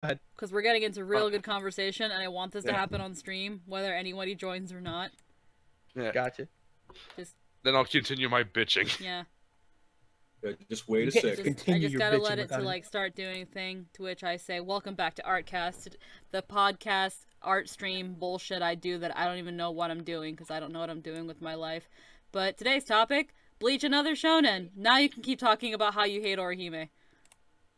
Because we're getting into real good conversation, and I want this to happen on stream, whether anybody joins or not. Yeah. Gotcha. Then I'll continue my bitching. Yeah. Just wait a second. I just gotta let it to like start doing a thing, to which I say, welcome back to ArtCast, the podcast art stream bullshit I do that I don't even know what I'm doing, because I don't know what I'm doing with my life. But today's topic, Bleach another shonen. Now you can keep talking about how you hate Orihime.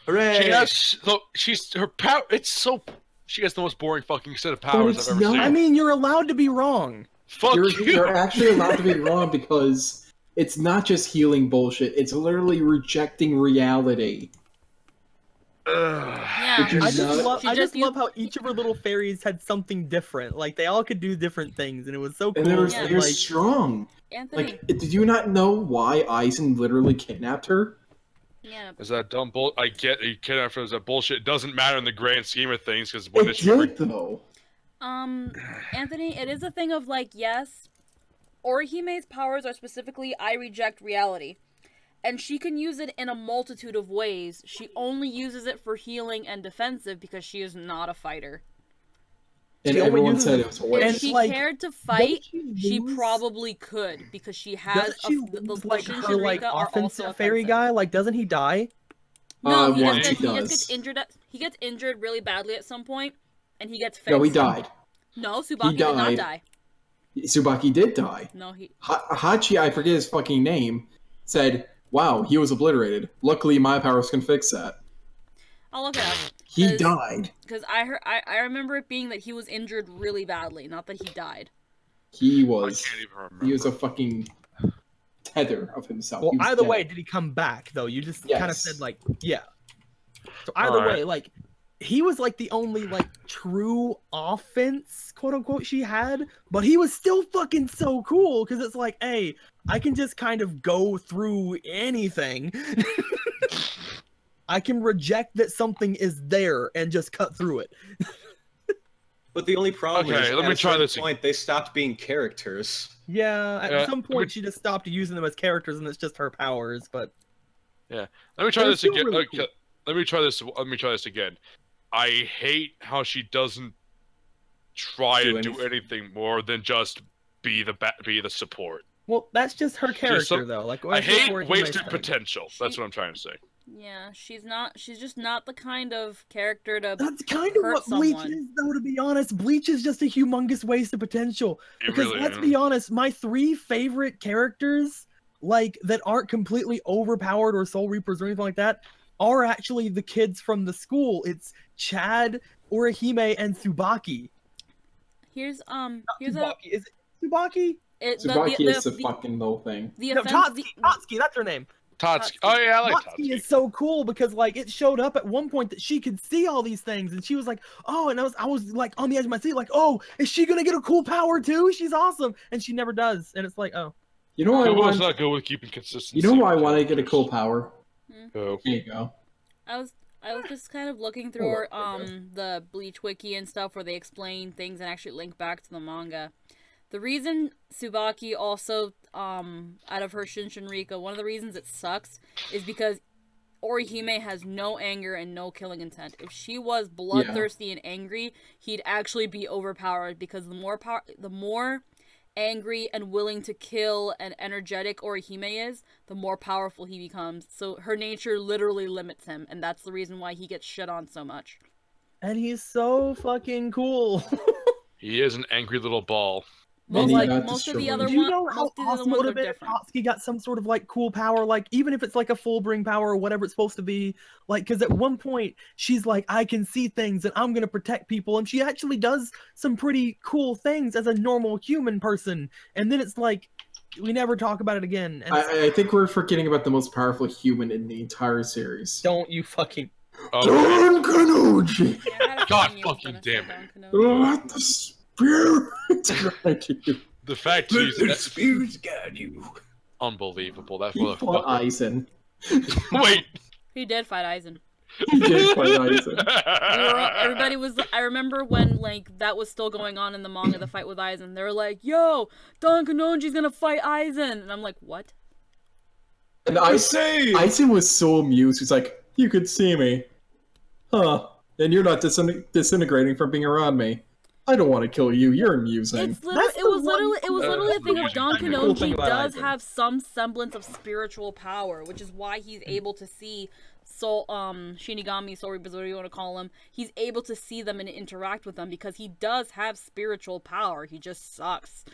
Hooray! Her power. It's so. She has the most boring fucking set of powers I've ever seen. I mean, you're allowed to be wrong. Fuck you. You're actually allowed to be wrong because it's not just healing bullshit. It's literally rejecting reality. Yeah. I just love how each of her little fairies had something different. Like, they all could do different things, and it was so cool. And they're strong. Anthony. Like, did you not know why Aizen literally kidnapped her? Yeah. Is that dumb bull? I get you kidnapped her as a bullshit. It doesn't matter in the grand scheme of things because when It did, though. Anthony, it is a thing of like, yes, Orihime's powers are specifically I reject reality. And she can use it in a multitude of ways. She only uses it for healing and defensive because she is not a fighter. And everyone said it was horrible. If she cared to fight, she probably could because she has those like her like offensive fairy guy. Like, doesn't he die? No, he just gets injured. He gets injured really badly at some point, and he gets fixed. No, he died. No, Tsubaki did not die. Tsubaki did die. No, he. Hachi, I forget his fucking name, said, "Wow, he was obliterated. Luckily, my powers can fix that." I'll look it up. He died. Because I remember it being that he was injured really badly, not that he died. He was. I can't even remember. He was a fucking tether of himself. Well, either way, did he come back though? You just kind of said like, yeah. So either way, like, he was like the only like true offense, quote unquote, she had, but he was still fucking so cool because it's like, hey, I can just kind of go through anything. I can reject that something is there and just cut through it. But the only problem is, let me try this. Point, they stopped being characters. Yeah, at some point she just stopped using them as characters, and it's just her powers. But yeah, let me try this again. Really cool. Let me try this. Let me try this again. I hate how she doesn't try to do anything more than just be the support. Well, that's just her character, though. Like, I hate wasted potential. That's what I'm trying to say. Yeah, she's just not the kind of character to. That's kind of what Bleach is, though. To be honest, Bleach is just a humongous waste of potential. Because let's be honest, my 3 favorite characters, like that aren't completely overpowered or Soul Reapers or anything like that, are actually the kids from the school. It's Chad, Orihime, and Tsubaki. Here's Tsubaki. Is it Tsubaki? Tsubaki is the fucking little thing. Tatsuki, that's her name. Tatsuki. Oh yeah, I like Tatsuki. Is so cool because like it showed up at one point that she could see all these things, and she was like, "Oh," and I was like on the edge of my seat, like, "Oh, is she gonna get a cool power too? She's awesome," and she never does, and it's like, "Oh." You know what I want? Not good with keeping consistency. You know why I want to get a cool power? Oh. Here you go. I was just kind of looking through the Bleach wiki and stuff where they explain things and actually link back to the manga. The reason Tsubaki also, out of her Shinshinrika, one of the reasons it sucks is because Orihime has no anger and no killing intent. If she was bloodthirsty and angry, he'd actually be overpowered because the more angry and willing to kill and energetic Orihime is, the more powerful he becomes. So her nature literally limits him, and that's the reason why he gets shit on so much. And he's so fucking cool. He is an angry little ball. Most of the other ones, you know how awesome would have been if Tatsuki got some sort of like cool power, like even if it's like a full bring power or whatever it's supposed to be, like because at one point she's like, I can see things and I'm gonna protect people, and she actually does some pretty cool things as a normal human person, and then it's like we never talk about it again. And I think we're forgetting about the most powerful human in the entire series. Don't you fucking Don Kanouji! God fucking damn it! Let the spirit guide you. The fact Let the spirits guide you. Unbelievable. That he fought Aizen. Wait. He did fight Aizen. He did fight Aizen. Everybody was. I remember when like that was still going on in the manga, the fight with Aizen. They were like, "Yo, Don Kanonji's gonna fight Aizen," and I'm like, "What?" And Aizen was so amused. He's like, "You could see me, huh? And you're not disintegrating from being around me. I don't want to kill you. You're amusing. It was literally a thing of Don Kanonji does have some semblance of spiritual power, which is why he's able to see Shinigami, Soul Reapers, whatever you want to call them. He's able to see them and interact with them because he does have spiritual power. He just sucks.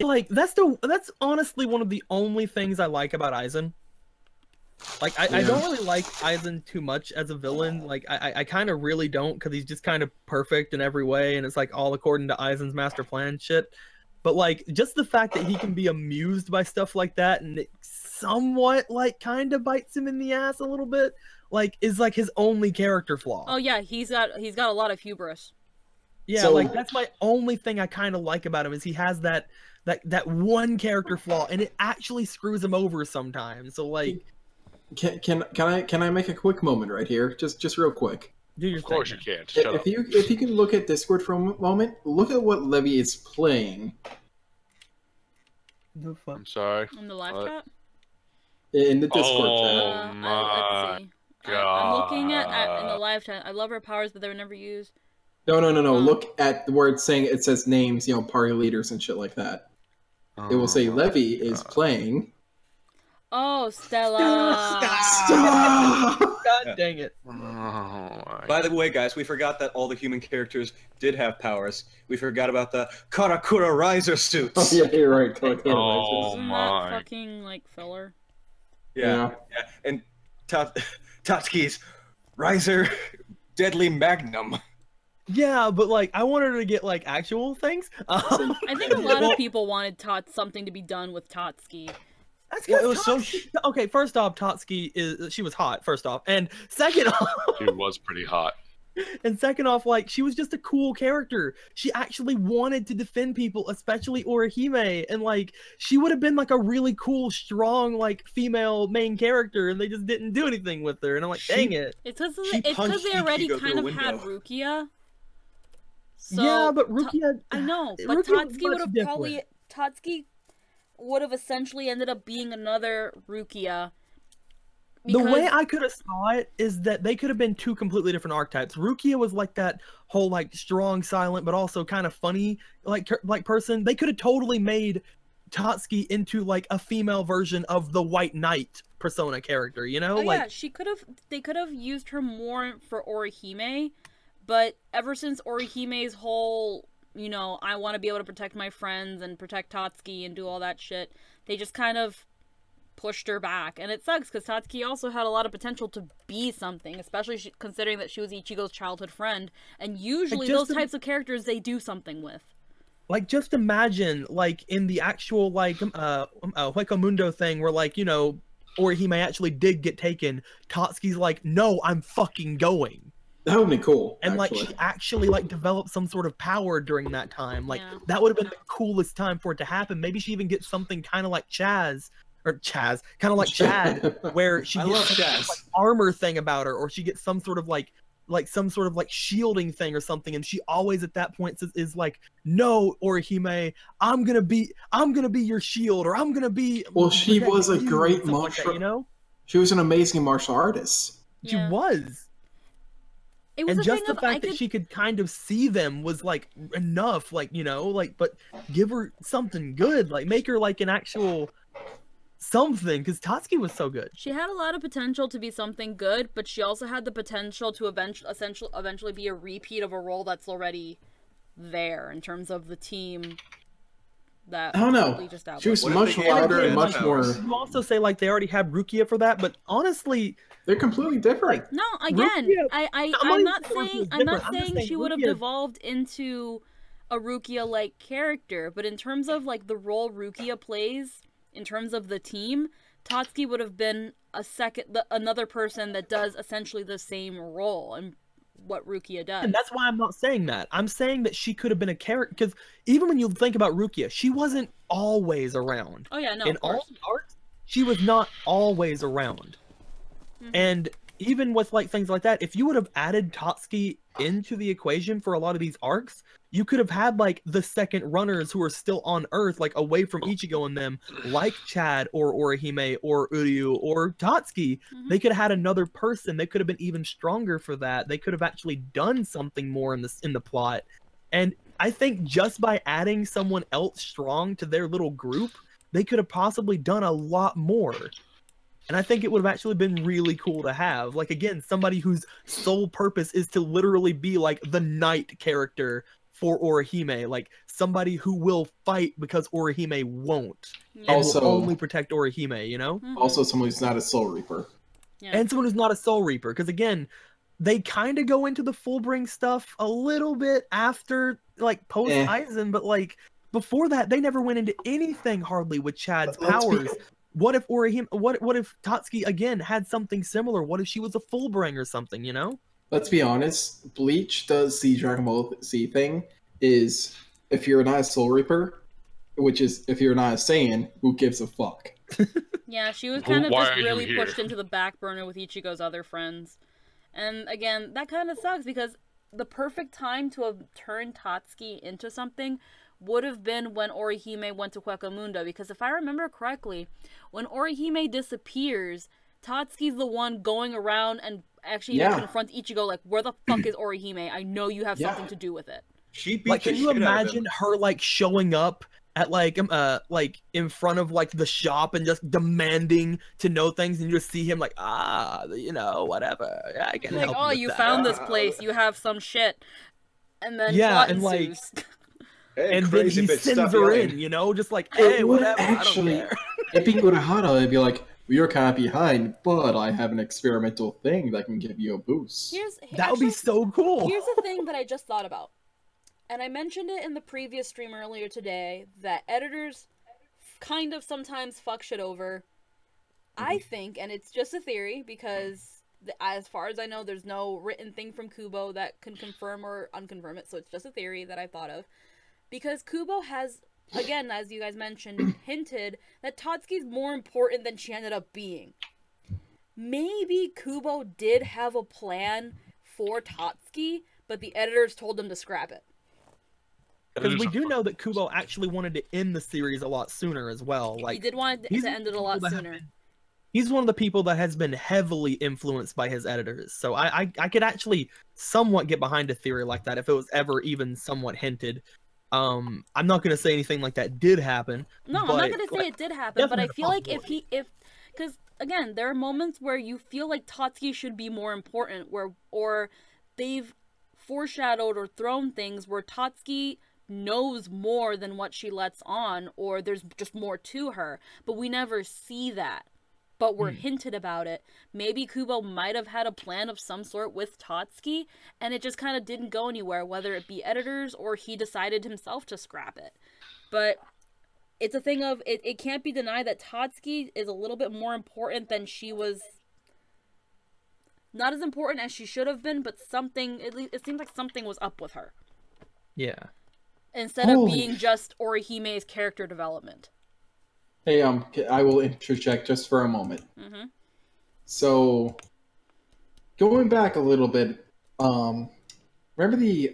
Like that's honestly one of the only things I like about Aizen. Like, I don't really like Aizen too much as a villain. Like, I kind of really don't, because he's just kind of perfect in every way, and it's, like, all according to Aizen's master plan shit. But, like, just the fact that he can be amused by stuff like that, and it somewhat, like, kind of bites him in the ass a little bit, like, is, like, his only character flaw. Oh, yeah, he's got a lot of hubris. Yeah, so, like, that's my only thing I kind of like about him, is he has that one character flaw, and it actually screws him over sometimes. So, like... Can I make a quick moment right here? Just real quick. Do your thing. Of course you can. If you can look at Discord for a moment, look at what Levy is playing. I'm sorry. In the live chat? In the Discord chat. Let's see. I'm looking at in the live chat. I love her powers, but they were never used. No. Look at where it's saying it says names, party leaders and shit like that. It will say Levy is playing. Oh, Stella! God dang it. By the way, guys, we forgot that all the human characters did have powers. We forgot about the Karakura Riser suits. Oh, yeah, you're right. Isn't that fucking, like, filler? Yeah. And Tatsuki's Riser Deadly Magnum. Yeah, but, like, I wanted her to get, like, actual things. I think a lot of people wanted something to be done with Tatsuki. It was okay, first off, Tatsuki she was hot, first off. And second off... She was pretty hot. And second off, like, she was just a cool character. She actually wanted to defend people, especially Orihime. And, like, she would have been, like, a really cool, strong, like, female main character, and they just didn't do anything with her. And I'm like, dang it. It's because they already kind of had Rukia. So, yeah, but Rukia... I know, but Tatsuki would have probably... Tatsuki would have essentially ended up being another Rukia. The way I could have saw it is that they could have been two completely different archetypes. Rukia was like that whole like strong, silent, but also kind of funny like person. They could have totally made Tatsuki into like a female version of the White Knight persona character, you know? Oh, like, yeah, they could have used her more for Orihime, but ever since Orihime's whole, I want to be able to protect my friends and protect Tatsuki and do all that shit, they just kind of pushed her back. And it sucks, because Tatsuki also had a lot of potential to be something, especially considering that she was Ichigo's childhood friend. And usually those types of characters, they do something with. Like, just imagine, like, in the actual, like, Hueco Mundo thing, where, like, Orihime actually did get taken, Tatsuki's like, no, I'm fucking going. That would be cool. And like she actually like developed some sort of power during that time. Like that would have been the coolest time for it to happen. Maybe she even gets something kind of like kind of like Chad, where she gets some like armor thing about her, or she gets some sort of like some sort of like shielding thing or something, and she always at that point is like, no, Orihime, I'm gonna be your shield, or I'm gonna be. Well, she was a great martial. Like she was an amazing martial artist. She was. It was and just the fact that she could kind of see them was like enough, like, but give her something good, like make her like an actual something, because Tatsuki was so good. She had a lot of potential to be something good, but she also had the potential to eventually be a repeat of a role that's already there in terms of the team. That I don't know. She was much louder and much more. You also say like they already have Rukia for that, but honestly, they're completely different. No, again, Rukia, I'm not saying she would have devolved into a Rukia-like character, but in terms of like the role Rukia plays, in terms of the team, Tatsuki would have been another person that does essentially the same role and what Rukia does. And that's why I'm not saying that. I'm saying that she could have been a character, because even when you think about Rukia, she wasn't always around. Oh yeah, no. In all the arcs, she was not always around. And even with like things like that, if you would have added Tatsuki into the equation for a lot of these arcs, you could have had like the second runners who are still on Earth, like away from Ichigo and them, like Chad or Orihime or Uryu or Tatsuki. They could have had another person. They could have been even stronger for that. They could have actually done something more in the plot. And I think just by adding someone else strong to their little group, they could have possibly done a lot more. And I think it would have actually been really cool to have, like, again, somebody whose sole purpose is to literally be like the knight character for Orihime, like somebody who will fight because Orihime won't, and also will only protect Orihime, you know? Also someone who's not a Soul Reaper. Yeah. And someone who's not a Soul Reaper, because again, they kind of go into the Fullbring stuff a little bit after, like, post Aizen, but like before that, they never went into anything hardly with Chad's powers. What if Orihime? What if Tatsuki again had something similar? What if she was a Fullbring or something? You know? Let's be honest. Bleach does the Dragon Ball Z thing. Is if you're not a Soul Reaper, which is if you're not a Saiyan, who gives a fuck? Yeah, she was kind of just really pushed into the back burner with Ichigo's other friends. And again, that kind of sucks because the perfect time to have turned Tatsuki into something would have been when Orihime went to Hueco because if I remember correctly, when Orihime disappears, Tatsuki's the one going around and actually confront Ichigo like, where the fuck is Orihime? I know you have something to do with it. She beat like, can you imagine her like showing up at like in front of like the shop and just demanding to know things, and you just see him like, you know, whatever. Yeah, I can like, help oh, with you that. found this place, you have some shit, and then and like. Hey, and then he sends her in, you know, just like, hey, whatever, actually, I don't care. If being Urahara, it'd be like, well, you're kind of behind, but I have an experimental thing that can give you a boost. That would be so cool. Here's the thing that I just thought about. And I mentioned it in the previous stream earlier today, that editors kind of sometimes fuck shit over. I think, and it's just a theory, because as far as I know, there's no written thing from Kubo that can confirm or unconfirm it, so it's just a theory that I thought of. Because Kubo has, again, as you guys mentioned, hinted that Tatsuki's more important than she ended up being. Maybe Kubo did have a plan for Tatsuki, but the editors told them to scrap it. Because we do know that Kubo actually wanted to end the series a lot sooner as well. Like, he did want to end it a lot sooner. He's one of the people that has been heavily influenced by his editors. So I could actually somewhat get behind a theory like that if it was ever even somewhat hinted. I'm not going to say anything like that did happen. No, I'm not going to say it did happen, but I feel like because again, there are moments where you feel like Tatsuki should be more important, or they've foreshadowed or thrown things where Tatsuki knows more than what she lets on, or there's just more to her, but we never see that. But we're hinted about it. Maybe Kubo might have had a plan of some sort with Tatsuki, and it just kind of didn't go anywhere, whether it be editors or he decided himself to scrap it. But it's a thing of, it can't be denied that Tatsuki is a little bit more important than she was. Not as important as she should have been, but something, it seems like something was up with her. Yeah. Instead of being just Orihime's character development. Hey, I will interject just for a moment. So, going back a little bit, remember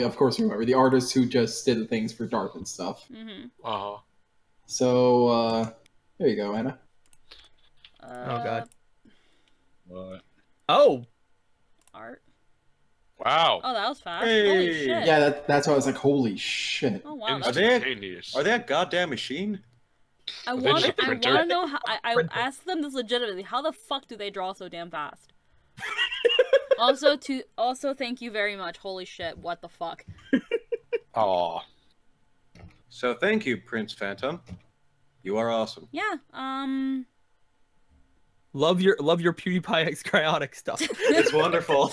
of course you remember, the artists who just did the things for Dark and stuff. So, there you go, Anna. Oh, God. What? Oh! Art. Wow. Oh, that was fast. Hey. Holy shit. Yeah, that's why I was like, holy shit. Oh, wow. Are they a goddamn machine? I want to know how. I asked them this legitimately. How the fuck do they draw so damn fast? Also, thank you very much. Holy shit! What the fuck? Aw. So thank you, Prince Phantom. You are awesome. Yeah. Love your PewDiePie X Cryotic stuff. It's wonderful.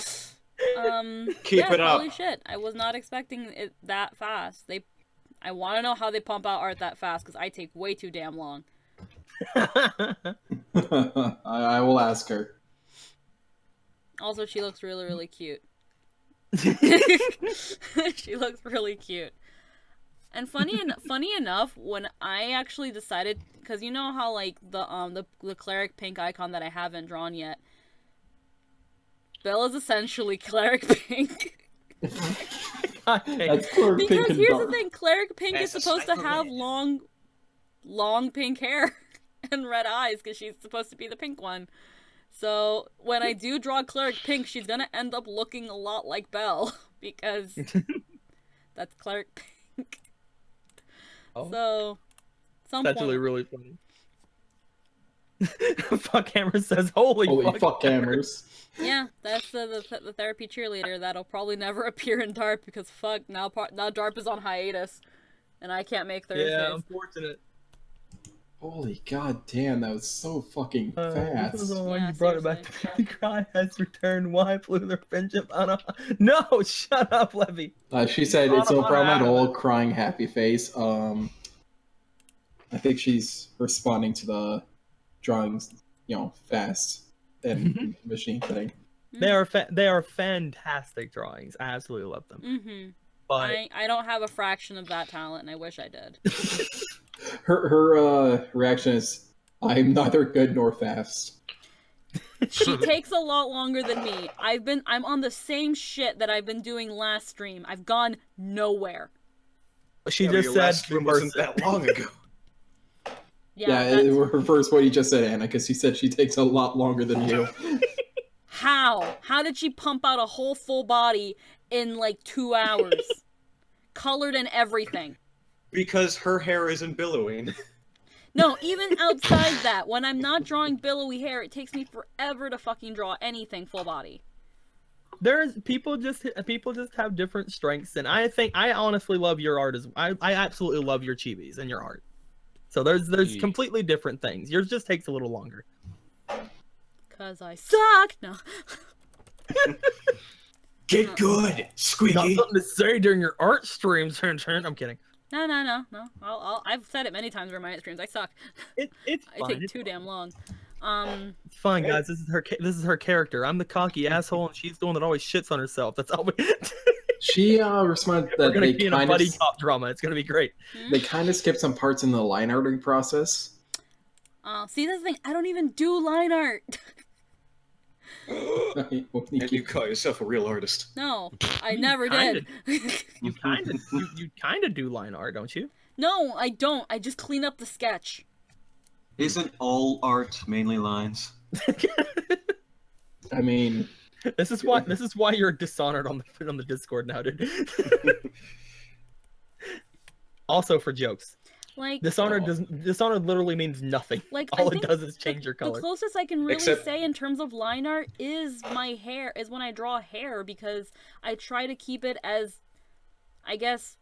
Keep it up. Holy shit! I was not expecting it that fast. I want to know how they pump out art that fast, because I take way too damn long. I will ask her. Also, she looks really, really cute. She looks really cute. And funny enough, when I actually decided, because you know how like the cleric pink icon that I haven't drawn yet, Belle is essentially Cleric Pink. That's Cleric Pink. Because and here's dark. the thing, Cleric Pink That's is supposed to have red. long pink hair and red eyes because she's supposed to be the pink one. So when I do draw Cleric Pink, she's gonna end up looking a lot like Belle because that's Cleric Pink. Oh. So some That's point... really funny. Fuck Hammer says, "Holy fuck hammers." Yeah, that's the therapy cheerleader that'll probably never appear in DARP because fuck now DARP is on hiatus, and I can't make Thursdays. Yeah, unfortunate. Holy god damn, that was so fucking fast. This is the one Yeah, you brought it back seriously. to the cry has returned. Why flew their friendship on a... No, shut up, Levy. She said it's no problem at all, crying happy face. I think she's responding to the drawings, fast and machine thing. They are fantastic drawings. I absolutely love them. Mm-hmm. But I don't have a fraction of that talent, and I wish I did. Her reaction is, "I'm neither good nor fast." She takes a lot longer than me. I'm on the same shit that I've been doing last stream. I've gone nowhere. she Yeah, just your said last stream wasn't that long ago. Yeah, that's... it reversed what you just said, Anna, because you said she takes a lot longer than you. How? How did she pump out a whole full body in like 2 hours? Colored and everything. Because her hair isn't billowing. No, even outside that, when I'm not drawing billowy hair, it takes me forever to fucking draw anything full body. there's people just have different strengths, and I honestly love your art I absolutely love your chibis and your art. So there's completely different things. Yours just takes a little longer. Cause I suck. No. Get good, Squeaky. Not something to say during your art streams. I'm kidding. No. I've said it many times during my streams. I suck. It's I fine. take too damn long. It's fine, guys. This is her character. I'm the cocky asshole, and she's the one that always shits on herself. That's all. She responded We're that gonna they be in a kind buddy of cop drama. It's gonna be great. they kind of skipped some parts in the line arting process. See, that's the thing. I don't even do line art. And you call yourself a real artist. No, I never did. You kind of do line art, don't you? No, I don't. I just clean up the sketch. Isn't all art mainly lines? I mean, This is why you're Dishonored on the Discord now, dude. Also for jokes. Like Dishonored literally means nothing. Like all I it does is change your color. The closest I can really Except- say in terms of line art is my hair, is when I draw hair, because I try to keep it as, I guess,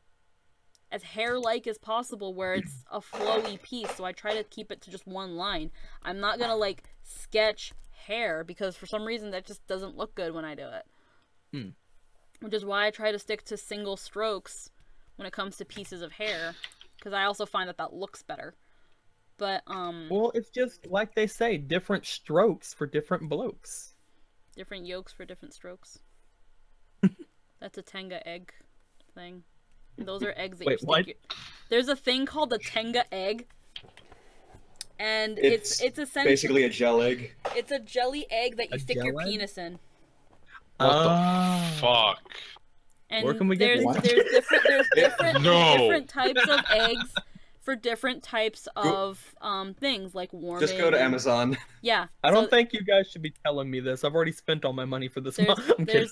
as hair-like as possible, where it's a flowy piece, so I try to keep it to just one line. I'm not gonna, like, sketch hair, because for some reason that just doesn't look good when I do it. Which is why I try to stick to single strokes when it comes to pieces of hair, because I also find that looks better. But, Well, it's just like they say, different strokes for different blokes. different yolks for different strokes. That's a Tenga egg thing. Those are eggs that Wait, what? There's a thing called the Tenga egg. And it's essentially basically a gel egg. It's a jelly egg that you A stick your gel egg? penis in. What the fuck? And Where can we get there's this? different No. different types of eggs for different types of things, like warming. Just go to and- Amazon. Yeah. I don't so think you guys should be telling me this. I've already spent all my money for this month. I'm kidding.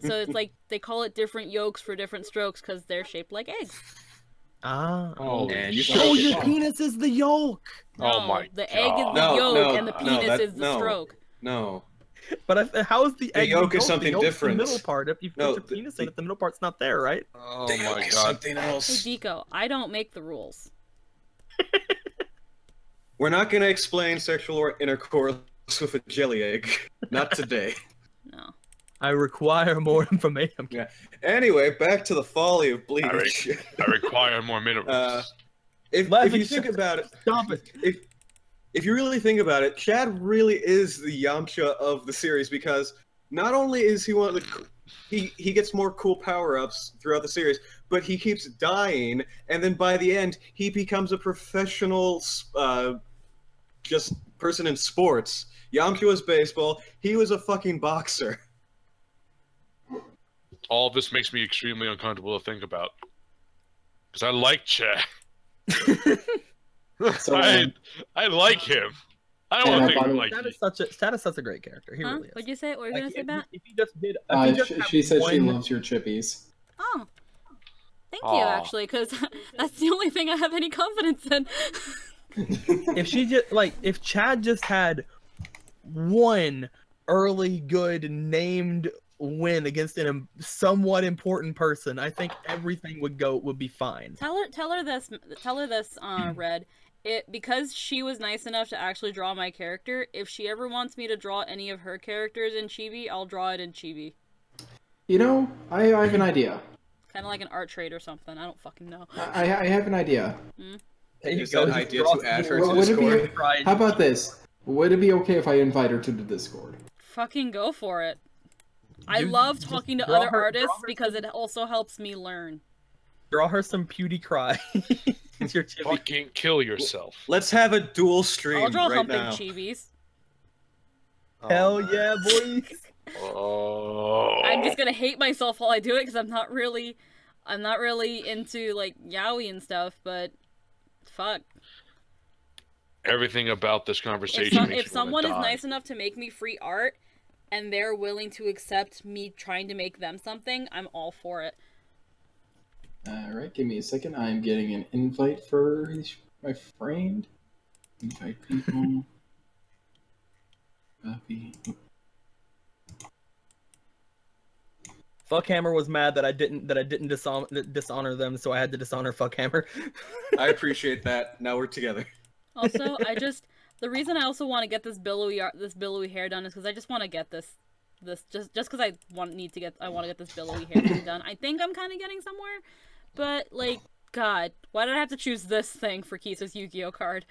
so it's like they call it different yolks for different strokes because they're shaped like eggs. Ah. Oh, Man, you Oh, should- your penis is the yolk. Oh No, my the egg is the No, yolk no, and the no, penis that- is the no. stroke. No. But how is the egg? yolk is The something yolk's different. The middle part. If you put No, your penis in it, the middle part's not there, right? Oh The my yolk is god. something Hey else. Deco, I don't make the rules. We're not going to explain sexual intercourse with a jelly egg. Not today. No. I require more information. Yeah. Anyway, back to the folly of Bleach. I require more minerals. If Leslie, you think about it, Stop it. if you really think about it, Chad really is the Yamcha of the series, because not only is he one of the he gets more cool power-ups throughout the series, but he keeps dying, and then by the end he becomes a professional just person in sports. Yamcha was baseball, he was a fucking boxer. all of this makes me extremely uncomfortable to think about. Because I like Chad. So, I like him. I don't want to think like Chad is such a great character. He really is. What'd you say? What were you gonna say, Matt? If you just did, she said she loves your chippies. Oh, thank you, actually, because that's the only thing I have any confidence in. if Chad just had one early good named win against a somewhat important person, I think everything would be fine. Tell her this, Red. Because she was nice enough to actually draw my character, if she ever wants me to draw any of her characters in Chibi, I'll draw it in Chibi. You know, I have an idea. Kind of like an art trade or something. I don't fucking know. I have an idea. Is that idea to add her to Discord? How about this? Would it be okay if I invite her to the Discord? Fucking go for it. I love talking to other artists because it also helps me learn. Draw her some Pewdie Cry. Fucking kill yourself. Let's have a dual stream. I'll draw right humping now. chibis. Hell yeah, boys! Oh. I'm just gonna hate myself while I do it because I'm not really into like yaoi and stuff. But fuck. Everything about this conversation. If someone is nice enough to make me free art, and they're willing to accept me trying to make them something, I'm all for it. Alright, give me a second. I'm getting an invite for my friend. Invite people. Copy. Fuckhammer was mad that I didn't dishonor them, so I had to dishonor Fuckhammer. I appreciate that. Now we're together. Also, the reason I also want to get this billowy hair done is because I just want to get this just because I want to get this billowy hair thing done. I think I'm kind of getting somewhere, but like, God, why did I have to choose this thing for Kisa's Yu-Gi-Oh card?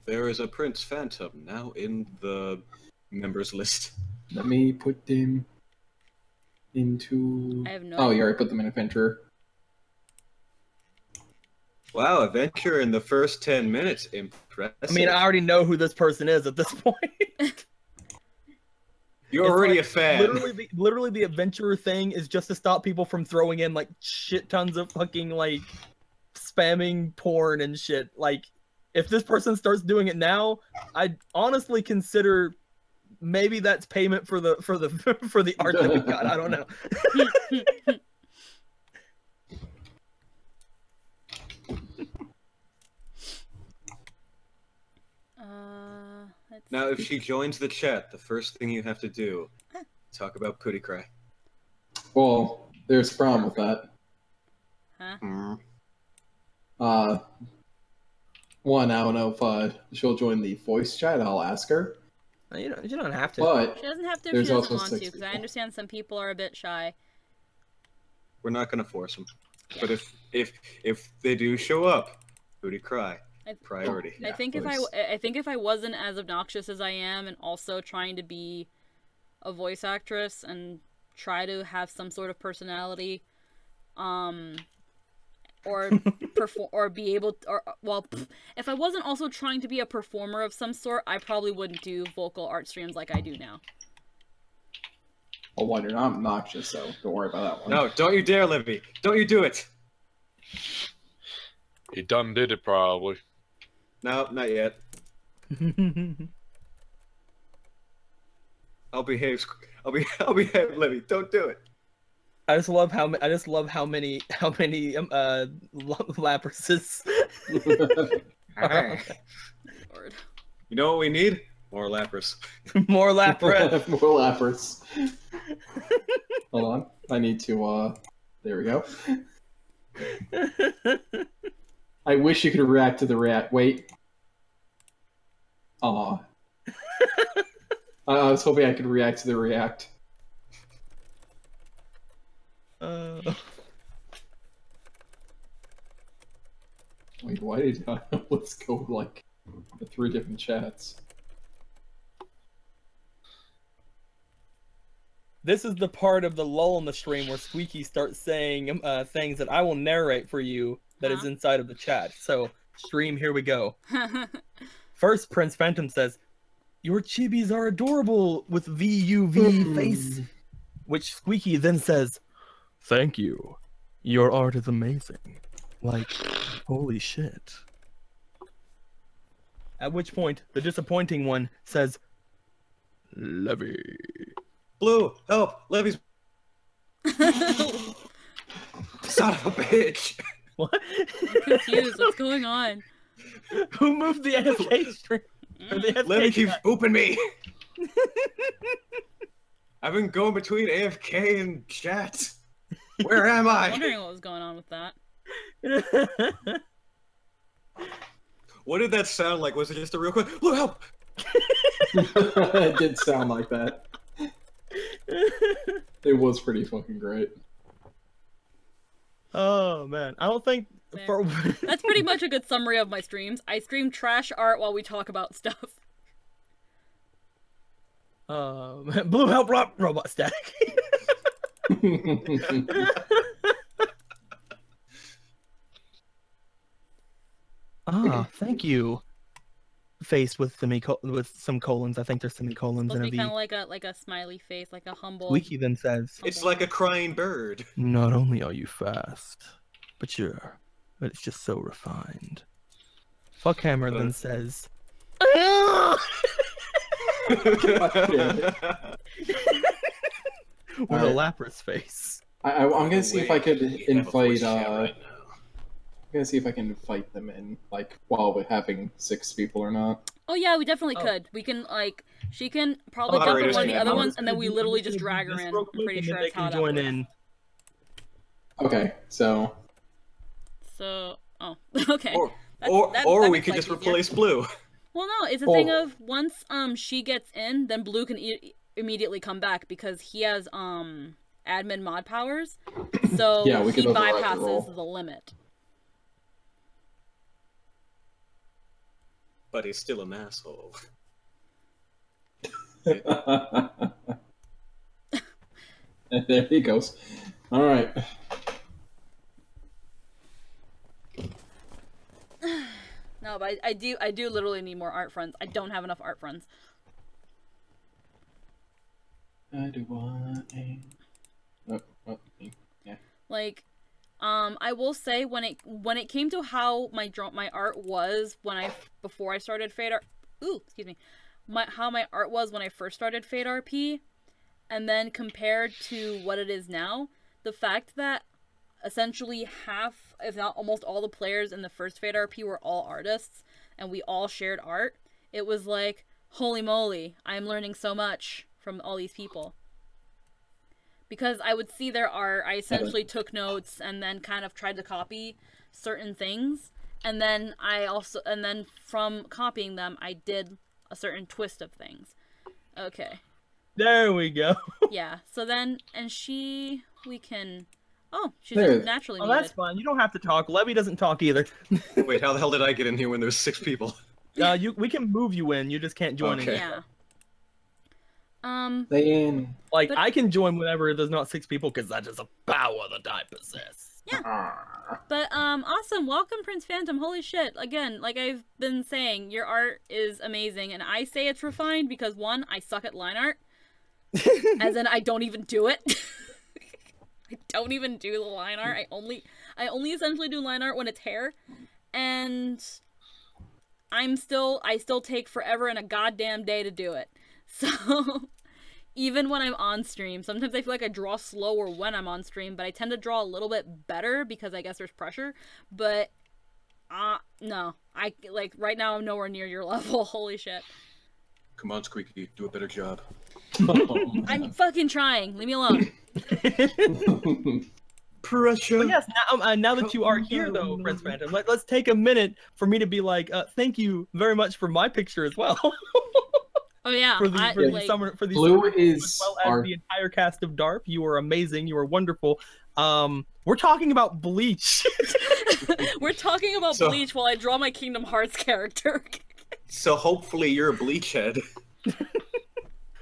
There is a Prince Phantom now in the members list. Let me put them into. I have no. Oh, you already put them in Adventurer. Wow, Adventure in the first 10 minutes. Impressive. I mean, I already know who this person is at this point. You're already a fan. Literally, the Adventurer thing is just to stop people from throwing in, like, shit tons of fucking, like, spamming porn and shit. Like, if this person starts doing it now, I'd honestly consider maybe that's payment for the art that we got. I don't know. Now, if she joins the chat, the first thing you have to do, talk about Pootie Cry. Well, there's a problem with that. Huh? One, I don't know if she'll join the voice chat. I'll ask her. You don't have to. But she doesn't have to if she doesn't want to, because I understand some people are a bit shy. We're not gonna force them. Yeah. But if they do show up, Pootie Cry. Priority. I think if I wasn't as obnoxious as I am, and also trying to be a voice actress and try to have some sort of personality, or perform, or be able, if I wasn't also trying to be a performer of some sort, I probably wouldn't do vocal art streams like I do now. Well, you're not obnoxious, so don't worry about that one. No, don't you dare, Livy. Don't you do it. He done did it, probably. No, not yet. I'll behave, Livy. Don't do it. I just love how many Laprases. Lord. You know what we need? More Lapras. More Lapras. More Lapras. Hold on. I need to, there we go. I wish you could react to the react. Wait. Aw. I was hoping I could react to the react. Wait, why did I... Let's go, like, the 3 different chats. This is the part of the lull in the stream where Squeaky starts saying things that I will narrate for you that is inside of the chat. So, stream, here we go. First, Prince Phantom says, your chibis are adorable with VUV face. Which Squeaky then says, thank you. Your art is amazing. Like, holy shit. At which point, the disappointing one says, Levy. Blue, help! Levy's. Son of a bitch! What? I'm confused. What's going on? Who moved the AFK string? Levy keeps booping me! I've been going between AFK and chat. Where am I? I'm wondering what was going on with that. What did that sound like? Was it just a real quick, Blue, help! It did sound like that. It was pretty fucking great. Oh man, I don't think That's pretty much a good summary of my streams. I stream trash art while we talk about stuff. Blue help robot static. Thank you. Face with some colons. I think there's semicolons in a V. Kind of like a smiley face, like a humble. Wiki then says, It's like a crying bird. not only are you fast, but it's just so refined. Fuckhammer then says, with a Lapras face. I'm gonna see if I could invite. Right now. I'm gonna see if I can invite them in, like, while we're having 6 people or not. Oh yeah, we definitely could. We can she can probably jump in one of the other ones, and then we literally just drag her in. I'm pretty sure that's how that works. Okay, so. Oh, okay. Or we could just replace Blue. Well, no, it's a thing of once she gets in, then Blue can immediately come back because he has admin mod powers, so yeah, we he can bypasses the limit. But he's still an asshole. There he goes. All right. No, but I do literally need more art friends. I don't have enough art friends. I do want a... yeah. Like, I will say when it came to how my art was before I started Fate Art, how my art was when I first started Fate RP, and then compared to what it is now, the fact that essentially half, if not almost all the players in the first Fate RP were all artists, and we all shared art, it was like, holy moly, I'm learning so much from all these people. Because I would see their art, I essentially took notes and then kind of tried to copy certain things, and then from copying them, I did a certain twist of things. Okay. There we go. Yeah, so then, and we can... Oh, she's just naturally muted. Oh, that's fine. You don't have to talk. Levy doesn't talk either. Wait, how the hell did I get in here when there's 6 people? We can move you in. You just can't join in. Yeah. Like, I can join whenever there's not 6 people because that is a power that I possess. Yeah. But, awesome. Welcome, Prince Phantom. Holy shit. Again, like I've been saying, your art is amazing. And I say it's refined because, 1, I suck at line art. As in, I don't even do it. I don't even do the line art. I only essentially do line art when it's hair. And I still take forever and a goddamn day to do it. So even when I'm on stream, sometimes I feel like I draw slower when I'm on stream, but I tend to draw a little bit better because I guess there's pressure. But no, like right now I'm nowhere near your level. Holy shit. Come on, Squeaky, do a better job. I'm fucking trying. Leave me alone. Pressure. But yes, now that you are here, though, Prince Phantom, let's take a minute for me to be like, thank you very much for my picture as well. Oh yeah, for these summer, Blue is as well as the entire cast of DARP. You are amazing. You are wonderful. We're talking about Bleach. We're talking about Bleach while I draw my Kingdom Hearts character. So hopefully you're a Bleach head.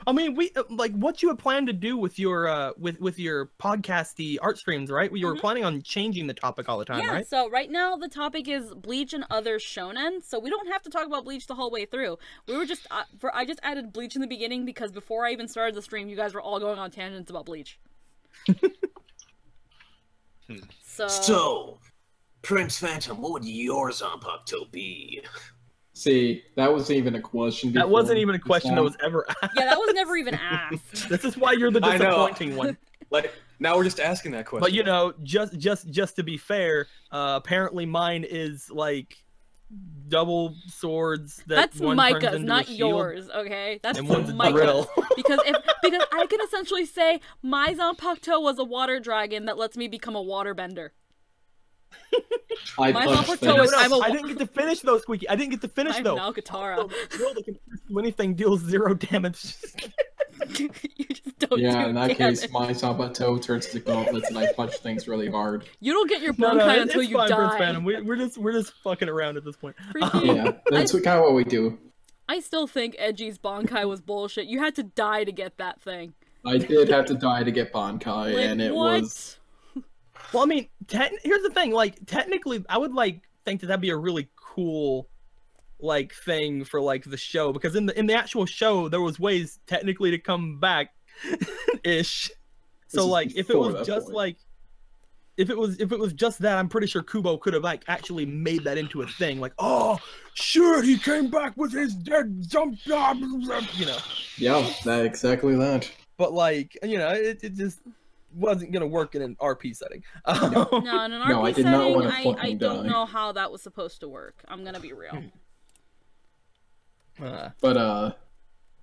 I mean, we like what you had planned to do with your with your podcasty art streams, right? You were planning on changing the topic all the time, right? So right now the topic is Bleach and other shonen, so we don't have to talk about Bleach the whole way through. We were just I just added Bleach in the beginning because before I even started the stream, you guys were all going on tangents about Bleach. So, Prince Phantom, what would your Zanpakuto be? See, that wasn't even a question. That wasn't even a question that was ever asked. Yeah, that was never even asked. This is why you're the disappointing one. Like, now we're just asking that question. But you know, just to be fair, apparently mine is like double swords. That's Micah's, not yours. Okay, that's Micah's. because I can essentially say my Zanpakuto was a water dragon that lets me become a waterbender. I didn't get to finish those, Squeaky. I didn't get to finish those. I'm Alcatara. When anything deals 0 damage. You just don't in that case, my Zanpakuto turns to gauntlets and I punch things really hard. You don't get your Bankai until you die. We're just fucking around at this point. Yeah, that's kind of what we do. I still think Edgy's Bankai was bullshit. You had to die to get that thing. I did have to die to get Bankai, and it was... Well, I mean, here's the thing. Like, technically, I would think that'd be a really cool, thing for the show, because in the actual show there was ways technically to come back, ish. So if it was just if it was just that, I'm pretty sure Kubo could have actually made that into a thing. Like, oh, sure, he came back with his dead jump, you know. Yeah, exactly that. But it just wasn't gonna work in an RP setting. No, in an RP setting, I don't know how that was supposed to work. I'm gonna be real.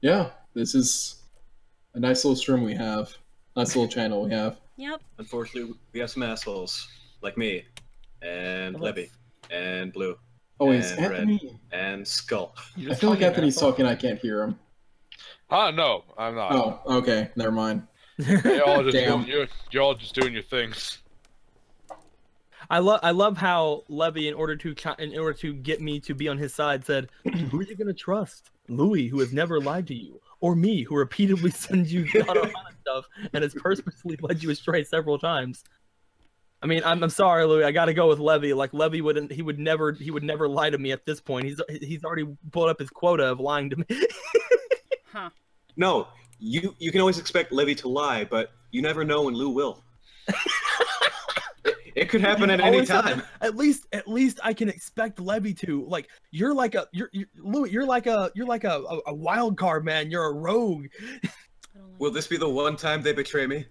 Yeah, this is a nice little stream we have. Nice little channel we have. Yep. Unfortunately, we have some assholes like me, and Levy, and Blue, and is Anthony? Red, and Skull. I feel like Anthony's talking. I can't hear him. No, I'm not. Oh, okay, never mind. You're all just doing your things. I love how Levy, in order to get me to be on his side, said, "Who are you gonna trust? Louis, who has never lied to you, or me, who repeatedly sends you a lot of stuff and has purposely led you astray several times." I mean, I'm sorry, Louis. I got to go with Levy. Levy would never lie to me at this point. He's already pulled up his quota of lying to me. Huh. No, you can always expect Levy to lie, but you never know when Lou will. It could happen at any time. At least I can expect Levy to. You're Louis, you're like a wild card, man. You're a rogue. Will this be the one time they betray me?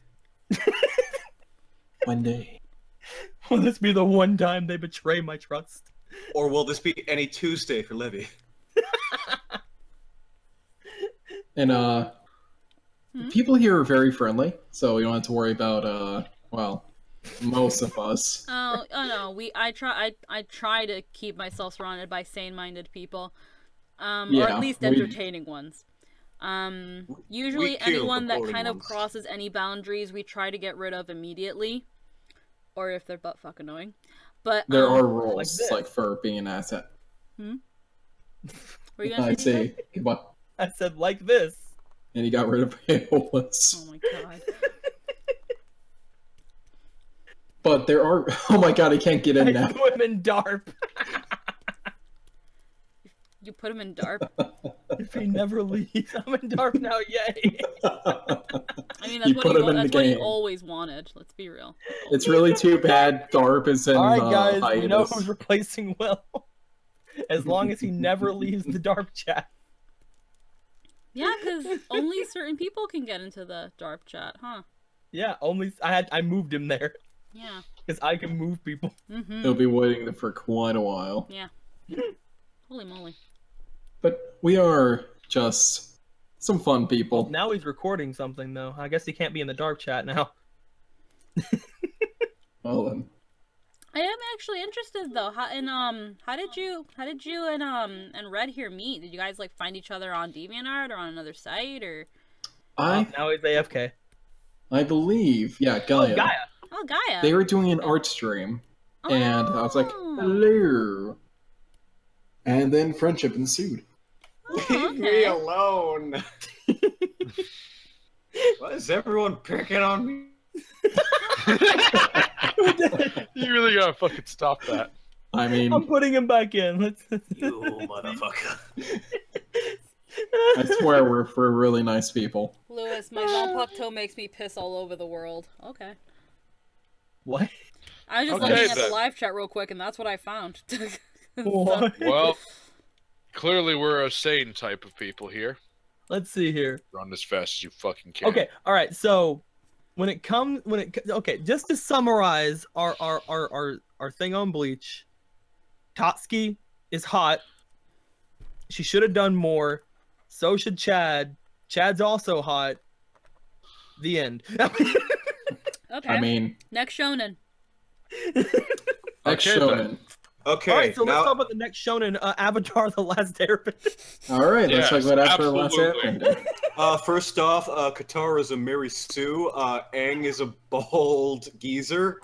One day. Will this be the one time they betray my trust? Or will this be any Tuesday for Levy? And people here are very friendly, so you don't have to worry about most of us. Oh no, I try to keep myself surrounded by sane-minded people, or at least entertaining ones. Usually anyone that kind of crosses any boundaries, we try to get rid of immediately, or if they're butt fuck annoying. But there are rules for being an asset. Were you gonna say? Goodbye. I said like this. And he got rid of Payolas. Oh my god. But there are... Oh my god, I can't get in now. I put him in DARP. You put him in DARP? If he never leaves, I'm in DARP now, yay! I mean, that's what he always wanted, let's be real. It's really too bad DARP is in Alright guys, hiatus. we know who's replacing Will. As long as he never leaves the DARP chat. Yeah, because only certain people can get into the DARP chat, huh? Yeah, I moved him there. Yeah. Because I can move people. He'll be waiting for quite a while. Yeah. Holy moly. But we are just some fun people. Well, now he's recording something, though. I guess he can't be in the DARP chat now. Well then. I am actually interested though. How did you and Red here meet? Did you guys find each other on DeviantArt or on another site or? Now he's AFK. I believe, yeah, Gaia. Oh, Gaia. They were doing an art stream, and I was like, hello. And then friendship ensued. Oh, okay. Leave me alone. Why is everyone picking on me? You really gotta fucking stop that. I mean, I'm putting him back in. You motherfucker. I swear we're really nice people. Lewis, my Zanpakuto makes me piss all over the world. Okay. What? I was just Okay, looking at then. the live chat real quick, and that's what I found. What? Well, clearly we're a sane type of people here. Let's see here. Run as fast as you fucking can. Okay, all right. So okay, just to summarize our thing on Bleach, Tatsuki is hot. She should have done more. So should Chad. Chad's also hot. The end. Okay. I mean, Next shonen. next Okay, Shonen. Okay, All right, so now let's talk about the next shonen, Avatar: The Last Airbender. All right, let's talk Yes, about after the last absolutely. Airbender. first off, Katara is a Mary Sue, Aang is a bald geezer,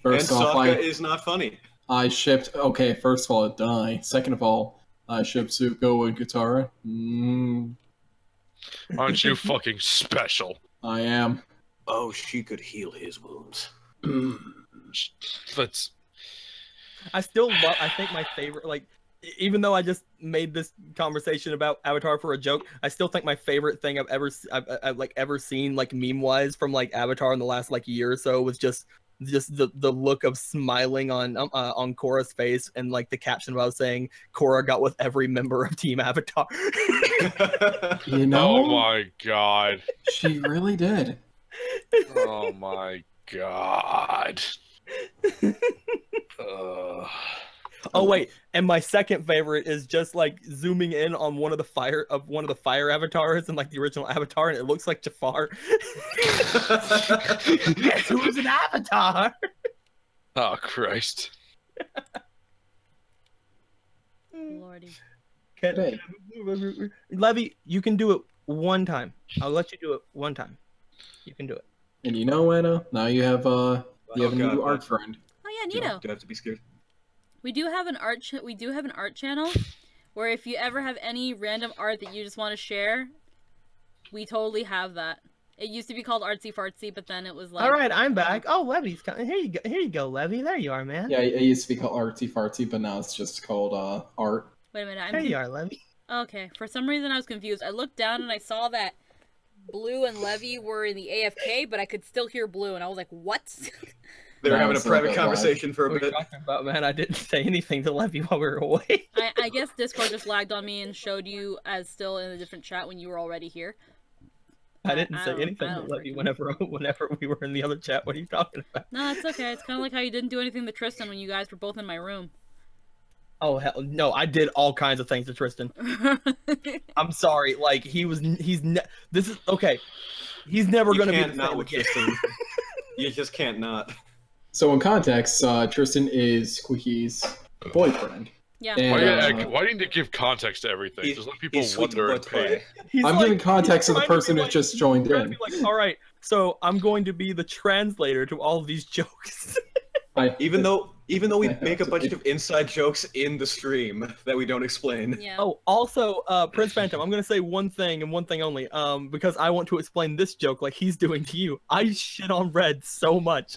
First and off, Sokka is not funny. I shipped. Okay, first of all, die. Second of all, I shipped Zuko and Katara. Aren't you fucking special? I am. Oh, she could heal his wounds. Let's. I still love. I think my favorite, like, even though I just made this conversation about Avatar for a joke, I still think my favorite thing I've ever seen, like, meme wise, from like Avatar in the last like year or so was just the look of smiling on Korra's face, and like the caption about saying Korra got with every member of Team Avatar. You know, Oh my god. she really did. Oh my god. Oh wait, and my second favorite is just like zooming in on one of the fire avatars in like the original Avatar, and it looks like Jafar. Guess who's an avatar? Oh Christ. Lordy. Hey. Levy, you can do it one time. I'll let you do it one time. You can do it. And you know, Anna, now you have a new art friend. Oh yeah, Nito. Do I have to be scared? We do have an art channel where if you ever have any random art that you just want to share, we totally have that. It used to be called Artsy Fartsy, but then it was like. All right, I'm back. Oh, Levy's coming. Here you go. Here you go, Levy. There you are, man. Yeah, it used to be called Artsy Fartsy, but now it's just called art. Wait a minute. There you are, Levy. Okay. For some reason, I was confused. I looked down and I saw that Blue and Levy were in the AFK, but I could still hear Blue, and I was like, "What?" They were No, having a it's not private that conversation for What a are you bit. talking about, man? I didn't say anything to Levy while we were away. I guess Discord just lagged on me and showed you as still in a different chat when you were already here. I didn't I say don't- anything I to don't Levy freaking- whenever we were in the other chat. What are you talking about? No, it's okay. It's kind of like how you didn't do anything to Tristan when you guys were both in my room. Oh hell no! I did all kinds of things to Tristan. I'm sorry. Like this is okay. He's never You gonna be can't the not same with again. Tristan. You just can't not. So in context, Tristan is Squeaky's boyfriend. Yeah. And, Why didn't you give context to everything? Just let people He's sweet wonder and but pay. He's I'm like- giving context to he's the trying person be who just joined trying to in. be like, all right, so I'm going to be the translator to all of these jokes. Even though we I make a have to bunch be. of inside jokes in the stream that we don't explain. Yeah. Oh, also, Prince Phantom, I'm gonna say one thing and one thing only, because I want to explain this joke like he's doing to you. I shit on Red so much.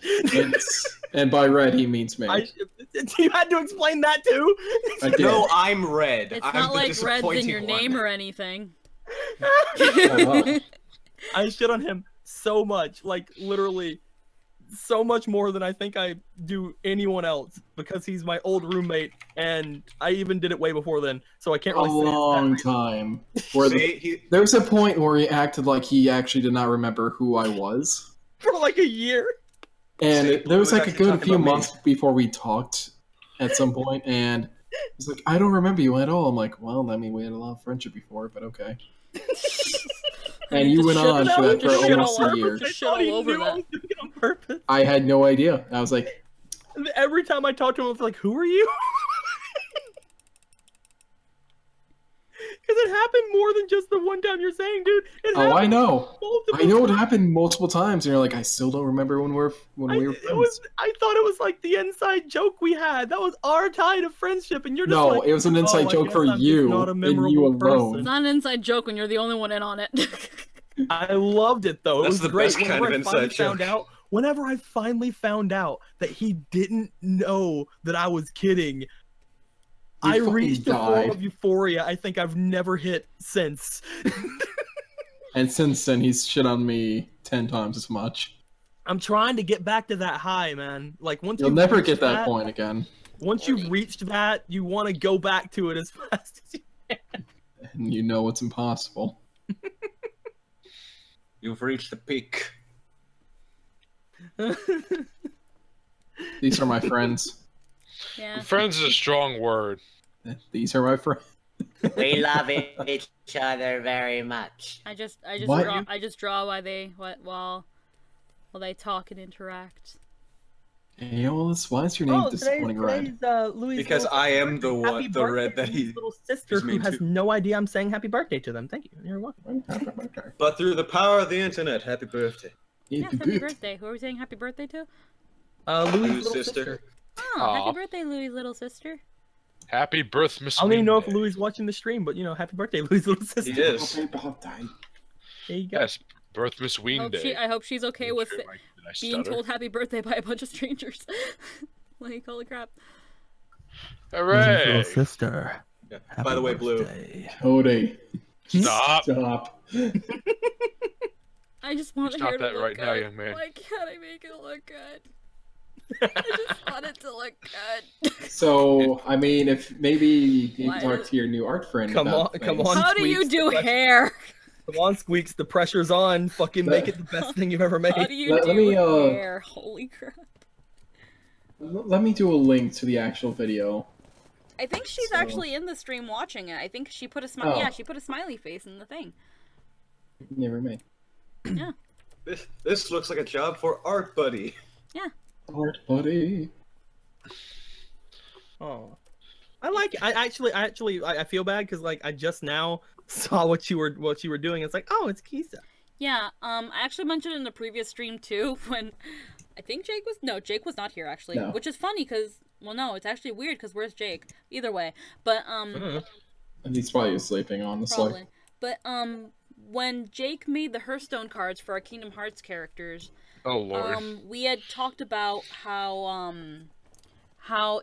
And by red, he means me. You had to explain that too. I did. No, I'm Red. It's I'm not the like Red's in disappointing your one. name or anything. Oh, wow. I shit on him so much, like literally so much more than I think I do anyone else, because he's my old roommate, and I even did it way before then, so I can't A really say it's that long reason. time. Where See, there was a point where he acted like he actually did not remember who I was. For like a year. And See, there was we're like a actually good talking few about me. months before we talked at some point, and he's like, I don't remember you at all. I'm like, well, I mean, we had a lot of friendship before, but okay. And you went on for that for Just shit almost all a year. over. I Just shit thought he all over knew I that. was doing it on purpose. I had no idea. I was like, And every time I talk to him, I was like, "Who are you?" Because it happened more than just the one time you're saying, dude. It oh, I happened know. multiple I know it times. happened multiple times, and you're like, I still don't remember when we were friends. I thought it was like the inside joke we had. That was our tie to friendship, and you're just No, like, it was an inside "Oh, I joke guess for I'm just you not a and you memorable alone. It's not an inside joke when you're the only one in on it. I loved it though. That's It was the great. best kind of inside joke. Whenever I finally found out that he didn't know that I was kidding, I reached a form of euphoria I think I've never hit since. And since then, he's shit on me 10 times as much. I'm trying to get back to that high, man. Like once you'll never get that point again. Once you've reached that, you want to go back to it as fast as you can. And you know it's impossible. You've reached the peak. These are my friends. Yeah. Friends is a strong word. These are my friends. We love each other very much. I just What? draw while they talk and interact. Aeolus, why is your name disappointing red? Louis' Because little I am sister. the Happy one, the birthday red that to he. his little sister is who mean has to. no idea I'm saying happy birthday to them. Thank you. You're welcome. But through the power of the internet, happy birthday. Yeah, happy birthday. Who are we saying happy birthday to? Louis' Louis' little sister. sister. Oh, Aw. happy birthday, Louis' little sister. Happy birth, Miss. I don't even know if Weeday. Louis is watching the stream, but you know, happy birthday, Louis' little sister. He is. There you go. Yes, birth, Miss Weeday. I hope she's okay with Did I being stutter? told happy birthday by a bunch of strangers. Like, holy crap. Hooray! sister. Yeah. By the way, Blue. Cody. Stop. Stop. I just want the Stop hair to that look right good. now, young man. Why can't I make it look good? I just want it to look good. So, I mean, if maybe you can Why talk is- to your new art friend. Come about on, come things. on. How do you Squeaks, do the pressure- hair? Come on, Squeaks, the pressure's on. Fucking make it the best thing you've ever made. How do you Let do me, hair? Holy crap. Let me do a link to the actual video. I think she's So- actually in the stream watching it. I think she put a smile. Oh. Yeah, she put a smiley face in the thing. Never mind. Yeah. This looks like a job for Art Buddy. Art buddy. Oh, I like it. I feel bad because like I just now saw what you were doing. It's like, oh, it's Kisa. Yeah. I actually mentioned it in the previous stream too when I think Jake was not here actually, No. which is funny because no, it's actually weird because where's Jake? Either way, but And he's probably sleeping, honestly. probably. But when Jake made the Hearthstone cards for our Kingdom Hearts characters, Oh lord. we had talked about how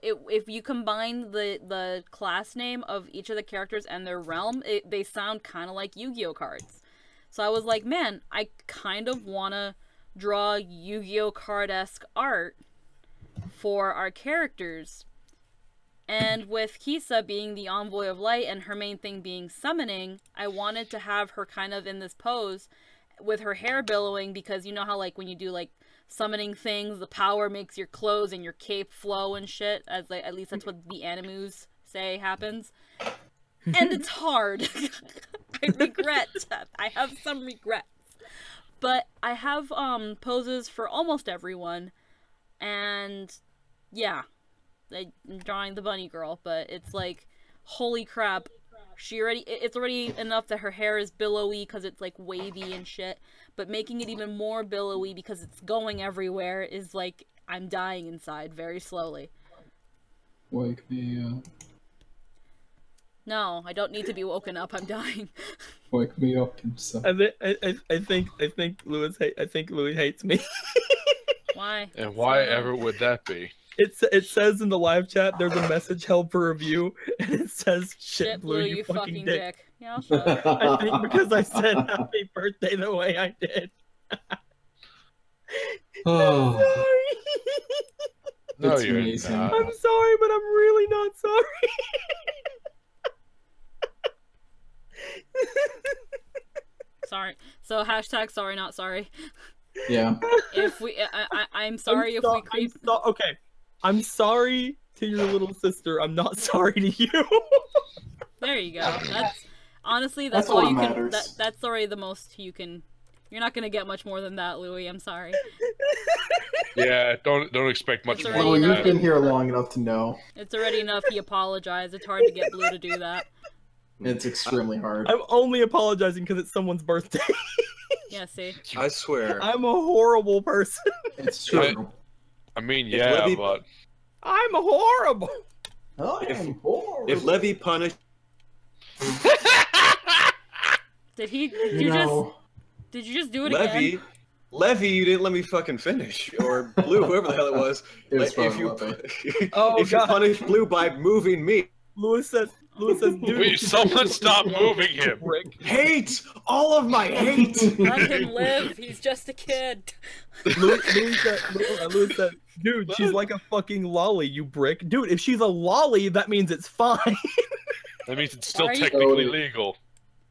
if you combine the class name of each of the characters and their realm, they sound kind of like Yu-Gi-Oh cards. So I was like, man, I kind of want to draw Yu-Gi-Oh card-esque art for our characters. And with Kisa being the Envoy of Light and her main thing being summoning, I wanted to have her kind of in this pose with her hair billowing, because you know how like when you do like summoning things, the power makes your clothes and your cape flow and shit, as like at least that's what the animus say happens. And it's hard. I have some regrets. But I have poses for almost everyone, and yeah, I'm drawing the bunny girl, but it's like, holy crap, it's already enough that her hair is billowy because it's like wavy and shit, but making it even more billowy because it's going everywhere is like, I'm dying inside very slowly. Wake me up. No, I don't need to be woken up, I'm dying. Wake me up inside. I think Louis hates me. Why? And why ever would that be? It says in the live chat there's a message held for review, and it says shit Blue, you fucking dick. Yeah, I'll shut up. I think because I said happy birthday the way I did. Oh. I'm sorry. No, It's you're amazing. not. I'm sorry, but I'm really not sorry. Sorry. So hashtag sorry not sorry. Yeah. If we, I'm sorry if we creep. Okay, I'm sorry to your little sister. I'm not sorry to you. There you go. That's honestly that's That's all all you that can. matters. That's already the most you can. You're not gonna get much more than that, Louis. I'm sorry. Yeah, don't expect much It's more. already Well, than you've that. been here long enough to know. It's already enough. He apologized. It's hard to get Blue to do that. It's extremely hard. I'm only apologizing because it's someone's birthday. Yeah. See. I swear. I'm a horrible person. It's true. I mean, If yeah, Levy- but I'm horrible. If Levy punished, Did he? You know, Did you just do it again? Levy, you didn't let me fucking finish. Or Blue, whoever the hell it was. If you punish Blue by moving me. Louis says, dude. Someone stop moving him. Hate! All of my hate! Let him live. He's just a kid. Louis said, dude, she's like a fucking lolly, you brick. Dude, if she's a lolly, that means it's fine. That means it's still technically legal.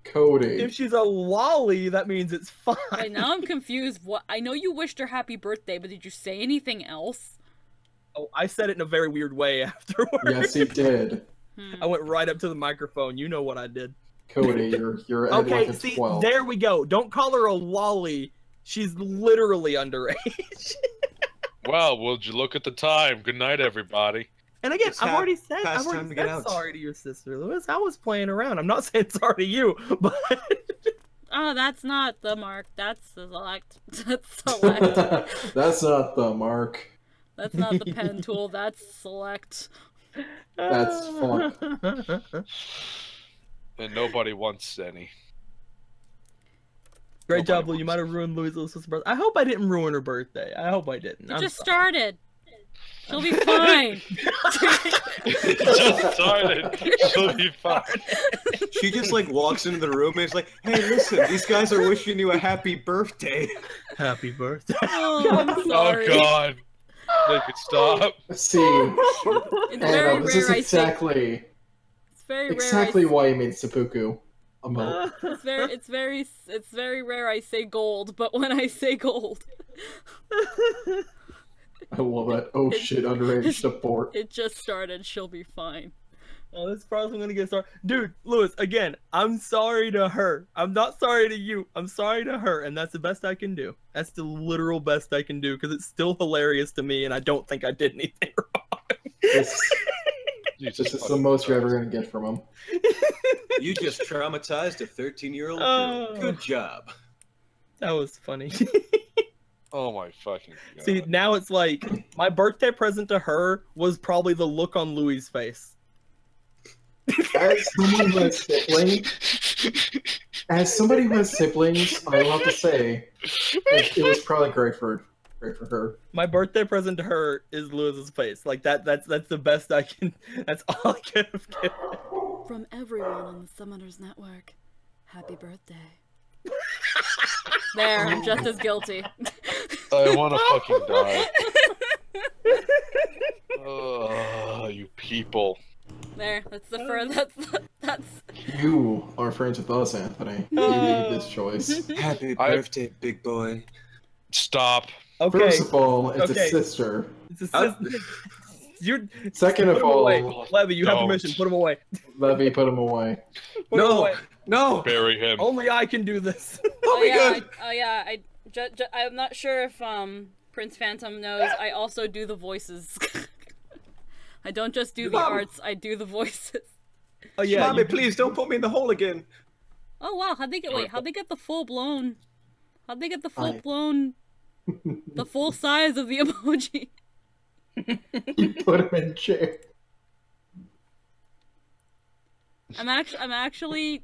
Cody. If she's a lolly, that means it's fine. Wait, now I'm confused. What? I know you wished her happy birthday, but did you say anything else? Oh, I said it in a very weird way afterwards. Yes, he did. I went right up to the microphone. You know what I did. Cody, you're at okay. like See, 12. there we go. Don't call her a lolly. She's literally underage. Well, would you look at the time? Good night, everybody. And again, I've already said sorry to your sister, Louis. I was playing around. I'm not saying sorry to you, but oh, that's not the mark. That's select. That's select. That's not the mark. That's not the pen tool. That's select. That's fun. And nobody wants any. Great job, Lou. You might have ruined Louis' birthday. I hope I didn't ruin her birthday. I hope I didn't. It just started. She'll be fine. It just started. She'll be fine. She just like walks into the room and is like, "Hey, listen, these guys are wishing you a happy birthday." Happy birthday. Oh, I'm sorry. Oh God. They could stop. See, it's very this rare. is exactly, It's very exactly rare. why you made seppuku a mo. It's very rare. I say gold, but when I say gold, I love that. Oh shit, underage support. it just started. She'll be fine. Oh, this is probably gonna get started. Dude, Louis, again, I'm sorry to her. I'm not sorry to you. I'm sorry to her, and that's the best I can do. That's the literal best I can do, because it's still hilarious to me, and I don't think I did anything wrong. This is the most you're ever gonna get from him. You just traumatized a 13-year-old girl. Good job. That was funny. Oh my fucking God. See, now it's like, my birthday present to her was probably the look on Louis' face. As someone who has siblings, I will have to say, it was probably great for her. My birthday present to her is Louis's face. Like that's the best I can. That's all I could have given. From everyone on the Summoners Network, happy birthday. There, I'm just as guilty. I want to fucking die. Oh, you people. There, that's the first. That's. You are friends with us, Anthony. You made this choice. Happy birthday, big boy. Stop. Okay. First of all, it's a sister. It's a sister. Second of all, Levy, you have permission. Put him away. Levy, put him away. Put him away. No. Bury him. Only I can do this. I'm not sure if Prince Phantom knows. I also do the voices. I don't just do the arts. I do the voices. Oh yeah, Mommy, please don't put me in the hole again. Oh wow, how'd they get the full blown? How'd they get the full blown? The full size of the emoji. You put him in chair. I'm actually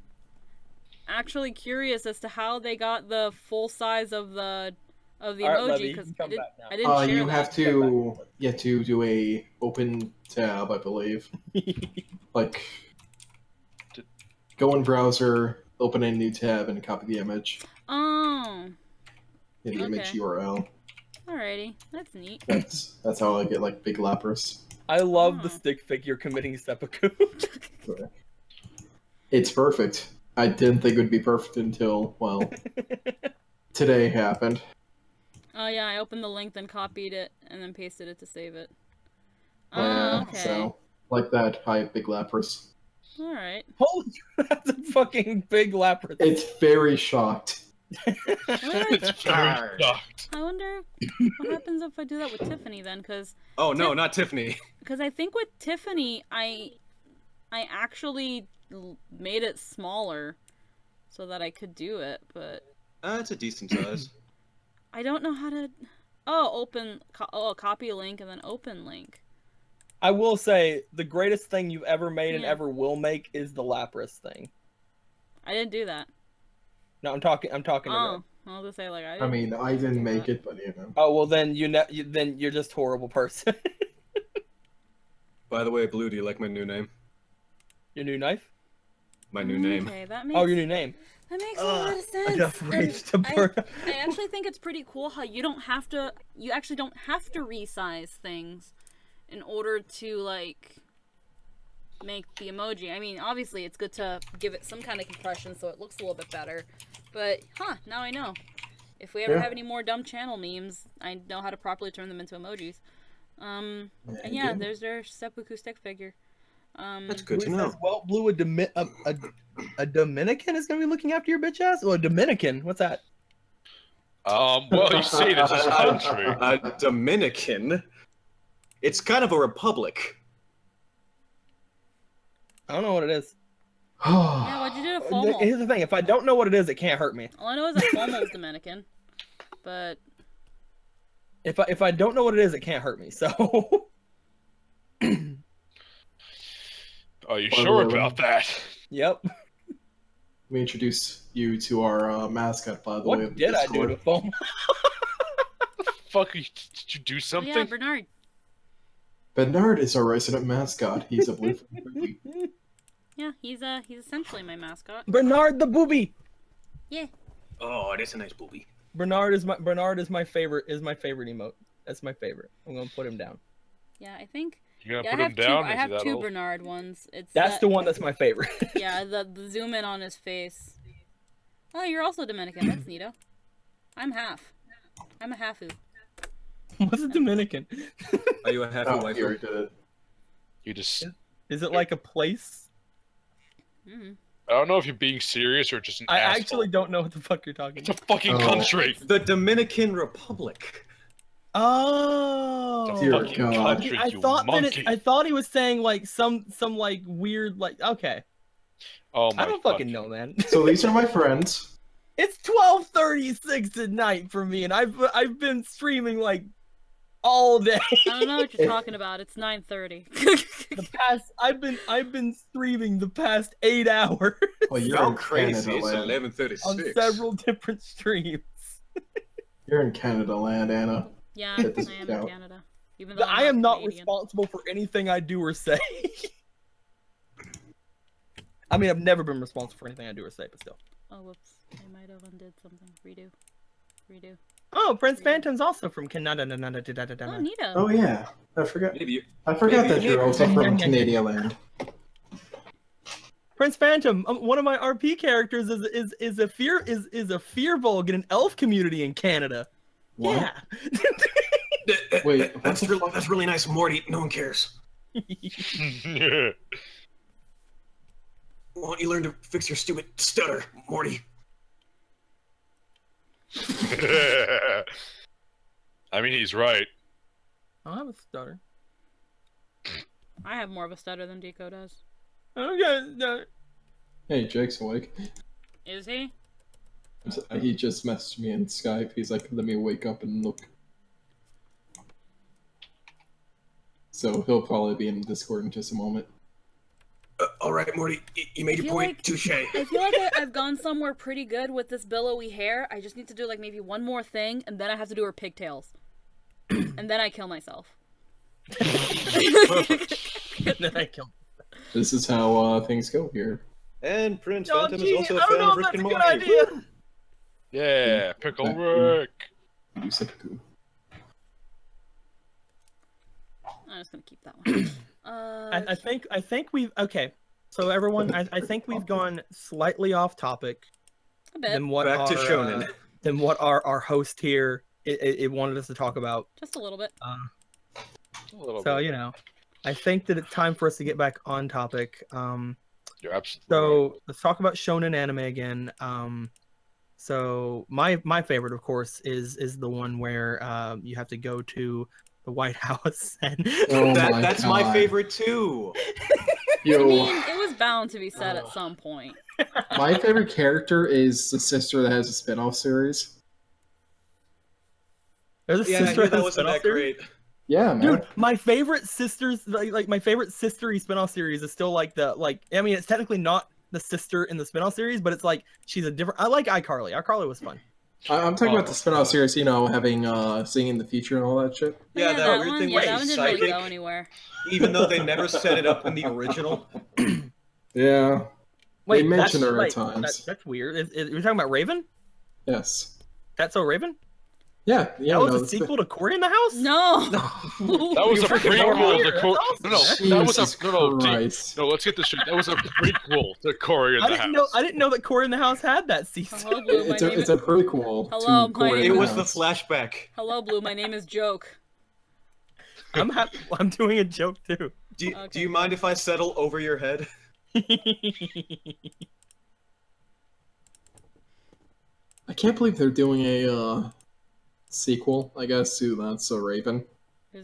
curious as to how they got the full size of the emoji, because I didn't share you that. have to do a open tab, I believe. Like, go in browser, open a new tab, and copy the image. Oh. In the image URL. Alrighty, that's neat. That's how I get like big Lapras. I love the stick figure committing seppuku. It's perfect. I didn't think it would be perfect until, well, today happened. Oh yeah, I opened the link, then copied it, and then pasted it to save it. Yeah, okay. So, like that, I have big Lapras. Alright. Holy, that's a fucking big Lapras. It's very shocked. It's very shocked. I wonder what happens if I do that with Tiffany then, because... Oh no, not Tiffany. Because I think with Tiffany, I actually made it smaller so that I could do it, but... It's a decent size. I don't know how to... copy link and then open link. I will say, the greatest thing you've ever made and ever will make is the Lapras thing. I didn't do that. No, I'm talking to her. I'll just say like I mean, I didn't make it, but you know. Oh well, then then you're just a horrible person. By the way, Blue, do you like my new name? Your new knife? My new name. Okay, that makes, Oh, your new name. That makes a lot of sense. Enough rage to burn. I actually think it's pretty cool how you actually don't have to resize things in order to like make the emoji. I mean, obviously it's good to give it some kind of compression so it looks a little bit better. But now I know. If we ever have any more dumb channel memes, I know how to properly turn them into emojis. And yeah, there's their seppuku stick figure. That's good to know. Says, well, Blue, a Dominican is gonna be looking after your bitch ass? Or a Dominican? What's that? Well, you see, this is a country. A Dominican? It's kind of a republic. I don't know what it is. Yeah, what'd you do to Fomal? Here's the thing: if I don't know what it is, it can't hurt me. All I know is that Fomal's Dominican, but if I don't know what it is, it can't hurt me. So. Are you sure about that? Yep. Let me introduce you to our mascot, by the way. What did I do to Foam? Fuck, did you do something? yeah, Bernard. Bernard is our resident mascot. He's a blue. Yeah, he's essentially my mascot. Bernard the booby. Yeah. Oh, that's a nice booby. Bernard is my favorite emote. That's my favorite. I'm gonna put him down. Yeah, I think. You're gonna Yeah, put him down? I have two old? Bernard ones. That's the one that's my favorite. Yeah, the zoom in on his face. Oh, you're also Dominican. That's neato. I'm half. I'm a halfu. What's a Dominican? Are you a happy wife? You just. Is it like a place? Mm-hmm. I don't know if you're being serious or just an I asshole. actually don't know what the fuck you're talking about. It's a fucking country. The Dominican Republic. Oh, It's a fucking country, I you thought monkey. I thought he was saying like some like weird like okay. Oh my I don't fucking know, man. So these are my friends. It's 12:36 at night for me, and I've been streaming like all day. I don't know what you're talking about. It's 9:30. I've been streaming the past 8 hours. Well, you're How in crazy! Canada It's land. 11:36. On several different streams. You're in Canada land, Anna. Yeah, Check this I am out. in Canada. Even though I am not Canadian. responsible for anything I do or say. I mean, I've never been responsible for anything I do or say, but still. Oh, whoops. I might have undid something. Redo. Oh, Prince Phantom's also from Canada. Oh, neato. Oh yeah, I forgot. Maybe That you're also from Canadian land. Prince Phantom, one of my RP characters is a fearbolg in an elf community in Canada. What? Yeah. Wait, That's really nice, Morty. No one cares. Yeah. Why don't you learn to fix your stupid stutter, Morty? I mean, he's right. I have a stutter. I have more of a stutter than Deco does. Okay. Hey, Jake's awake. Is he? He just messaged me in Skype. He's like, let me wake up and look. So he'll probably be in Discord in just a moment. All right, Morty, you made your feel point. like- Touche. I feel like I've gone somewhere pretty good with this billowy hair. I just need to do like maybe one more thing, and then I have to do her pigtails. And then I kill myself. Then I killed. This is how things go here. And Prince Oh, Phantom gee, is also I a don't fan know of if Rick that's and a good Morty. idea. Yeah, Pickle Rick. You seppuku. I'm just gonna keep that one. I think we've okay. So everyone, I think we've gone slightly off topic a bit. than what Back to our, Shonen. than what our host here it wanted us to talk about. Just a little bit. A little So bit. you know, I think that it's time for us to get back on topic. You're absolutely So let's talk about shonen anime again. So my favorite, of course, is the one where you have to go to the White House and Oh That's my God. favorite too. I Yo, mean, it was bound to be said at some point. my favorite character is the sister that has a spin-off series. there's a Yeah, I sister knew that has a wasn't spin-off that series? great. Yeah, man. Dude, my favorite sisters, like my favorite sistery spinoff series is still like I mean, it's technically not the sister in the spinoff series, but it's like she's a different. I like iCarly. iCarly was fun. I'm talking about the spin-off series, you know, having seeing in the future and all that shit. Yeah, that weird thing where that one she's didn't really psychic, go anywhere. even though they never set it up in the original. Yeah. Wait, they mention her like, at times. That's weird. You're talking about Raven? Yes. That's so Raven? Yeah. That was a sequel to Cory in the House? No. That was a prequel to Cory. That was a no. Let's get this straight. That was a prequel to Cory in the House. I didn't know that Cory in the House had that season. Hello, Blue. It's a prequel. Hello, to Cory It in the was the House. flashback. Hello, Blue. My name is Joke. I'm doing a joke too. Do you mind if I settle over your head? I can't believe they're doing a sequel, I guess, to That's So Raven.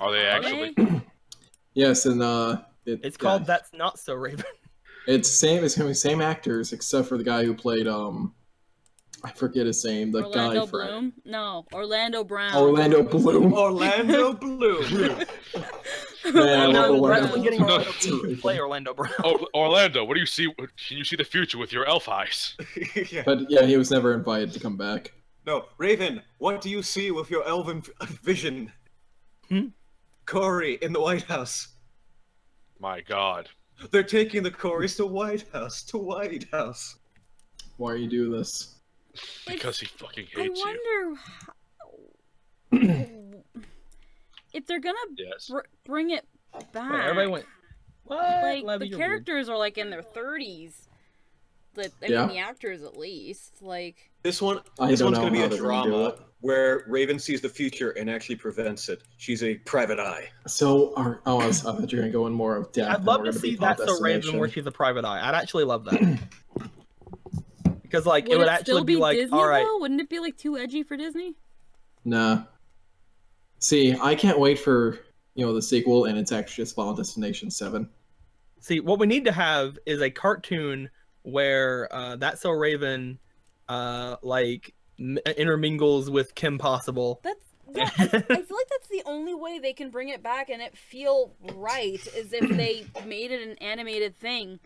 Are they actually? Yes, and it's called That's Not So Raven. It's same as him, same actors, except for the guy who played I forget his name. The Orlando guy Bloom? No, Orlando Brown. Orlando Bloom. Orlando Bloom. Man, I love Orlando getting No. to play Orlando Brown. Oh, Orlando, what do you see? Can you see the future with your elf eyes? Yeah. But yeah, he was never invited to come back. No, Raven, what do you see with your elven vision? Cory in the White House. My God. They're taking the Corys to White House. To White House. Why you do this? Because he fucking I hates you. wonder if they're gonna Yes. bring it back. Everybody went, what? Like, Levy, the you're characters are like in their 30s. I Yeah. mean, the actors at least. Like, This one's I don't going to know be how a they're gonna do drama it. where Raven sees the future and actually prevents it. She's a private eye. So, I thought you were gonna go in more of depth. I'd and love we're to gonna be see Pod That's So Raven Destination. where she's a private eye. I'd actually love that. Because, like, would it would still actually be like, Disney, alright. though? Wouldn't it be like too edgy for Disney? Nah. See, I can't wait for the sequel, and it's actually just Final Destination 7. See, what we need to have is a cartoon where That's So Raven, intermingles with Kim Possible. I feel like that's the only way they can bring it back and it feel right is if they made it an animated thing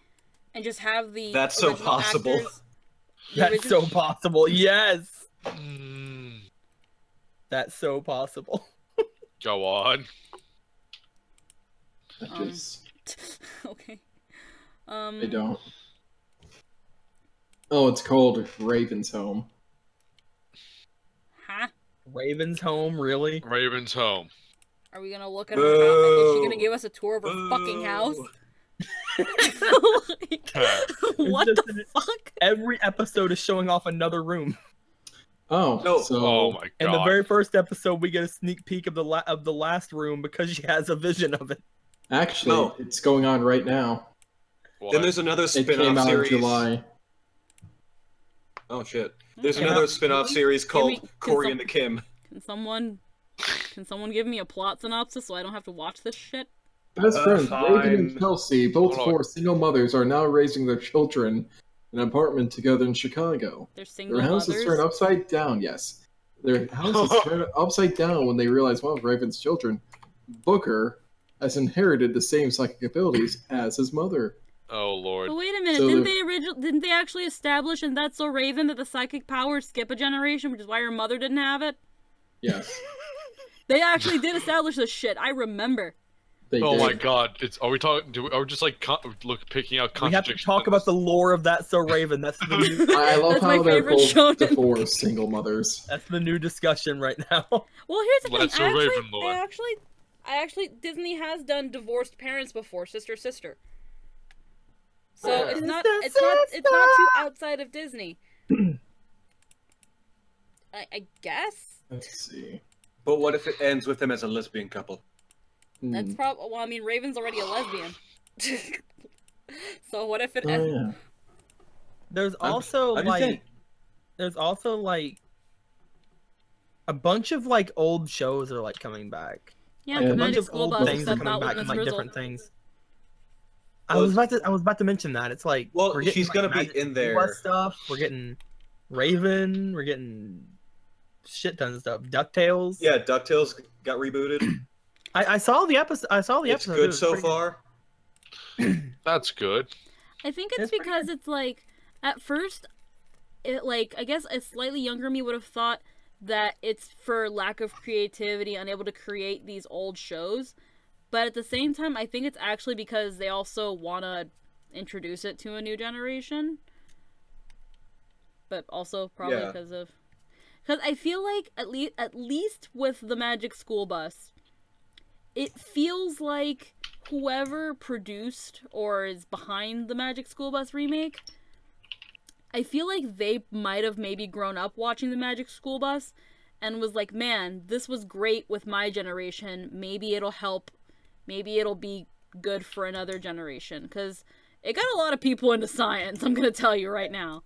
and just have the That's so original possible. actors- the That's original- so possible. Yes. Mm, That's so possible. go on. I just Okay. I don't. Oh, it's called Raven's Home. Huh? Raven's Home, really? Raven's home. Are we gonna look at her house? Is she gonna Boo. give us a tour of her fucking house? Like, what It's the just- fuck? Every episode is showing off another room. Oh, No. so Oh my God. In the very first episode, we get a sneak peek of the last room because she has a vision of it. actually, No. it's going on right now. What? Then there's another It came spin-off out series. in July. Oh shit. There's Okay. another spin-off series called can Cory some- and the Kim. Can someone give me a plot synopsis so I don't have to watch this shit? Best friends Raven and fine. Chelsea, both Hold on. four single mothers, are now raising their children in an apartment together in Chicago. They're single Their house mothers. is turned upside down. Yes, their house is turned upside down when they realize one of Raven's children, Booker, has inherited the same psychic abilities as his mother. Oh Lord. But wait a minute, So didn't they actually establish in That's So Raven that the psychic powers skip a generation, which is why her mother didn't have it? Yes, They actually did establish this shit. I remember. they Oh did. my God. Are we talking? Are we just like picking out We have to contradictions? talk about the lore of That's So Raven. That's the new, I love That's how my they're favorite both shonen. divorced single mothers. that's the new discussion right now. Well, here's the That's thing. So Raven lore. I actually, Disney has done divorced parents before, sister. So it's not too outside of Disney. I guess Let's see. But what if it ends with them as a lesbian couple? that's probably. Well, I mean, Raven's already a lesbian. So what if it Oh, ends? yeah. There's I'm also just like, saying. there's also like a bunch of like old shows are like coming back. Yeah, Yeah, a A bunch Magnetic of School old Bus things are except coming not back with in Miss like Frizzle. different things. I was about to mention that. It's like Well, we're getting, she's like, gonna be Magic in School there. Bus stuff. We're getting Raven. We're getting shit ton of stuff. DuckTales. Yeah, DuckTales got rebooted. I saw the episode. It's It's It good was so pretty far. That's good. I think it's That's pretty because it's like at first I guess a slightly younger me would have thought that it's for lack of creativity, unable to create these old shows. But at the same time, I think it's actually because they also want to introduce it to a new generation. But also probably because of... Because I feel like, at least with the Magic School Bus, it feels like whoever produced or is behind the Magic School Bus remake, I feel like they might have maybe grown up watching the Magic School Bus and was like, man, this was great with my generation. Maybe it'll help. Maybe it'll be good for another generation. Because it got a lot of people into science, I'm going to tell you right now.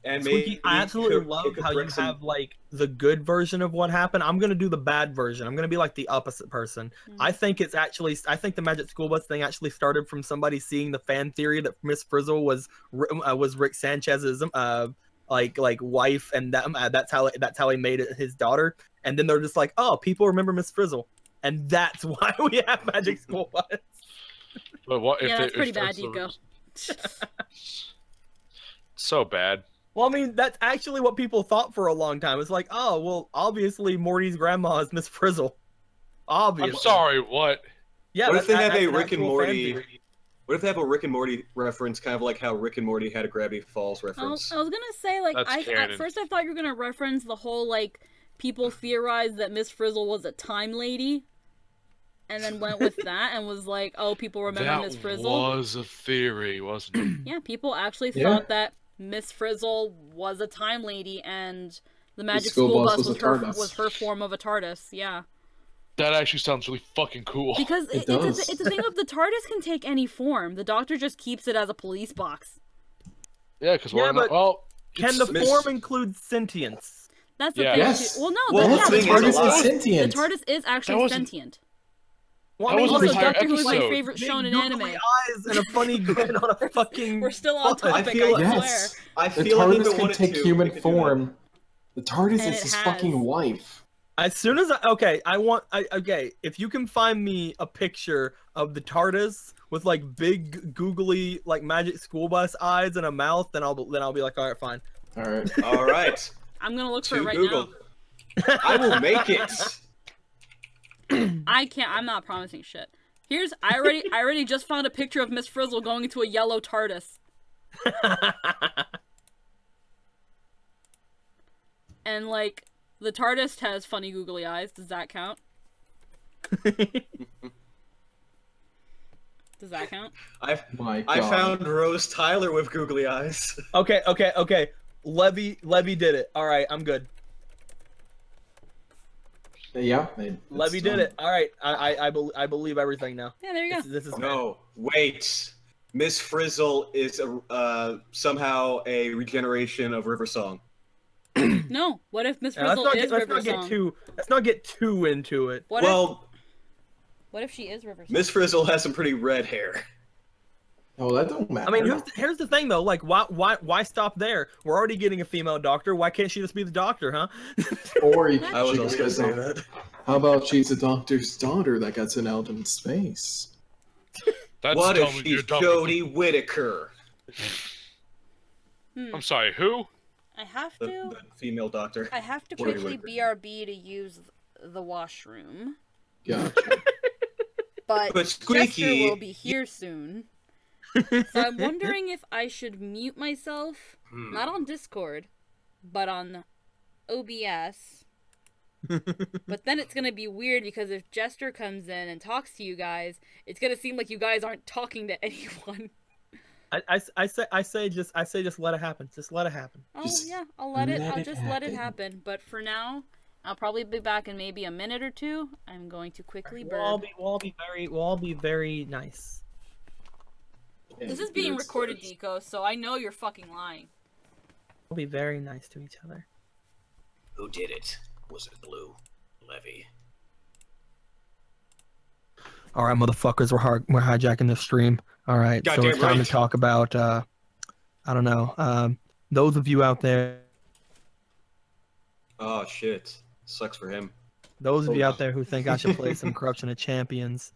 And Squeaky, I absolutely love how you have like the good version of what happened. I'm gonna do the bad version. I'm gonna be like the opposite person. I think the Magic School Bus thing actually started from somebody seeing the fan theory that Miss Frizzle was Rick Sanchez's like wife, and that's how he made it his daughter. And then they're just like, oh, people remember Miss Frizzle, and that's why we have Magic School Bus. But what if that's pretty bad, Nico. So bad. Well, I mean, that's actually what people thought for a long time. It's like, oh, well, obviously Morty's grandma is Miss Frizzle. Obviously. I'm sorry, what? Yeah. What if they have a Rick and Morty? What if they have a Rick and Morty reference, kind of like how Rick and Morty had a Gravity Falls reference? I was gonna say, like, at first I thought you were gonna reference the whole, like, people theorized that Miss Frizzle was a time lady, and then went with that and was like, oh, people remember Miss Frizzle. That was a theory, wasn't it? Yeah, people actually thought that Miss Frizzle was a time lady, and the Magic School Bus was her form of a TARDIS. Yeah. That actually sounds really fucking cool. Because it's a thing of the TARDIS can take any form. The Doctor just keeps it as a police box. Yeah, because can the form include sentience? That's the thing. Yes. Well, no, the TARDIS is sentient. The TARDIS is actually sentient. Well, that was also, an entire Doctor Who's my episode. favorite shonen anime. Eyes and a funny grin on a fucking. We're still on topic. I swear. I the feel TARDIS like can take human form. The TARDIS is his fucking wife. As soon as if you can find me a picture of the TARDIS with like big googly like Magic School Bus eyes and a mouth, then I'll be like, all right, fine. All right. I'm gonna look for it right Google. now. I will make it. I can't. I'm not promising shit. I already just found a picture of Miss Frizzle going into a yellow TARDIS. And like the TARDIS has funny googly eyes. Does that count? Does that count? I found Rose Tyler with googly eyes. Okay. Levy did it. All right, I'm good. Yeah, Levy did it. All right, I believe everything now. Yeah, there you go. This is no, wait. Miss Frizzle is somehow a regeneration of River Song. No, what if Miss Frizzle is River Song? Let's not get too into it. What if she is River Song? Miss Frizzle has some pretty red hair. Oh, that don't matter. I mean, here's the thing though. Like, why stop there? We're already getting a female doctor. Why can't she just be the doctor, huh? Or I was also gonna say that. How about she's a doctor's daughter that got sent out in space? What if she's Jodie Whittaker? I'm sorry, who? I have to. The female doctor. I have to quickly BRB to use the washroom. Gotcha. But Squeaky Jester will be here soon. So I'm wondering if I should mute myself, not on Discord, but on OBS. But then it's gonna be weird because if Jester comes in and talks to you guys, it's gonna seem like you guys aren't talking to anyone. I say just let it happen. Just let it happen. Oh yeah, I'll just let it happen. But for now, I'll probably be back in maybe a minute or two. I'm going to quickly burp. We'll all be very nice. This is being recorded, Deco, so I know you're fucking lying. We'll be very nice to each other. Who did it? Was it Blue? Levy? All right, motherfuckers, we're hijacking the stream. All right, so it's time to talk about, I don't know, those of you out there. Oh shit, sucks for him. Those of you out there who think I should play some Corruption of Champions.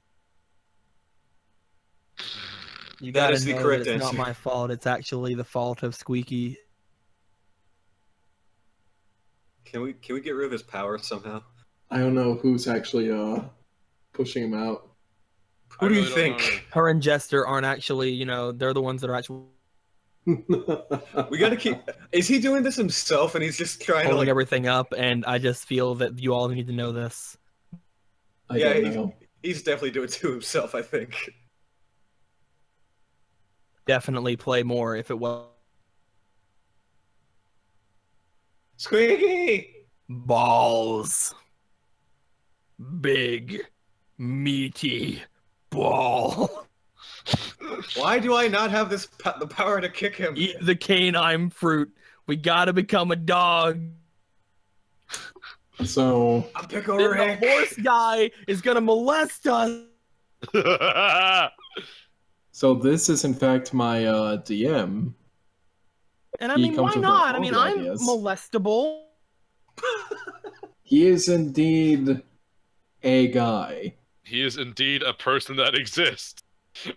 You gotta know that it's not my fault. It's actually the fault of Squeaky. Can we get rid of his power somehow? I don't know who's actually pushing him out. Who do you think? Her and Jester aren't actually, you know, they're the ones that are actually We gotta keep. Is he doing this himself and he's just trying to holding like everything up, and I just feel that you all need to know this. I don't know. He's definitely doing it to himself, I think. Definitely play more if it was. Squeaky! Balls. Big, meaty ball. Why do I not have the power to kick him? Eat the canine fruit. We gotta become a dog. So I'm Pickle The Rick. horse guy is gonna molest us. So this is in fact my DM. And I He mean, comes why with not? all I mean, the I'm ideas. molestable. He is indeed a guy. He is indeed a person that exists.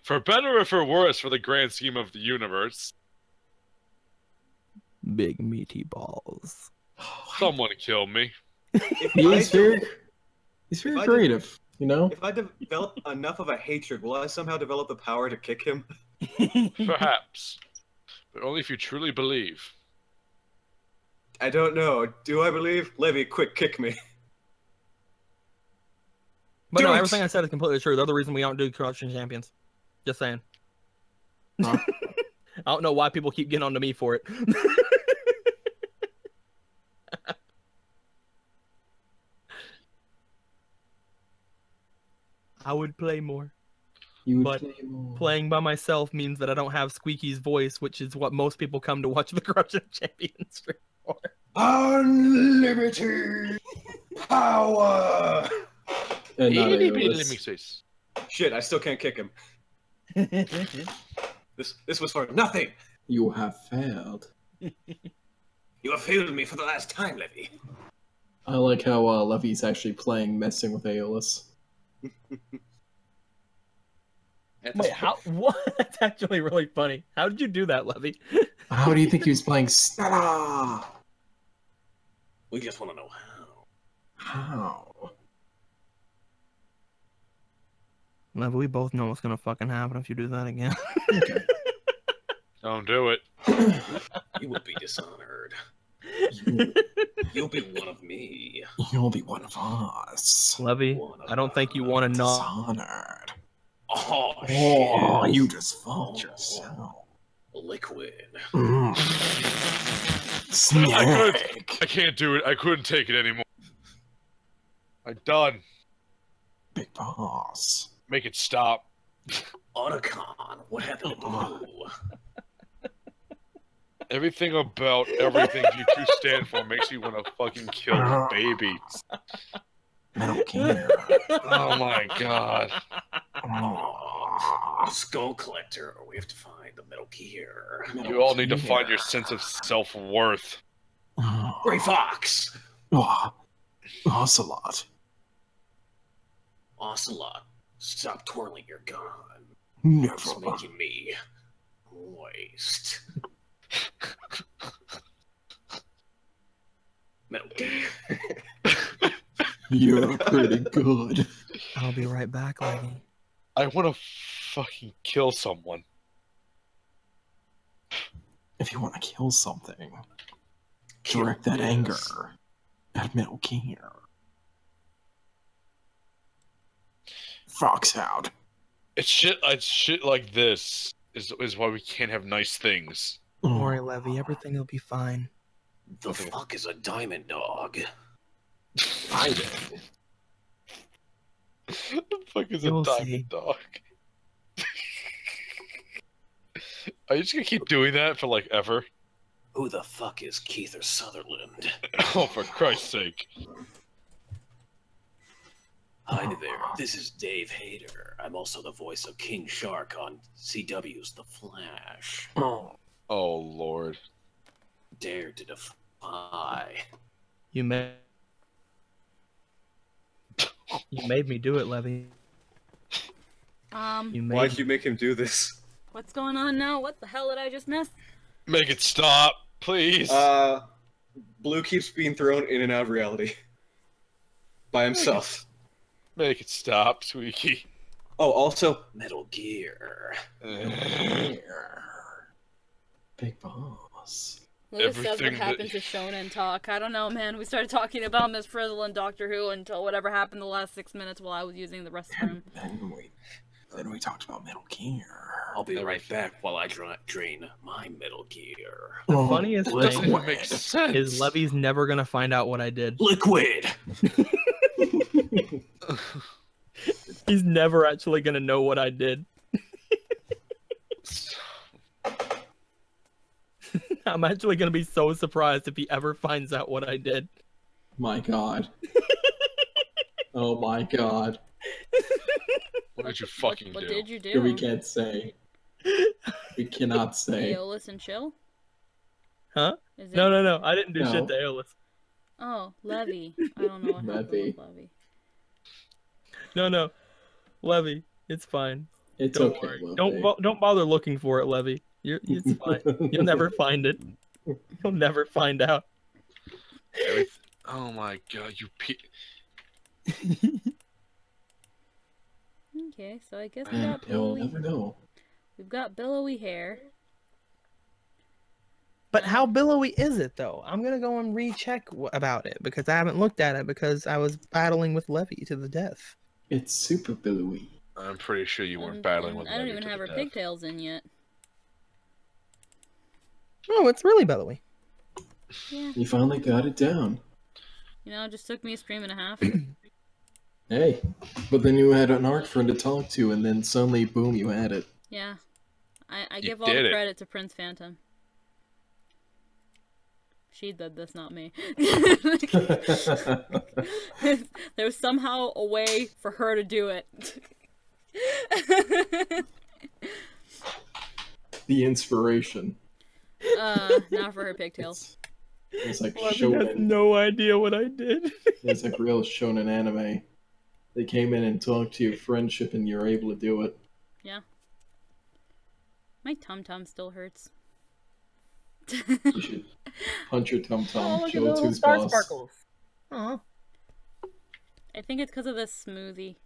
For better or for worse, for the grand scheme of the universe. Big meaty balls. Someone kill me. He's very creative, you know? If I develop enough of a hatred, will I somehow develop the power to kick him? Perhaps. But only if you truly believe. I don't know. Do I believe? Levy, quick, kick me. But Do no, it! everything I said is completely true. They're the reason we don't do Corruption Champions. Just saying. Huh? I don't know why people keep getting onto me for it. I would play more. You would But play more. Playing by myself means that I don't have Squeaky's voice, which is what most people come to watch the Corruption Champions for. Unlimited power! And not AOS. Shit, I still can't kick him. This was for nothing. You have failed. You have failed me for the last time, Levy. I like how Levy's actually playing messing with Aeolus. Wait, how? What? That's actually really funny. How did you do that, Levy? How do you think he was playing Stella? We just want to know how. How? Levy, we both know what's gonna fucking happen if you do that again. Don't do it. You will be dishonored. You'll be one of me. You'll be one of us. Levy, I don't think you want to know. Dishonored. Oh, Oh, shit. you just fucked yourself. Liquid. Snake. I can't do it. I couldn't take it anymore. I'm done. Big boss. Make it stop. Otacon, what happened to Blue? Everything about everything you two stand for makes you want to fucking kill babies. Metal Gear. Oh my god. Oh, Skull Collector, we have to find the Metal Gear. You all need to find your sense of self-worth. Gray Fox! Oh, Ocelot. Ocelot, stop twirling your gun. Never. It's making me moist. Metal Gear. You're pretty good. I'll be right back, Levy. I want to fucking kill someone. If you want to kill something, direct that anger at Metal Gear. Fox out. It's shit like this is why we can't have nice things. Don't worry, Levy. Everything will be fine. The fuck is a diamond dog? I did. What the fuck is You'll a diamond see. dog? Are you just gonna keep doing that for like ever? Who the fuck is Keith or Sutherland? Oh, for Christ's sake. Hi there, this is Dave Hayter. I'm also the voice of King Shark on CW's The Flash. Oh Lord. Dare to defy. You made me do it, Levy. You made Why'd you make him do this? What's going on now? What the hell did I just miss? Make it stop, please. Blue keeps being thrown in and out of reality by himself. Make it stop, Tweaky. Oh, also Metal Gear. Big boss. Lewis says what happened to Shonen talk. I don't know, man. We started talking about Miss Frizzle and Doctor Who until whatever happened the last 6 minutes while I was using the restroom. Then we talked about Metal Gear. I'll be right back while I drain my Metal Gear. The funniest thing Makes sense. is Levy's never gonna find out what I did. Liquid! He's never actually gonna know what I did. I'm actually gonna be so surprised if he ever finds out what I did. My God. Oh my God. What did you fucking What do? did you do? We can't say. We cannot say. Aeolus and Chill? Huh? Is No, no, no. I didn't do No. shit to Aeolus. Oh, Levy. I don't know what happened Levy. with Levy. No, no. Levy, it's fine. It's Don't okay. worry. Levy. Don't bother looking for it, Levy. It's fine. You'll never find it. You'll never find out. Oh my God, you Okay, so I guess we Man, got you'll billowy. never know. We've got billowy hair. But how billowy is it, though? I'm gonna go and recheck about it because I haven't looked at it because I was battling with Levy to the death. It's super billowy. I'm pretty sure you weren't battling with. I don't Levy even to have the her death. pigtails in yet. Oh, it's really billowy. Yeah. You finally got it down. You know, it just took me a stream and a half. Hey, but then you had an art friend to talk to, and then suddenly, boom, you had it. Yeah. I You give all did the it. credit to Prince Phantom. She did this, not me. There was somehow a way for her to do it. The inspiration. Now for her pigtails. It's like Levy has shonen. no idea what I did. It's like real shonen anime. They came in and talked to your friendship, and you're able to do it. Yeah. My tum-tum still hurts. You should punch your tum tum. look at Show the it to little his star boss. sparkles. Aw. I think it's because of this smoothie.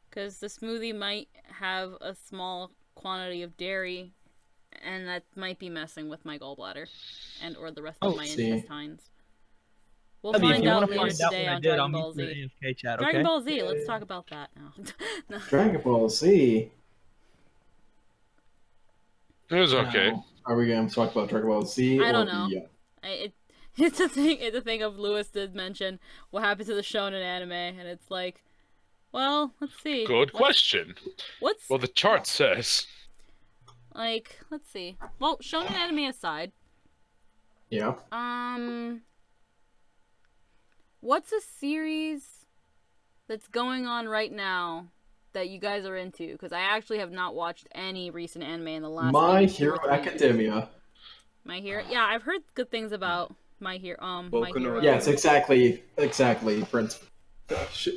Because the smoothie might have a small quantity of dairy, and that might be messing with my gallbladder and or the rest of my see. intestines. We'll Levy, if find you out want to later find out today what I on did, I'll Dragon meet Ball you in Z. the AFK chat, okay? Dragon Ball Z, let's talk about that now. No. Dragon Ball Z. It was okay. Now, are we going to talk about Dragon Ball Z? I don't or know. The, It's a thing. It's a thing of Lewis did mention what happened to the Shonen anime, and it's like, well, let's see. Good question. What's Well, the chart says. like? Let's see. Well, Shonen anime aside, yeah. what's a series that's going on right now that you guys are into? Because I actually have not watched any recent anime in the last. My maybe 2 or Hero 3 years. Academia. My Hero. Yeah, I've heard good things about My Hero. My Boku no Hero. Yes, exactly, Prince.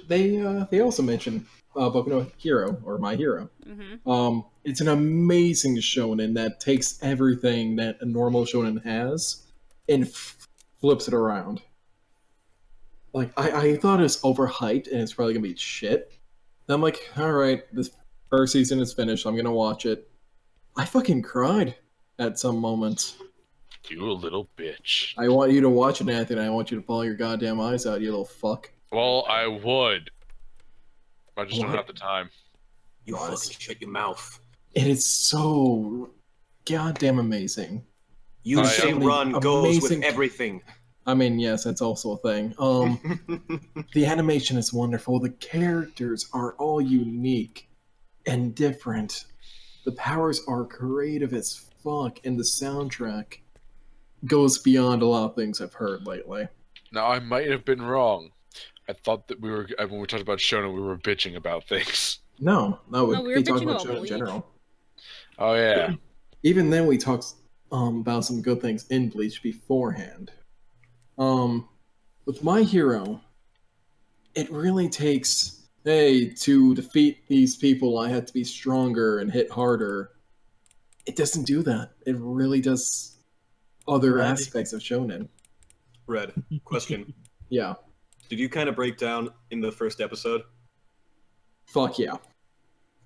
They also mentioned Boku no Hero or My Hero. Mm-hmm. It's an amazing shonen that takes everything that a normal shonen has and flips it around. Like I thought it was overhyped and it's probably gonna be shit. And I'm like, all right, this first season is finished. I'm gonna watch it. I fucking cried at some moments. You little bitch. I want you to watch it, Anthony. I want you to pull your goddamn eyes out, you little fuck. Well, I would. I just don't What? have the time. You fucking shut your mouth. It is so goddamn amazing. You I say am. run goes Amazing. with everything. I mean, yes, that's also a thing. The animation is wonderful. The characters are all unique and different. The powers are creative as fuck, and the soundtrack goes beyond a lot of things I've heard lately. Now, I might have been wrong. I thought that when we talked about Shonen, we were bitching about things. No, No, we were we talked bitching about about show in Bleach. general. Oh, yeah. Even then, we talked about some good things in Bleach beforehand. With My Hero, it really takes, hey, to defeat these people, I had to be stronger and hit harder. It doesn't do that. It really does other aspects of shonen. Red, question. Yeah. Did you kind of break down in the first episode? Fuck yeah.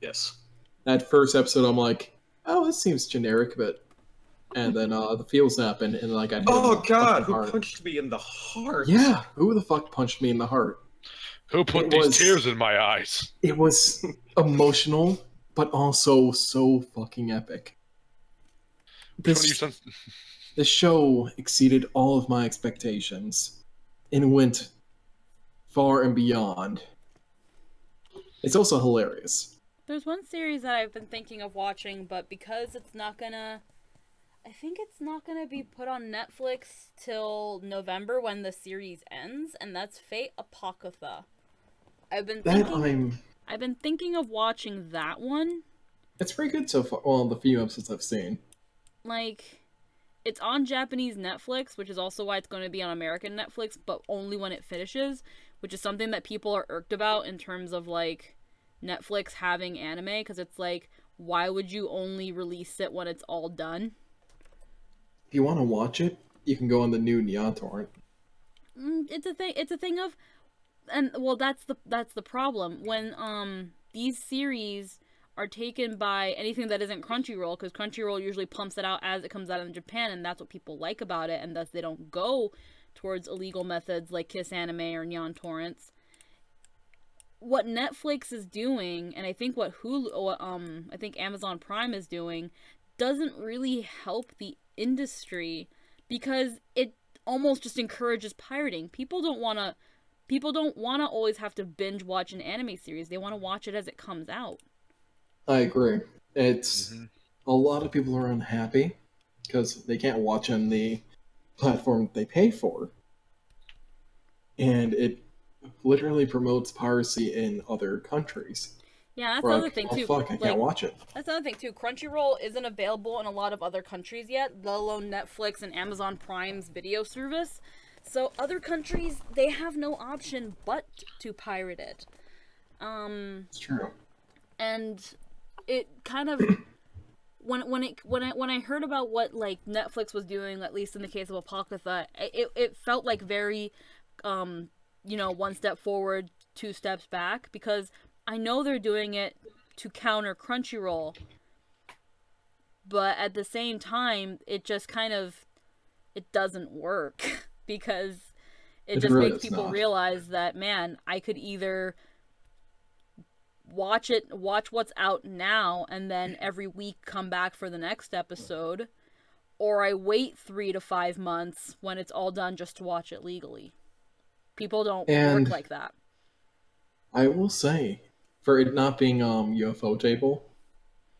Yes. That first episode, I'm like, oh, this seems generic, but... And then the feels happened, and like I hit Oh god, who heart. punched me in the heart? Yeah, who the fuck punched me in the heart? Who put these tears in my eyes? It was emotional, but also so fucking epic. This show exceeded all of my expectations and went far and beyond. It's also hilarious. There's one series that I've been thinking of watching, but because it's not gonna... I think it's not gonna be put on Netflix till November when the series ends, and that's Fate Apocrypha. I've been thinking of watching that one. It's pretty good so far. Well, the few episodes I've seen. Like, it's on Japanese Netflix, which is also why it's going to be on American Netflix, but only when it finishes, which is something that people are irked about in terms of, like, Netflix having anime, because it's like, why would you only release it when it's all done? If you want to watch it, you can go on the new Neon Torrent. It's a thing of, and well, that's the problem when these series are taken by anything that isn't Crunchyroll, because Crunchyroll usually pumps it out as it comes out in Japan, and that's what people like about it, and thus they don't go towards illegal methods like Kiss Anime or Neon Torrents. What Netflix is doing, and I think what I think Amazon Prime is doing, doesn't really help the industry, because it almost just encourages pirating. People don't want to always have to binge watch an anime series. They want to watch it as it comes out. I agree. It's a lot of people are unhappy because they can't watch on the platform they pay for, and it literally promotes piracy in other countries. Yeah, that's the other thing too. Fuck, I can't watch it. That's the other thing too. Crunchyroll isn't available in a lot of other countries yet, let alone Netflix and Amazon Prime's video service. So other countries, they have no option but to pirate it. It's true. And it kind of when I heard about what like Netflix was doing, at least in the case of Apocrypha, it felt like very one step forward, two steps back, because I know they're doing it to counter Crunchyroll, but at the same time, it just kind of, it doesn't work, because it just really makes people realize that, man, I could either watch what's out now, and then every week come back for the next episode, or I wait 3 to 5 months when it's all done just to watch it legally. People don't work like that. I will say, for it not being UFO Table,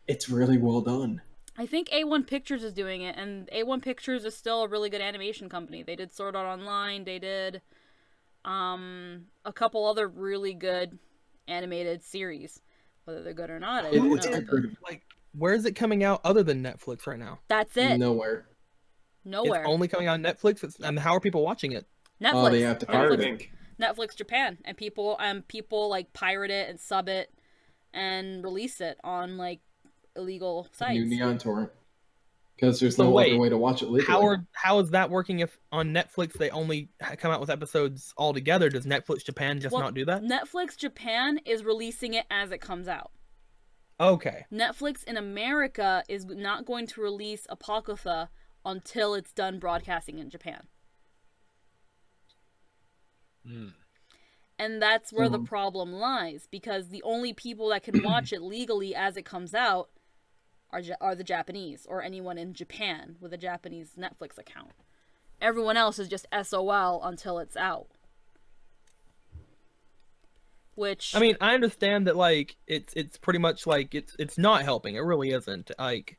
it's really well done. I think A1 Pictures is doing it, and A1 Pictures is still a really good animation company. They did Sword Art Online, they did a couple other really good animated series. Whether they're good or not, I don't know. Like, where is it coming out other than Netflix right now? That's it. Nowhere. Nowhere. It's only coming out on Netflix, and how are people watching it? Netflix. They have to pirate it. Netflix Japan, and people like pirate it and sub it and release it on like illegal sites. New Neon Torrent, because there's no other way to watch it legally. How is that working if on Netflix they only come out with episodes all together? Does Netflix Japan just not do that? Netflix Japan is releasing it as it comes out. Okay. Netflix in America is not going to release Apocrypha until it's done broadcasting in Japan. And that's where the problem lies, because the only people that can watch it legally as it comes out are the Japanese, or anyone in Japan with a Japanese Netflix account. Everyone else is just SOL until it's out. Which, I mean, I understand that like it's pretty much like it's not helping. It really isn't. Like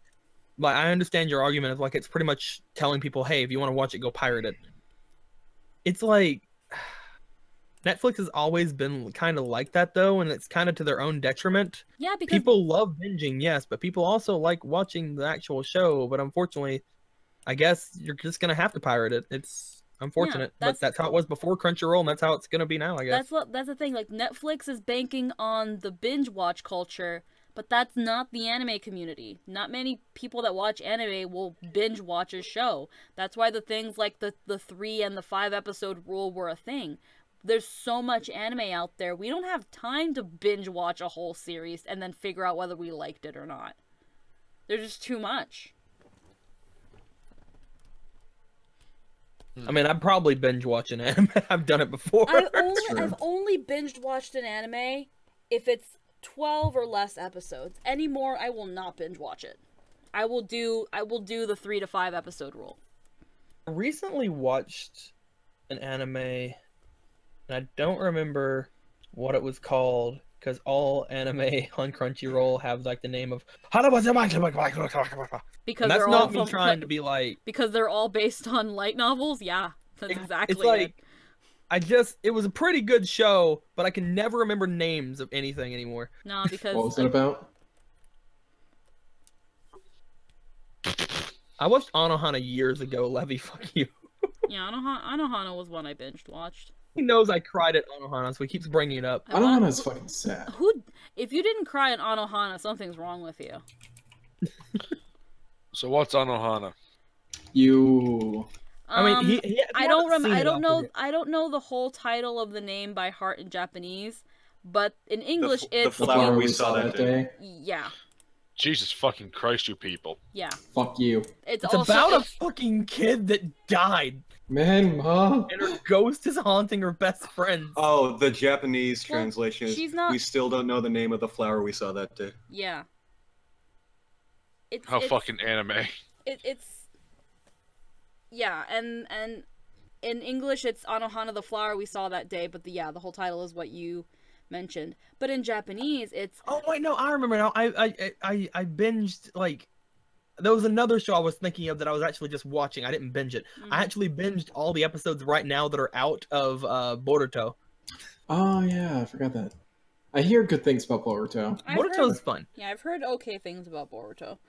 I understand your argument of like it's pretty much telling people, hey, if you want to watch it, go pirate it. It's like Netflix has always been kind of like that, though, and it's kind of to their own detriment. Yeah, because people love binging, yes, but people also like watching the actual show. But unfortunately, I guess you're just gonna have to pirate it. It's unfortunate, but that's how it was before Crunchyroll, and that's how it's gonna be now, I guess. That's the thing. Like, Netflix is banking on the binge watch culture, But that's not the anime community. Not many people that watch anime will binge watch a show. That's why the things like the 3 and the 5 episode rule were a thing. There's so much anime out there. We don't have time to binge watch a whole series and then figure out whether we liked it or not. There's just too much. I mean, I'm probably binge watching anime. I've done it before. I've only binge watched an anime if it's 12 or less episodes. Any more, I will not binge watch it. I will do the 3 to 5 episode rule. I recently watched an anime, and I don't remember what it was called, because all anime on Crunchyroll have like the name of because that's not me trying to be like, because they're all based on light novels. Yeah, that's exactly it's like it. It was a pretty good show, but I can never remember names of anything anymore. No, because what was it about? I watched Anohana years ago, Levy, fuck you. Yeah, Anohana was one I binged watched. He knows I cried at Anohana, so he keeps bringing it up. Anohana's fucking sad. If you didn't cry at Anohana, something's wrong with you. So what's Anohana? I mean, I don't know the whole title of the name by heart in Japanese, but in English it's the flower we saw that day. Yeah. Jesus fucking Christ, you people. Yeah. Fuck you. It's about a fucking kid that died. Man, Mom. And her ghost is haunting her best friend. Oh, the Japanese translation is, she's not... we still don't know the name of the flower we saw that day. Yeah. It's fucking anime. It's... Yeah, and in English it's Anohana the flower we saw that day, but the whole title is what you mentioned. But in Japanese it's... Oh wait, no, I remember now. I binged, like, there was another show I was thinking of that I was actually just watching. I didn't binge it. I actually binged all the episodes right now that are out of Boruto. Oh yeah, I forgot that. I hear good things about Boruto. Boruto's fun. Yeah, I've heard okay things about Boruto.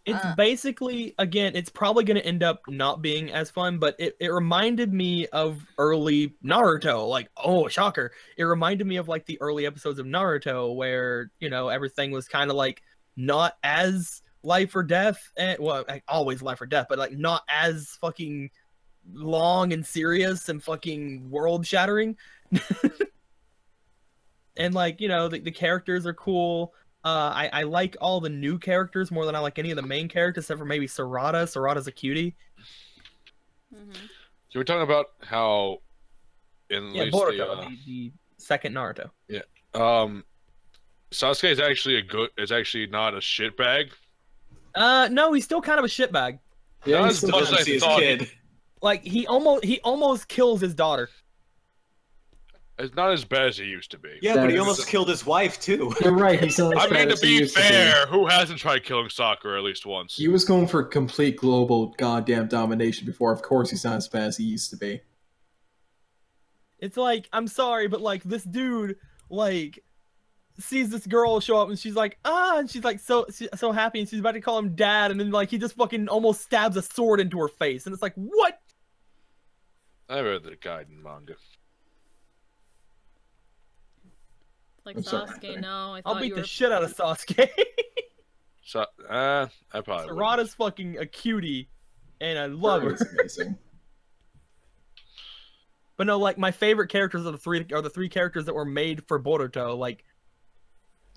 It's basically, again, it's probably going to end up not being as fun, but it reminded me of early Naruto. Like, oh, shocker. It reminded me of, like, the early episodes of Naruto where, you know, everything was kind of, like, not as life or death. Well, like, always life or death, but, like, not as fucking long and serious and fucking world-shattering. And, like, you know, the characters are cool. I like all the new characters more than I like any of the main characters, except for maybe Sarada. Sarada's a cutie. So we're talking about how in at least Boruto, the second Naruto. Yeah. Sasuke is actually not a shitbag. No, he's still kind of a shitbag. Yeah, not as much as I thought. Like he almost kills his daughter. It's not as bad as he used to be. Yeah, but he almost killed his wife, too. You're right, he's not as I bad mean, as to he be used fair, to who hasn't tried killing Sakura at least once? He was going for complete global goddamn domination before. Of course he's not as bad as he used to be. It's like, I'm sorry, but like this dude, like, sees this girl show up and she's like, and she's like so happy and she's about to call him dad, and then like he just fucking almost stabs a sword into her face, and it's like, what? I read the Gaiden manga. Like Sasuke, no. I'll beat the shit out of Sasuke. I probably Sarada's fucking a cutie, and I love her. Amazing. But no, like my favorite characters are the three characters that were made for Boruto. Like,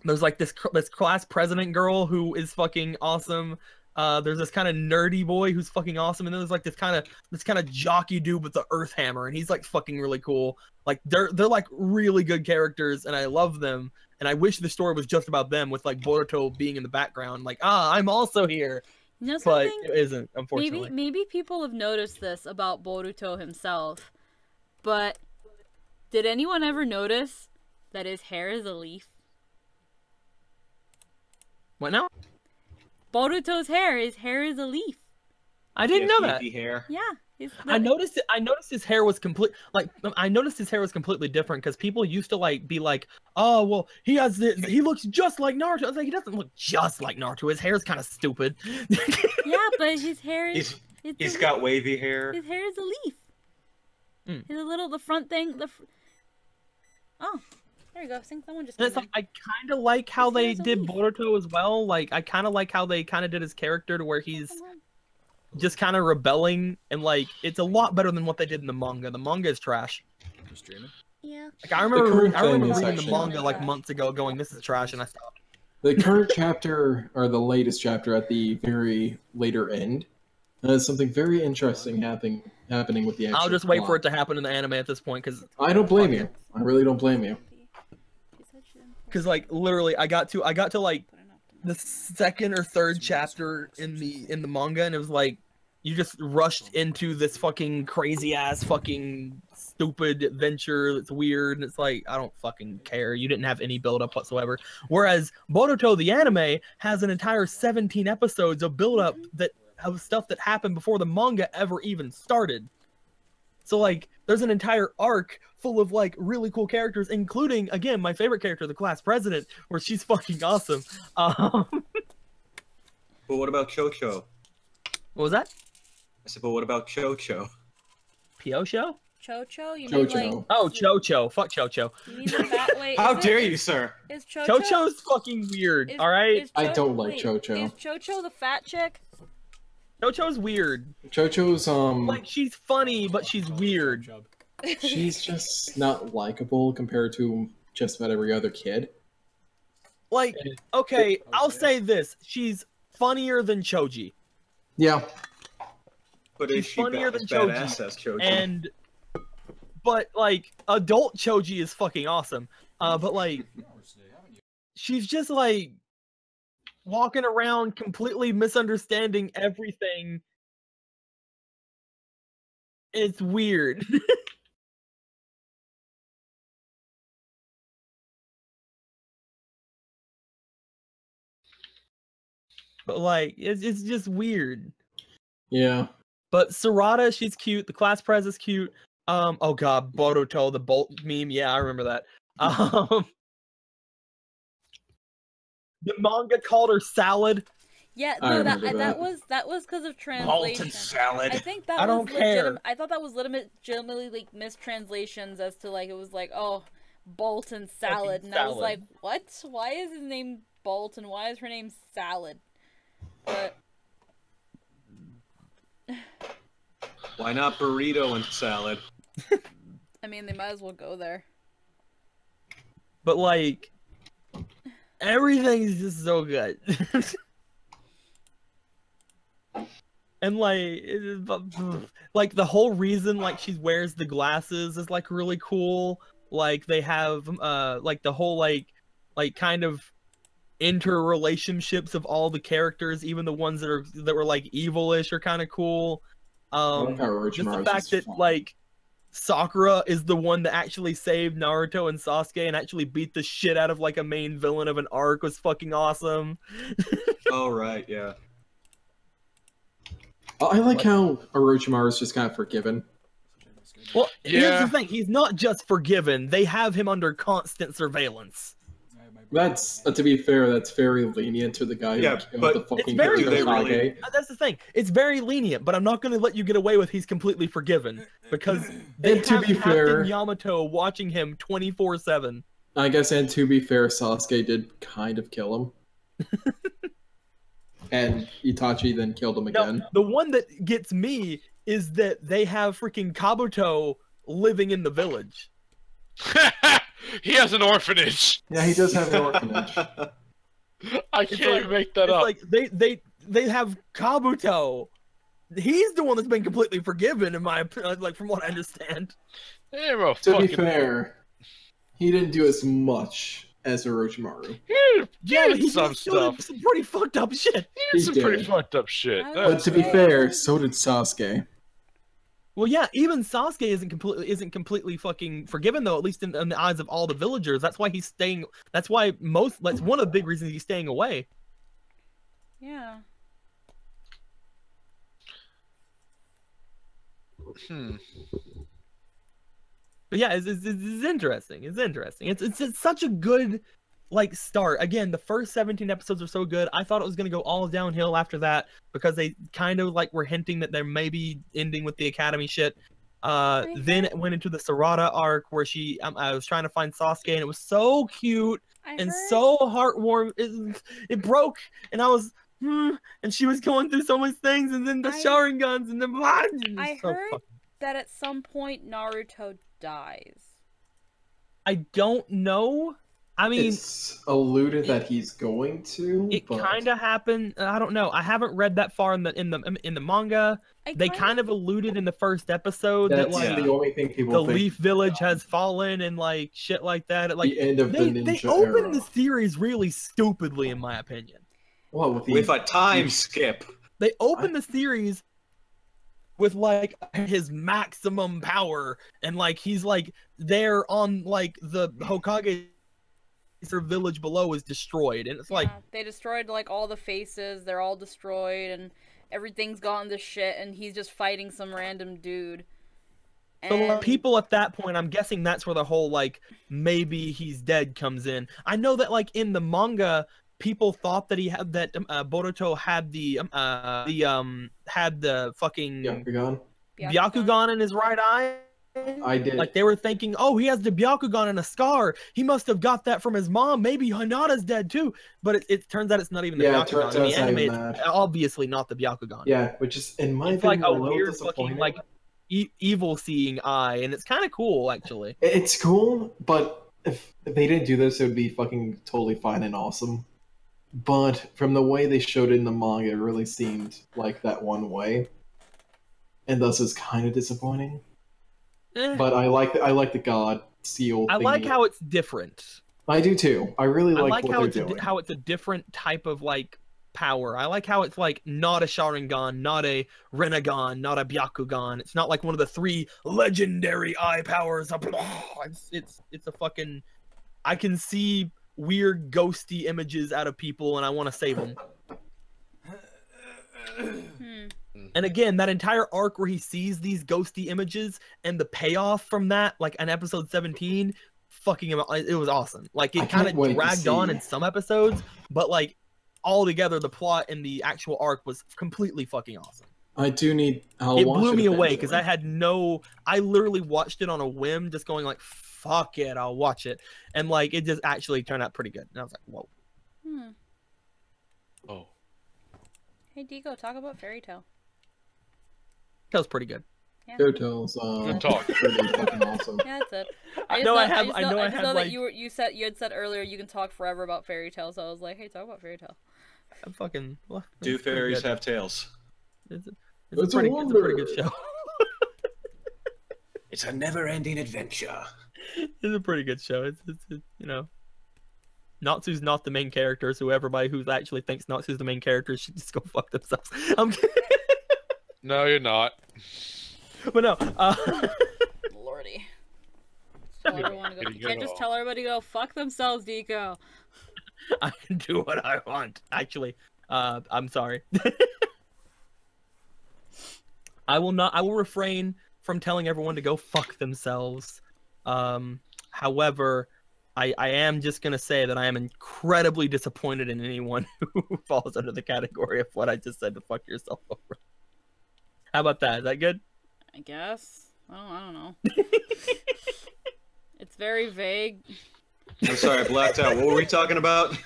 there's like this class president girl who is fucking awesome. There's this kind of nerdy boy who's fucking awesome, and then there's like this kind of jockey dude with the earth hammer, and he's like fucking really cool. Like they're like really good characters, and I love them. And I wish the story was just about them, with like Boruto being in the background, like I'm also here. You know but something? it isn't, unfortunately. Maybe people have noticed this about Boruto himself, but did anyone ever notice that his hair is a leaf? What now? Boruto's hair. His hair is a leaf. I didn't know that. Hair. Yeah. I noticed it. I noticed his hair was completely different, because people used to like be like, oh well, he looks just like Naruto. I was like, he doesn't look just like Naruto. His hair's kind of stupid. Yeah, but his hair is. He's got wavy hair. His hair is a leaf. The front thing. Oh. There you go. I think someone just. Like, I kind of like how they did Boruto as well. Like, I kind of like how they kind of did his character to where he's just kind of rebelling, and like it's a lot better than what they did in the manga. The manga is trash. Yeah. Like, I remember reading the manga like months ago, going, "This is trash," and I stopped. The current chapter, or the latest chapter at the very later end, there's something very interesting happening with the actual I'll just wait plot. for it to happen in the anime at this point, because I don't blame you. I really don't blame you. Because like literally, I got to like the second or third chapter in the manga, and it was like you just rushed into this fucking crazy ass fucking stupid adventure that's weird, and it's like, I don't fucking care. You didn't have any build up whatsoever. Whereas Boruto the anime has an entire 17 episodes of build up that of stuff that happened before the manga ever even started. So like there's an entire arc full of like really cool characters, including again my favorite character, the class president, where she's fucking awesome. But what about Chocho? What was that? I said, but what about Chocho? Piocho? Chocho? You mean like... Oh, Chocho. Fuck Chocho. You mean the fat way? How dare you, sir? Is Chocho... Chocho's fucking weird, alright? I don't like Chocho. Is Chocho the fat chick? Chocho's weird. Chocho's, like, she's funny, but she's weird. She's just not likable compared to just about every other kid. Like, okay, I'll say this. She's funnier than Choji. Yeah. But is she funnier than badass as Choji? But like adult Choji is fucking awesome. But like she's just like walking around completely misunderstanding everything. It's weird. But like it's just weird. Yeah. But Sarada, she's cute. The class prez is cute. Oh god, Boruto, the Bolt meme. Yeah, I remember that. The manga called her salad. Yeah, no, that was because of translation. Bolton salad. I think that I don't care. I thought that was legitimately like mistranslations as to like it was like, oh, Bolton salad, and I was like, what? Why is his name Bolton? Why is her name Salad? But why not burrito and salad? I mean, they might as well go there. But like, everything's just so good. And like the whole reason like she wears the glasses is like really cool. Like they have like the whole like kind of interrelationships of all the characters, even the ones that were like evilish, are kind of cool. Just the fact that like Sakura is the one that actually saved Naruto and Sasuke and actually beat the shit out of like a main villain of an arc was fucking awesome. Oh right, yeah. I like how Orochimaru is just kind of forgiven. Well, here's the thing. He's not just forgiven. They have him under constant surveillance. That's, to be fair, that's very lenient to the guy who killed the fucking it's very Hokage. That's the thing. It's very lenient, but I'm not going to let you get away with he's completely forgiven. Because they have Captain Yamato watching him 24/7. I guess, and to be fair, Sasuke did kind of kill him. And Itachi then killed him again. No, the one that gets me is that they have freaking Kabuto living in the village. He has an orphanage. Yeah, he does have an orphanage. I can't make that up. Like they have Kabuto. He's the one that's been completely forgiven, in my like from what I understand. To be fair, he didn't do as much as Orochimaru. He did some stuff. Some pretty fucked up shit. He did some pretty fucked up shit. But to be fair, so did Sasuke. Well, yeah, even Sasuke isn't completely fucking forgiven though. At least in the eyes of all the villagers. That's why he's staying. That's one of the big reasons he's staying away. Yeah. But yeah, it's interesting. It's interesting. It's such a good like start. Again, the first 17 episodes are so good. I thought it was gonna go all downhill after that because they kind of like were hinting that they're maybe ending with the Academy shit. Then it went into the Sarada arc where I was trying to find Sasuke, and it was so cute and so heartwarming. It broke, and I was, and she was going through so much things, and then the Sharingans, and then I heard that at some point Naruto dies. I don't know. I mean, it's alluded that he's going to. It kind of happened. I don't know. I haven't read that far in the manga. They kind of alluded in the first episode that like the only thing people the Leaf Village has fallen and like shit like that. Like the end of the ninja they opened the series really stupidly, in my opinion. Well, with a time skip. They opened the series with like his maximum power, and like he's like there on like the Hokage village below is destroyed, and it's like they destroyed like all the faces. They're all destroyed, and everything's gone to shit, and he's just fighting some random dude. So like, people at that point, I'm guessing that's where the whole like maybe he's dead comes in. I know that like in the manga, people thought that he had that Boruto had the fucking Byakugan in his right eye. I did. Like they were thinking, oh, he has the Byakugan and a scar. He must have got that from his mom. Maybe Hinata's dead too. But it turns out it's not even the Byakugan. In the anime, it's obviously not the Byakugan. Yeah, which is in my opinion, like a weird fucking like evil seeing eye, and it's kind of cool actually. It's cool, but if they didn't do this, it would be fucking totally fine and awesome. But from the way they showed it in the manga, it really seemed like that one way, and thus is kind of disappointing. But I like the god seal. I like how it's different. I do too. I really like what how they're doing. How it's a different type of like power. I like how it's like not a Sharingan, not a Rinnegan, not a Byakugan. It's not like one of the 3 legendary eye powers. It's a fucking. I can see weird ghosty images out of people, and I want to save them. And again, that entire arc where he sees these ghosty images and the payoff from that, like in episode 17, fucking it was awesome. Like it kind of dragged on in some episodes, but like all together, the plot and the actual arc was completely fucking awesome. I do need. It blew me away because I literally watched it on a whim, just going like, "Fuck it, I'll watch it," and like it just actually turned out pretty good. And I was like, "Whoa." Oh. Hey, Digo, talk about Fairy Tail. That was pretty good. Yeah. Fairy Tail's good talk. Pretty fucking awesome. Yeah, that's it. I know I had that you had said earlier you can talk forever about Fairy Tail, so I was like, hey, talk about Fairy Tail. I'm fucking. Well, do fairies have tails? It's a pretty good show. It's a never-ending adventure. It's a pretty good show. It's you know, Natsu's not the main character, so everybody who actually thinks Natsu's the main character should just go fuck themselves. I'm kidding. No, you're not. But no. Lordy. You can't just tell everybody to go fuck themselves, Deco. I can do what I want. Actually, I'm sorry. I will refrain from telling everyone to go fuck themselves. However, I am just going to say that I am incredibly disappointed in anyone who falls under the category of what I just said to fuck yourself over. How about that? Is that good? I guess. I don't know. It's very vague. I'm sorry, I blacked out. What were we talking about?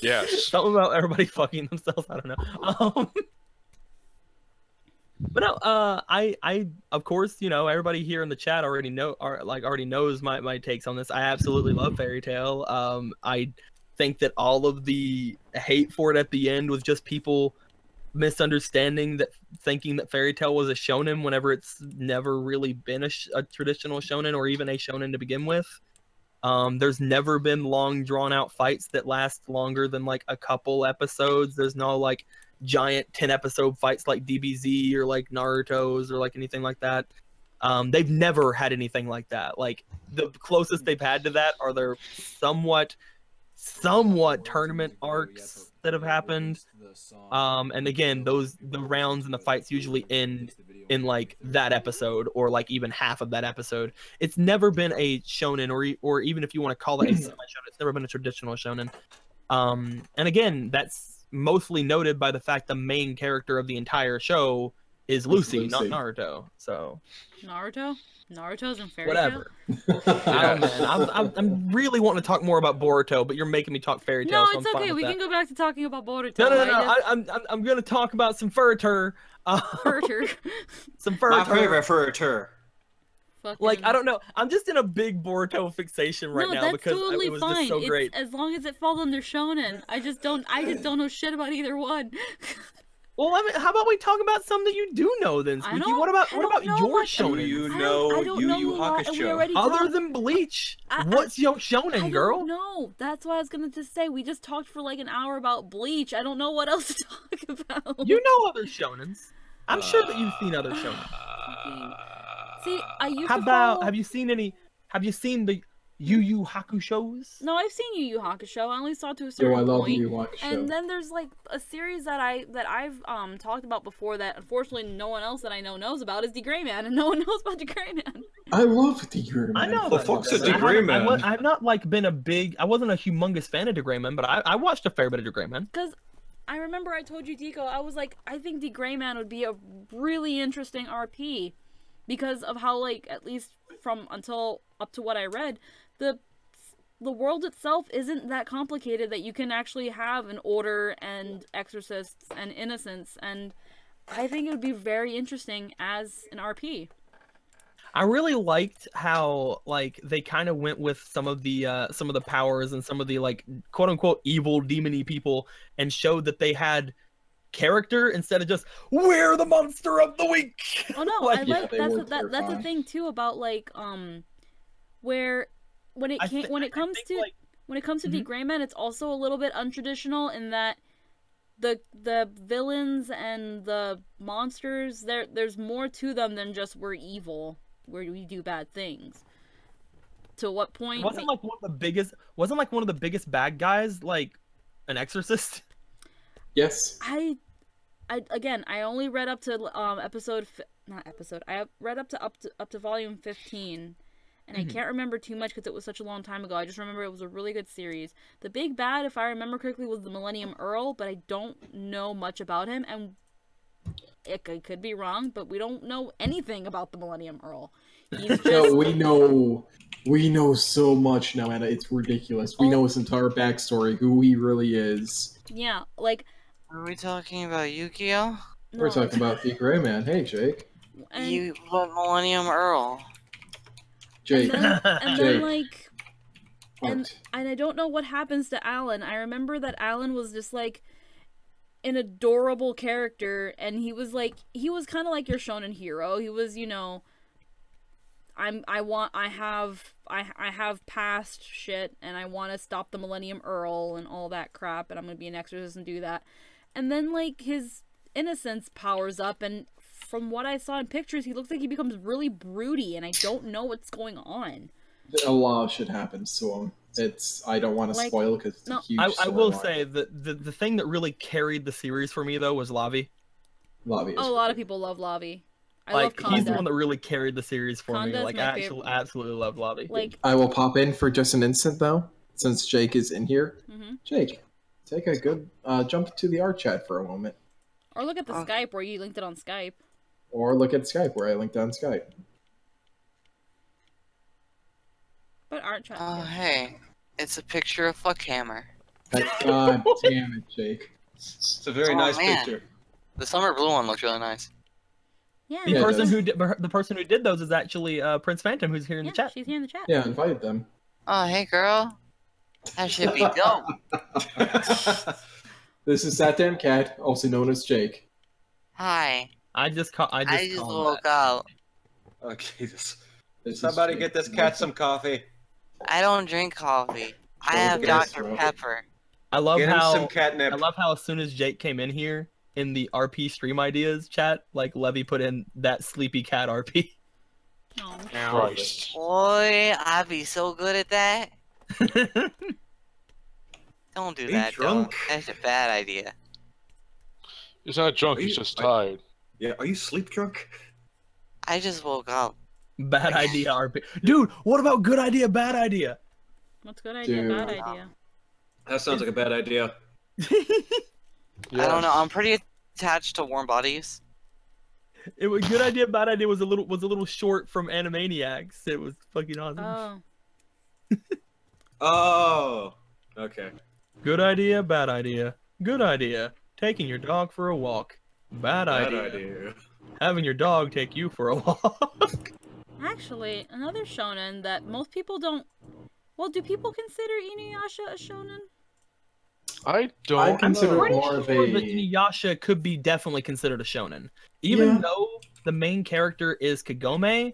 Yes. Something about everybody fucking themselves. I don't know. But no, I of course, you know, everybody here in the chat already knows my takes on this. I absolutely love Fairy Tail. I think that all of the hate for it at the end was just people misunderstanding that, thinking that Fairy Tail was a shonen whenever it's never really been a traditional shonen or even a shonen to begin with. There's never been long drawn out fights that last longer than like a couple episodes. There's no like giant 10-episode fights like DBZ or like Naruto's or like anything like that. They've never had anything like that. Like the closest they've had to that are their somewhat tournament arcs that have happened. And again, the rounds and the fights usually end in like that episode or like even half of that episode. It's never been a shonen or even if you want to call it a semi-shonen, it's never been a traditional shonen. And again, that's mostly noted by the fact the main character of the entire show is Lucy, not Naruto. So Naruto's in fairy whatever. tale? I don't know, man. I'm really wanting to talk more about Boruto, but you're making me talk fairy tale. No, so it's I'm okay. fine We with can go back to talking about Boruto. No. I'm gonna talk about some furter. Furter. Some furter. My favorite furter. Like, I don't know. I'm just in a big Boruto fixation right now because totally it was fine. just so great. As long as it falls under Shonen. I just don't know shit about either one. Well, I mean, how about we talk about some that you do know then, Squeaky? What about your Shonen? Do you know Yu Yu Hakusho? Other than Bleach, what's your Shonen, girl? No, that's what I was gonna just say. We just talked for like an hour about Bleach. I don't know what else to talk about. You know other Shonens. I'm sure that you've seen other Shonen. See, I used How to about follow... have you seen the Yu Yu Hakushos? No, I've seen Yu Yu Hakusho. I only saw to a certain point. I love Yu Yu Hakusho. And then there's like a series that I've talked about before that unfortunately no one else that I know knows about is The Gray Man, and no one knows about The Gray Man. I love The Gray Man. I know. The fuck's The Gray Man? I've not like been I wasn't a humongous fan of The Gray Man, but I watched a fair bit of The Gray Man. Because I remember I told you, Deco, I was like, I think The Gray Man would be a really interesting RP. Because of how, like, at least from until up to what I read, the world itself isn't that complicated that you can actually have an order and exorcists and innocents, and I think it would be very interesting as an RP. I really liked how like they kind of went with some of the powers and some of the like quote unquote evil demony people and showed that they had character instead of just we're the monster of the week. Oh no, like, I like that's the thing too about like where when it comes to the Gray Man, it's also a little bit untraditional in that the villains and the monsters there's more to them than just we're evil, where we do bad things. To what point wasn't like one of the biggest bad guys like an exorcist? Yes. I only read up to I read up to volume 15, and I can't remember too much because it was such a long time ago. I just remember it was a really good series. The big bad, if I remember correctly, was the Millennium Earl, but I don't know much about him, and I could be wrong, but we don't know anything about the Millennium Earl. He's just... No, we know so much now, Anna. It's ridiculous. We know his entire backstory, who he really is. Yeah, like. Are we talking about Yu-Gi-Oh? No. We're talking about the Gray Man. Hey, Jake. What Millennium Earl? Jake. And then like, and I don't know what happens to Alan. I remember that Alan was just like an adorable character, and he was kind of like your shonen hero. He was, you know, I have past shit, and I want to stop the Millennium Earl and all that crap, and I'm gonna be an exorcist and do that. And then like his innocence powers up, and from what I saw in pictures, he looks like he becomes really broody, and I don't know what's going on. A lot of shit happens to him. I don't want to spoil because it's a huge storyline. I will say the thing that really carried the series for me though was Lavi. Lavi. A lot of people love Lavi. I love Conda. He's the one that really carried the series for me. Conda's Like I absolutely love Lavi. Like I will pop in for just an instant though, since Jake is in here. Jake, take a good jump to the art chat for a moment. Or look at the Skype where you linked it on Skype. Or look at Skype where I linked on Skype. But art chat. Oh hey, it's a picture of Fuckhammer. God damn it, Jake. It's a very nice picture. The summer blue one looks really nice. Yeah. The person who did those is actually Prince Phantom, who's here in the chat. She's here in the chat. Yeah, I invited them. Oh hey girl, that should be dope. This is That Damn Cat, also known as Jake. Hi. I just woke up. Oh Jesus! Somebody get this cat some coffee. I don't drink coffee. I have Dr. Pepper. I love Get him how some catnip. I love how as soon as Jake came in here in the RP stream ideas chat, like Levy put in that sleepy cat RP. Oh. Christ. Boy, I'd be so good at that. Don't do that, drunk? That's a bad idea. He's not drunk, he's just tired. Yeah, are you sleep drunk? I just woke up. Bad idea, RP. Dude, what about good idea, bad idea? What's good idea, bad idea? That sounds like a bad idea. I don't know, I'm pretty attached to warm bodies. It was good idea, bad idea was a little short from Animaniacs. It was fucking awesome. Oh. Oh. Okay. Good idea, bad idea. Good idea. Taking your dog for a walk. Bad idea. Having your dog take you for a walk. Actually, another shonen that most people don't... Well, do people consider Inuyasha a shonen? I don't I consider it more of a... But Inuyasha could be definitely considered a shonen. Even though the main character is Kagome,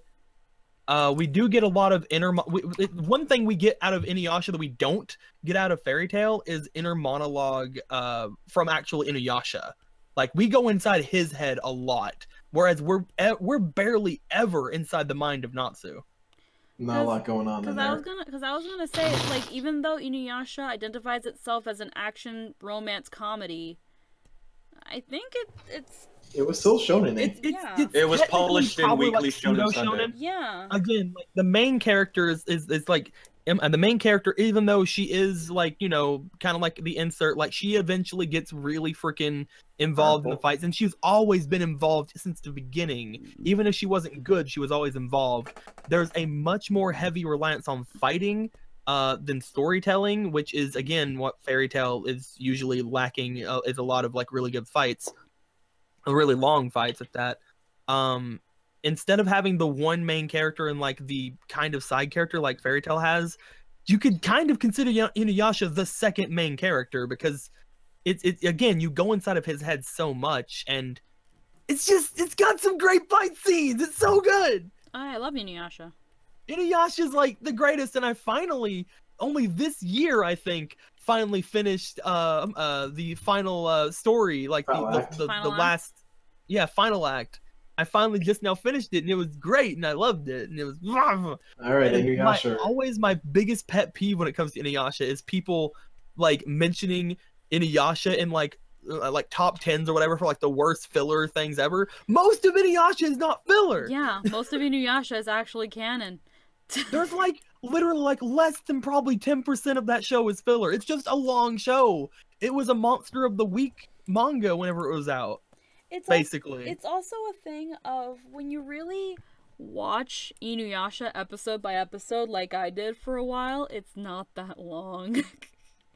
we do get a lot of inner... one thing we get out of Inuyasha that we don't get out of Fairy Tail is inner monologue from actual Inuyasha. Like, we go inside his head a lot, whereas we're barely ever inside the mind of Natsu. Not a lot going on in there. Because I was gonna say, like, even though Inuyasha identifies itself as an action romance comedy, I think it's... It was still shonen. It was published in Weekly Shonen Sunday. Yeah. Again, like, the main character is like... And the main character, even though she is, like, you know, kind of like the insert, like, she eventually gets really freaking involved in the fights. And she's always been involved since the beginning. Even if she wasn't good, she was always involved. There's a much more heavy reliance on fighting than storytelling, which is, again, what Fairy Tail is usually lacking, is a lot of, like, really good fights. Really long fights at that. Instead of having the one main character and, like, the kind of side character like Fairy Tail has, you could kind of consider Inuyasha the second main character, because it's again, you go inside of his head so much, and it's got some great fight scenes. It's so good. I love Inuyasha. Inuyasha's, like, the greatest, and I finally, only this year, I think, finally finished the final story, like the last, final act. I finally just now finished it, and it was great, and I loved it, and it was... All right, Inuyasha. Always my biggest pet peeve when it comes to Inuyasha is people, like, mentioning Inuyasha in, like top 10s or whatever for, like, the worst filler things ever. Most of Inuyasha is not filler! Yeah, most of Inuyasha is actually canon. There's, like, literally, like, less than probably 10% of that show is filler. It's just a long show. It was a Monster of the Week manga whenever it was out. Basically. It's also a thing of when you really watch Inuyasha episode by episode like I did for a while, it's not that long.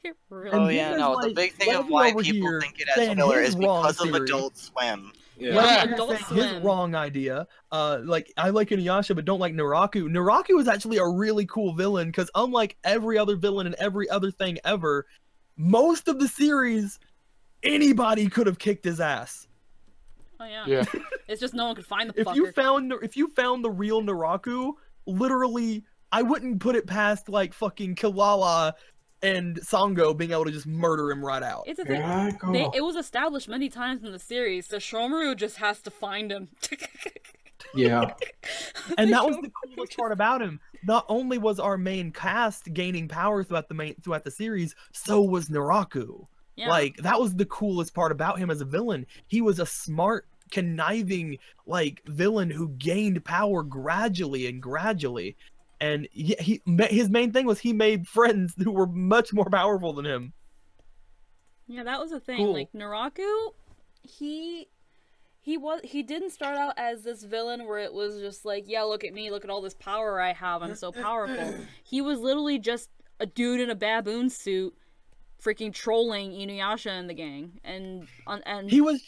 It really the big thing of why people think it as filler is because of Adult Swim. Adult Swim. His wrong idea. Like, I like Inuyasha but don't like Naraku. Naraku is actually a really cool villain, because unlike every other villain and every other thing ever, most of the series, anybody could have kicked his ass. Oh yeah. It's just no one could find the fucker. If you found the real Naraku, literally, I wouldn't put it past, like, fucking Kilala and Sango being able to just murder him right out. It's a thing. It was established many times in the series, so Shomaru just has to find him. Yeah. And that was the coolest part about him. Not only was our main cast gaining power throughout the series, so was Naraku. Yeah. Like, that was the coolest part about him as a villain. He was a smart, conniving, like, villain who gained power gradually. And his main thing was he made friends who were much more powerful than him. Yeah, that was the thing. Cool. Like, Naraku, he didn't start out as this villain where it was just like, yeah, look at me, look at all this power I have, I'm so powerful. He was literally just a dude in a baboon suit freaking trolling Inuyasha and the gang, and he was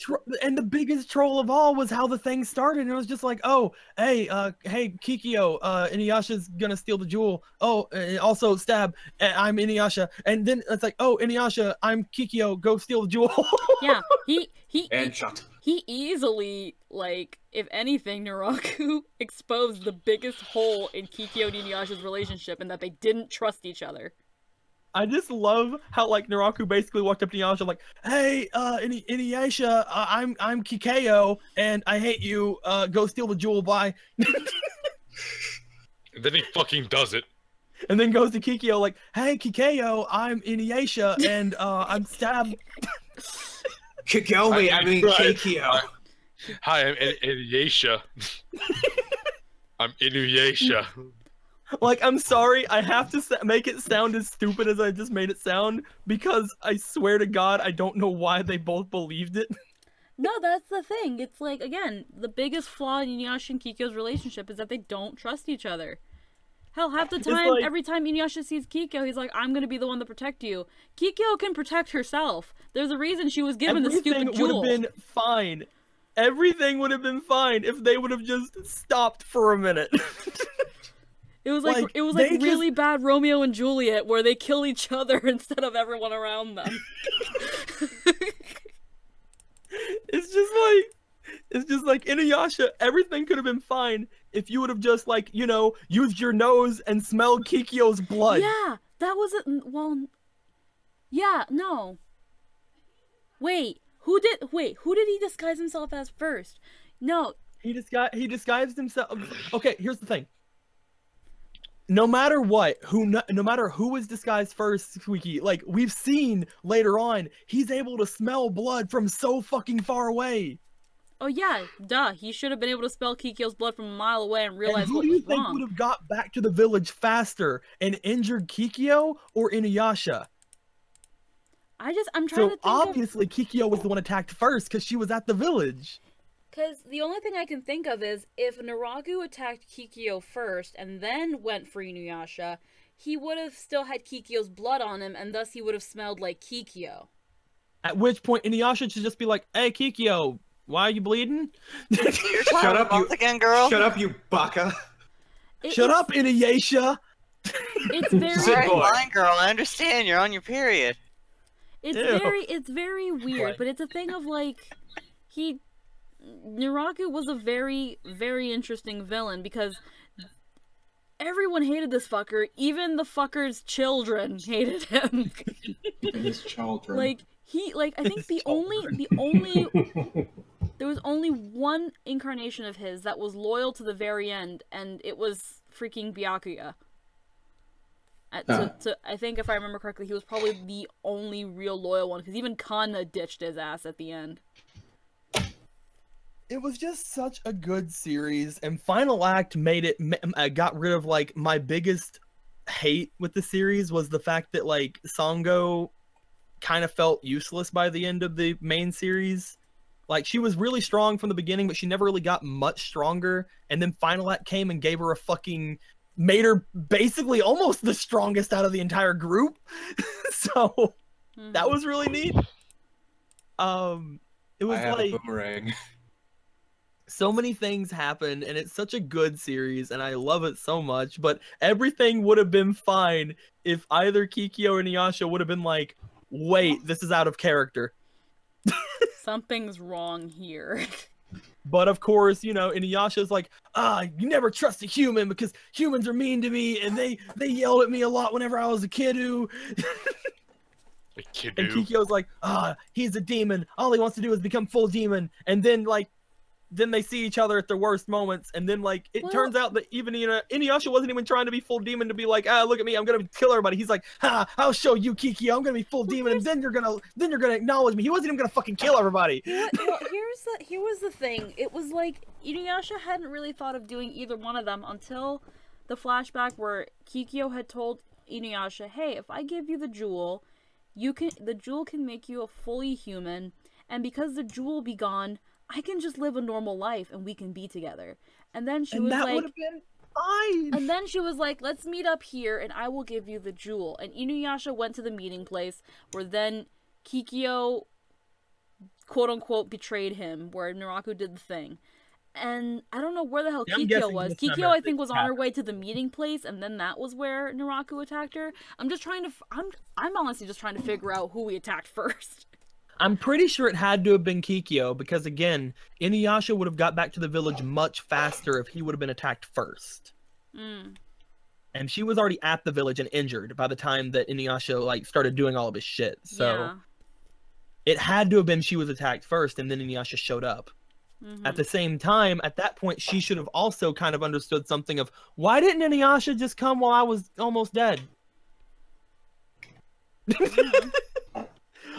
and the biggest troll of all was how the thing started. And it was just like, oh, hey Kikyo, Inuyasha's gonna steal the jewel. Oh, also stab, I'm Inuyasha. And then it's like, oh, Inuyasha, I'm Kikyo, go steal the jewel. Yeah, he and shot. He easily, like, if anything, Naraku exposed the biggest hole in Kikyo and Inuyasha's relationship, and that they didn't trust each other. I just love how, like, Naraku basically walked up to Inuyasha like, hey, Inuyasha, I'm Kikyo, and I hate you, go steal the jewel, bye. And then he fucking does it. And then goes to Kikyo like, hey, Kikyo, I'm Inuyasha, and I'm stabbed. Kikyo, I mean Kikyo. Hi, I'm Inuyasha. I'm Inuyasha. Like, I'm sorry, I have to make it sound as stupid as I just made it sound, because I swear to God, I don't know why they both believed it. No, that's the thing. It's like, again, the biggest flaw in Inuyasha and Kikyo's relationship is that they don't trust each other. Hell, half the time, every time Inuyasha sees Kikyo, he's like, I'm gonna be the one to protect you. Kikyo can protect herself. There's a reason she was given the stupid jewel. Everything would have been fine. Everything would have been fine if they would have just stopped for a minute. It was like really bad Romeo and Juliet, where they kill each other instead of everyone around them. It's just like Inuyasha, everything could have been fine if you would have just, like, you know, used your nose and smelled Kikyo's blood. Yeah, that was it. Well, yeah, no. Wait, who did he disguise himself as first? No. He disguised himself. Okay, here's the thing. No matter what, no matter who was disguised first, Squeaky, like, we've seen later on, he's able to smell blood from so fucking far away. Oh yeah, duh. He should have been able to smell Kikyo's blood from a mile away and realize and what was wrong. Who do you think would have got back to the village faster, an injured Kikyo or Inuyasha? I'm trying to think. So obviously Kikyo was the one attacked first because she was at the village. Because the only thing I can think of is if Naraku attacked Kikyo first and then went for Inuyasha, he would have still had Kikyo's blood on him, and thus he would have smelled like Kikyo. At which point Inuyasha should just be like, "Hey Kikyo, why are you bleeding?" Shut up, you again, girl. Shut up, you baka. Shut up, Inuyasha. It's very fine, girl. I understand. You're on your period. It's very weird, but it's a thing of like Naraku was a very, very interesting villain because everyone hated this fucker. Even the fucker's children hated him. His children. I think there was only one incarnation of his that was loyal to the very end, and it was freaking Byakuya. I think if I remember correctly, he was probably the only real loyal one, because even Kanna ditched his ass at the end. It was just such a good series, and Final Act got rid of, like, my biggest hate with the series was the fact that, like, Sango kind of felt useless by the end of the main series. Like, she was really strong from the beginning, but she never really got much stronger, and then Final Act came and gave her made her basically almost the strongest out of the entire group. So, that was really neat. It was like... a boomerang. So many things happen, and it's such a good series, and I love it so much, but everything would have been fine if either Kikyo or Inuyasha would have been like, wait, this is out of character. Something's wrong here. But of course, you know, Inuyasha's like, you never trust a human because humans are mean to me, and they yelled at me a lot whenever I was a kiddo. And Kikyo's like, he's a demon. All he wants to do is become full demon. And then, like, then they see each other at their worst moments, and then, like, it turns out that even Inuyasha wasn't even trying to be full demon to be like, look at me, I'm gonna kill everybody. He's like, I'll show you, Kikyo, I'm gonna be full demon, and then you're gonna acknowledge me. He wasn't even gonna fucking kill everybody. Here was the thing. It was like Inuyasha hadn't really thought of doing either one of them until the flashback where Kikyo had told Inuyasha, hey, if I give you the jewel, the jewel can make you a fully human, and because the jewel be gone, I can just live a normal life and we can be together. And then she was like, that would have been fine. And then she was like, let's meet up here and I will give you the jewel. And Inuyasha went to the meeting place where then Kikyo, quote unquote, betrayed him, where Naraku did the thing. And I don't know where the hell Kikyo was. Kikyo, I think, was on her way to the meeting place, and then that was where Naraku attacked her. I'm honestly just trying to figure out who we attacked first. I'm pretty sure it had to have been Kikyo, because again, Inuyasha would have got back to the village much faster if he would have been attacked first. And she was already at the village and injured by the time that Inuyasha, like, started doing all of his shit. So it had to have been she was attacked first, and then Inuyasha showed up. At the same time, at that point, she should have also kind of understood something of, why didn't Inuyasha just come while I was almost dead?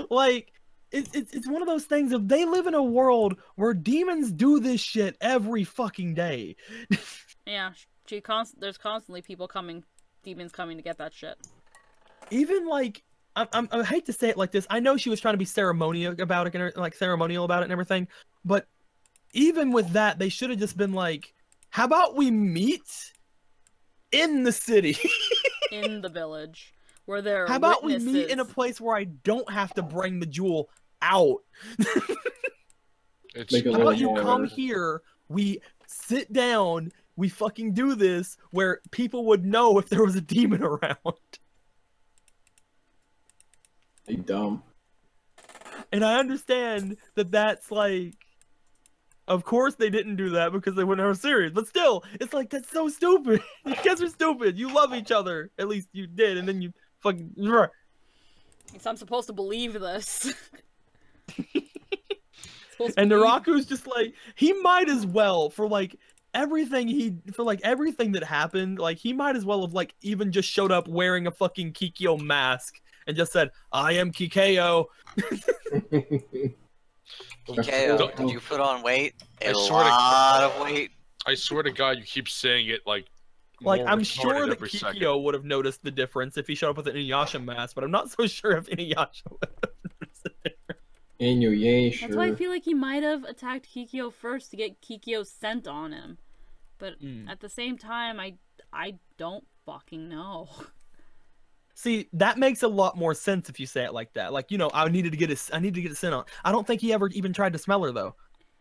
Like, it's one of those things of, they live in a world where demons do this shit every fucking day. Yeah, there's constantly demons coming to get that shit. Even, like, I hate to say it like this. I know she was trying to be ceremonial about it and everything, but even with that, they should have just been like, how about we meet in the city? In the village. Where there are How about witnesses. we meet in a place where I don't have to bring the jewel out? How about you come here, we sit down, we fucking do this, where people would know if there was a demon around. They dumb. And I understand that that's like, of course they didn't do that because they wouldn't have a series. But still, it's like, that's so stupid. You guys are stupid. You love each other. At least you did. And then you fucking... I'm supposed to believe this. And Naraku's just like, he might as well, for like everything that happened, like he might as well have like even just showed up wearing a fucking Kikyo mask and just said, I am Kikyo. Kikyo, did you put on weight? A lot of weight. I swear to God, you keep saying it like I'm sure that Kikyo second. would have noticed the difference if he showed up with an Inuyasha mask, but I'm not so sure if Inuyasha would have noticed the difference. Inuyasha. That's why I feel like he might have attacked Kikyo first to get Kikyo's scent on him. But at the same time, I don't fucking know. See, that makes a lot more sense if you say it like that. Like, you know, I needed to get a scent on. I don't think he ever even tried to smell her though.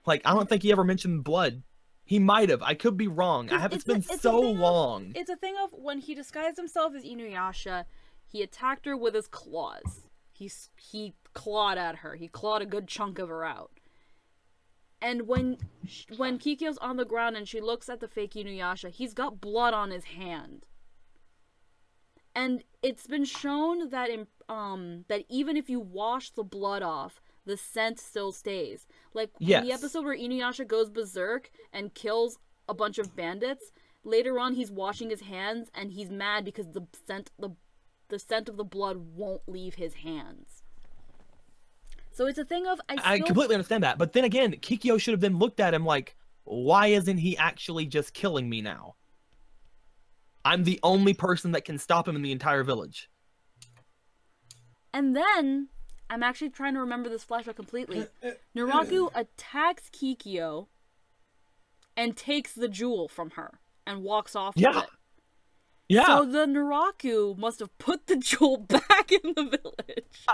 Like, I don't think he ever mentioned blood. He might have. I could be wrong. It's been so long. It's a thing of when he disguised himself as Inuyasha, he attacked her with his claws. He clawed at her. He clawed a good chunk of her out. And when Kikyo's on the ground and she looks at the fake Inuyasha, he's got blood on his hand. And it's been shown that that even if you wash the blood off, the scent still stays. Like in the episode where Inuyasha goes berserk and kills a bunch of bandits, later on he's washing his hands and he's mad because the scent of the blood won't leave his hands. So it's a thing of I completely understand that, but then again, Kikyo should have then looked at him like, why isn't he actually just killing me now? I'm the only person that can stop him in the entire village. And then, I'm actually trying to remember this flashback completely. Naraku attacks Kikyo and takes the jewel from her and walks off with it. Yeah. So the Naraku must have put the jewel back in the village.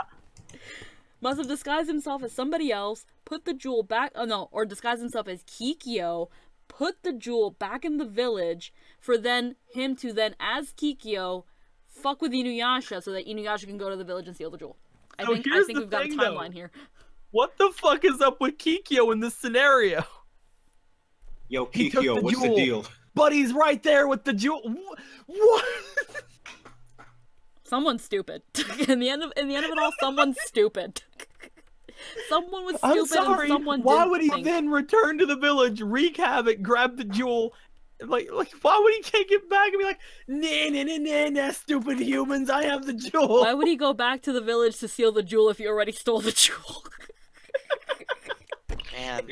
Must have disguised himself as somebody else, put the jewel back, or disguised himself as Kikyo, put the jewel back in the village for him to as Kikyo, fuck with Inuyasha so that Inuyasha can go to the village and steal the jewel. I think we've got a timeline here. What the fuck is up with Kikyo in this scenario? Yo, Kikyo, what's the deal? But he's right there with the jewel. What? Someone's stupid. In the end of it all, someone's stupid. Someone was stupid. I'm sorry. And someone why would he then return to the village, wreak havoc, grab the jewel? Like, why would he take it back and be like, nah, stupid humans, I have the jewel? Why would he go back to the village to steal the jewel if he already stole the jewel? Man,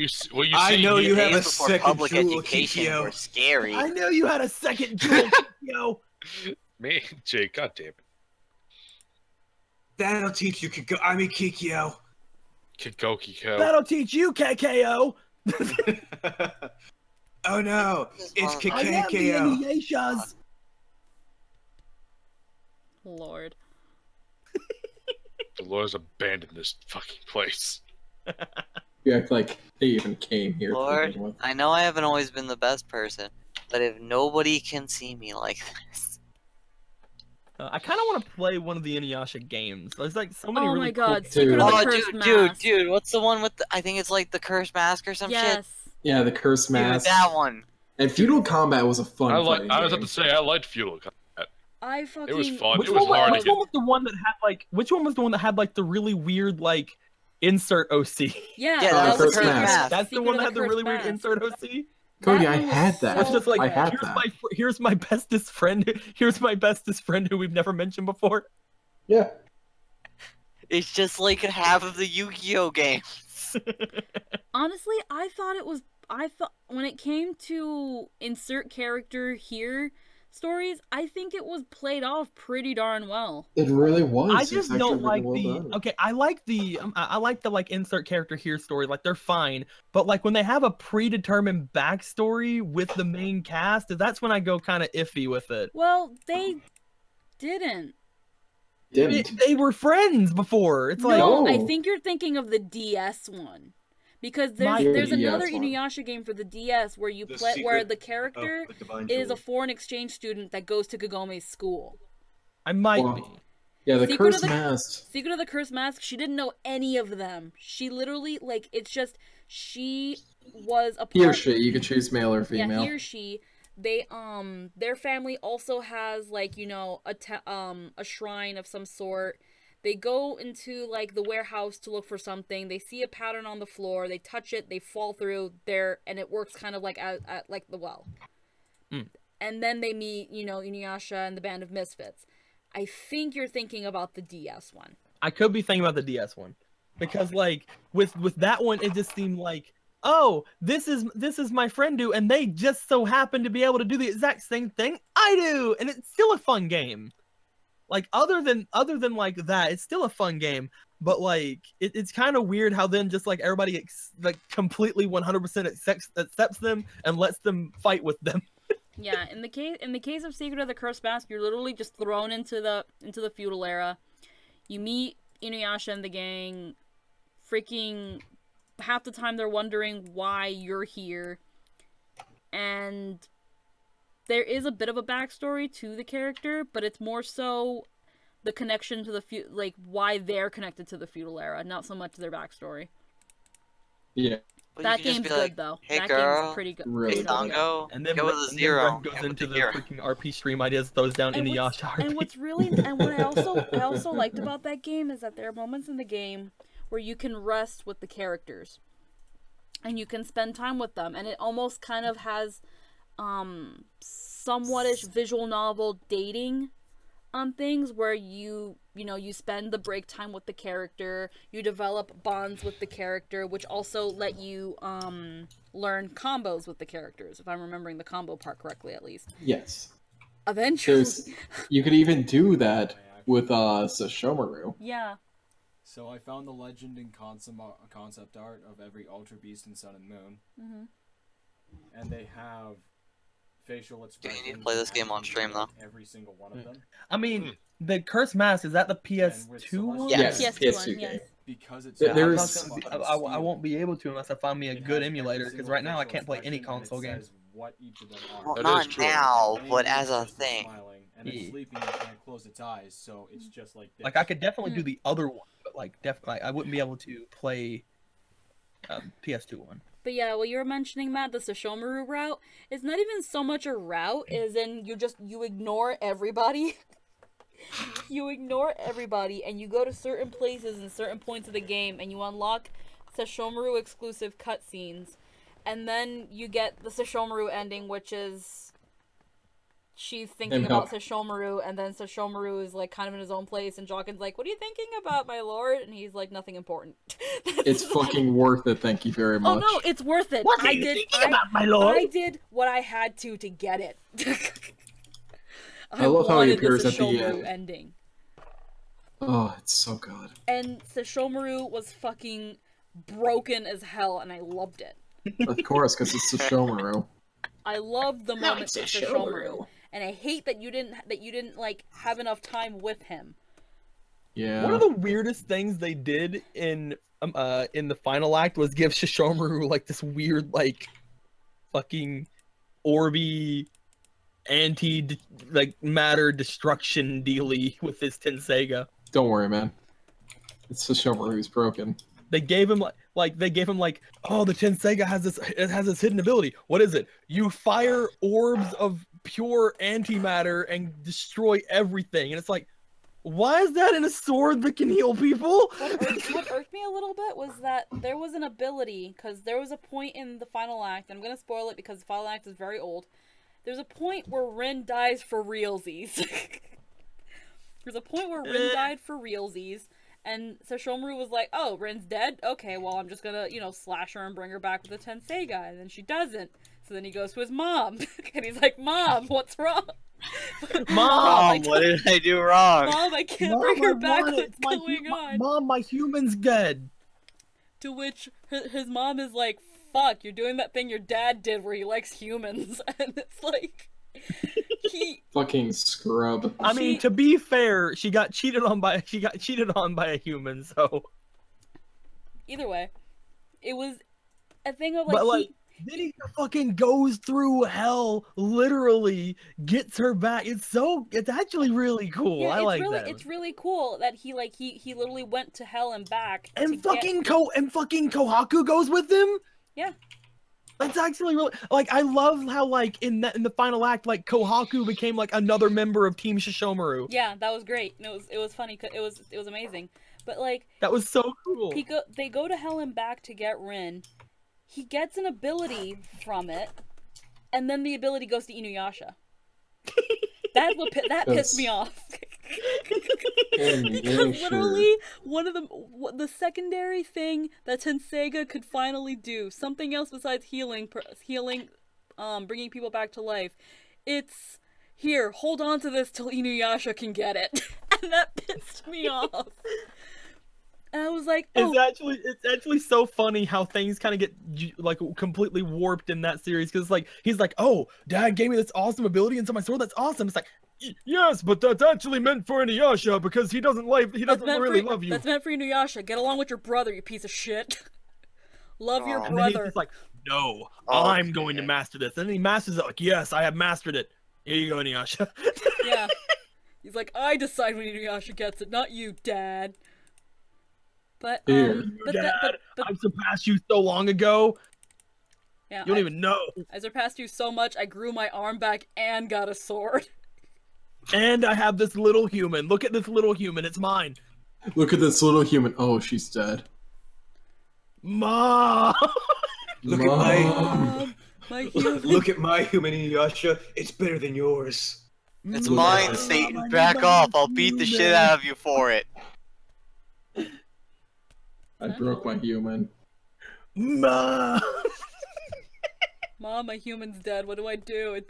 I know you have a second public jewel, education Kikyo. were scary. I know you had a second jewel, Kikyo. Man, Jake, goddamn. That'll teach you, Kikyo. I mean, Kikyo. Kikyo. That'll teach you, KKO. Oh no, it's KKO. Lord. The Lord's abandoned this fucking place. You act like they even came here. Lord, I know I haven't always been the best person, but if nobody can see me like this. I kind of want to play one of the Inuyasha games. There's like so many really cool... Dude, what's the one with the, I think it's like the Cursed Mask or some shit? Yeah, the Cursed Mask. That one. And Feudal Combat was a fun I was about to say, I liked Feudal Combat. It was fun. Which it was hard. Which one was the one that had like? Which one was the one that had like the really weird like insert OC? Yeah, that was the Cursed Mask. That's the one that had the really weird insert OC. Cody, I had that. It's just like, here's my bestest friend. Here's my bestest friend who we've never mentioned before. Yeah. It's just like half of the Yu-Gi-Oh games. Honestly, I thought when it came to insert character here, stories, I think it was played off pretty darn well. It really was. I just don't like okay, I like the like insert character here story, like they're fine, but like when they have a predetermined backstory with the main cast, that's when I go kind of iffy with it. Well, they didn't. They were friends before. It's like, no, I think you're thinking of the DS one. Because there's another Inuyasha game for the DS where you play where the character is a foreign exchange student that goes to Kagome's school. I might be. Yeah, the Cursed Mask. Secret of the Cursed Mask, she didn't know any of them. She literally, like, it's just, she was a part... He or she, you could choose male or female. Yeah, he or she. They, their family also has, like, you know, a shrine of some sort. They go into, like, the warehouse to look for something. They see a pattern on the floor. They touch it. They fall through there, and it works kind of like at like the well. Mm. And then they meet, you know, Inuyasha and the Band of Misfits. I think you're thinking about the DS one. I could be thinking about the DS one. Because, like, with that one, it just seemed like, oh, this is my friend do, and they just so happen to be able to do the exact same thing I do! And it's still a fun game. Like, other than like that, it's still a fun game, but like it's kind of weird how then just like everybody like completely 100% accepts them and lets them fight with them. Yeah, in the case of Secret of the Cursed Mask, you're literally just thrown into the feudal era. You meet Inuyasha and the gang. Freaking half the time they're wondering why you're here, and there is a bit of a backstory to the character, but it's more so the connection to the like why they're connected to the feudal era, not so much their backstory. Yeah. Well, that game's good though. Hey that girl, game's pretty good. Hey Dango, and then go with a zero. Goes into the freaking RP stream ideas, throws down Inuyasha RP. And what's really and what I also liked about that game is that there are moments in the game where you can rest with the characters and you can spend time with them, and it almost kind of has somewhat-ish visual novel dating things where you spend the break time with the character, you develop bonds with the character, which also let you learn combos with the characters, if I'm remembering the combo part correctly, at least. Yes. Eventually. You could even do with Sashomaru. Yeah. So I found the legend and concept art of every Ultra Beast in Sun and Moon. Mm-hmm. And they have facial expressions. You need to play this game on stream, though. Every single one of them. I mean, the Cursed Mask, is that the PS2 one? Yes, PS2 one, Because it's I won't be able to unless I find me a good emulator, because right now I can't play any console games. What each of them are. Well, not now, but as a thing. And it's sleeping and can't close its eyes, so it's just like this. Like, I could definitely do the other one, but like definitely I wouldn't be able to play PS2 one. But yeah, what you were mentioning, Matt, the Sashomaru route, it's not even so much a route, as in you ignore everybody. You ignore everybody, and you go to certain places and certain points of the game, and you unlock Sashomaru exclusive cutscenes, and then you get the Sashomaru ending, which is she's thinking about Sashomaru, and then Sashomaru is like kind of in his own place, and Jockin's like, "What are you thinking about, my lord?" And he's like, "Nothing important." It's fucking worth it. Thank you very much. Oh no, it's worth it. What are you thinking about, my lord? I did what I had to get it. I love how he appears at the end. Ending. Oh, it's so good. And Sashomaru was fucking broken as hell, and I loved it. Of course, because it's Sashomaru. I loved the moment with Sashomaru, and I hate that you didn't like have enough time with him. Yeah. One of the weirdest things they did in the final act was give Sashomaru like this weird like fucking orby matter destruction dealy with his Tenseiga. Don't worry, man. It's Sashomaru's broken. They gave him like oh, the Tenseiga has this hidden ability. What is it? You fire orbs of pure antimatter and destroy everything. And it's like, why is that in a sword that can heal people? What irked me a little bit was that there was an ability, because there was a point in the final act, I'm going to spoil it because the final act is very old. There's a point where Rin dies for realsies. There's a point where Rin died for realsies, and Sashomaru was like, "Oh, Rin's dead? Okay, well, I'm just gonna, slash her and bring her back with a Tenseiga," and then she doesn't. So then he goes to his mom, and he's like, "Mom, what's wrong? Mom, what did I do wrong? Mom, I can't bring her back. What's going on? Mom, my human's dead." To which his mom is like, "Fuck, you're doing that thing your dad did where he likes humans," and it's like, he fucking scrub. I mean, to be fair, she got cheated on by a human, so. Either way, it was a thing of like, then he fucking goes through hell, literally gets her back. It's actually really cool. Yeah, I like that. It's really cool that he literally went to hell and back. And fucking Kohaku goes with him. Yeah. That's actually really like, I love how like in the final act, like Kohaku became like another member of Team Shishomaru. Yeah, that was great. And it was funny. It was amazing. But like, that was so cool. They go to hell and back to get Rin. He gets an ability from it, and then the ability goes to Inuyasha. That pissed me off. Because literally one of the secondary thing that Tenseiga could finally do, something else besides healing, bringing people back to life. It's here. Hold on to this till Inuyasha can get it, and that pissed me off. And I was like, oh. It's actually so funny how things kind of get like completely warped in that series, because like he's like, oh, Dad gave me this awesome ability into my sword. That's awesome. It's like, yes, but that's actually meant for Inuyasha because he doesn't really love you. That's meant for Inuyasha. Get along with your brother, you piece of shit. Love your brother. He's just like, no, I'm going to master this. And then he masters it. Like, yes, I have mastered it. Here you go, Inuyasha. Yeah. He's like, I decide when Inuyasha gets it, not you, Dad. But I surpassed you so long ago. Yeah, you don't even know. I surpassed you so much, I grew my arm back and got a sword. And I have this little human. Look at this little human. It's mine. Look at this little human. Oh, she's dead. Mom! Look at my human, Inuyasha. It's better than yours. It's mine, Satan. Back off. I'll beat the shit out of you for it. I broke my human. Mom! Mom, my human's dead. What do I do?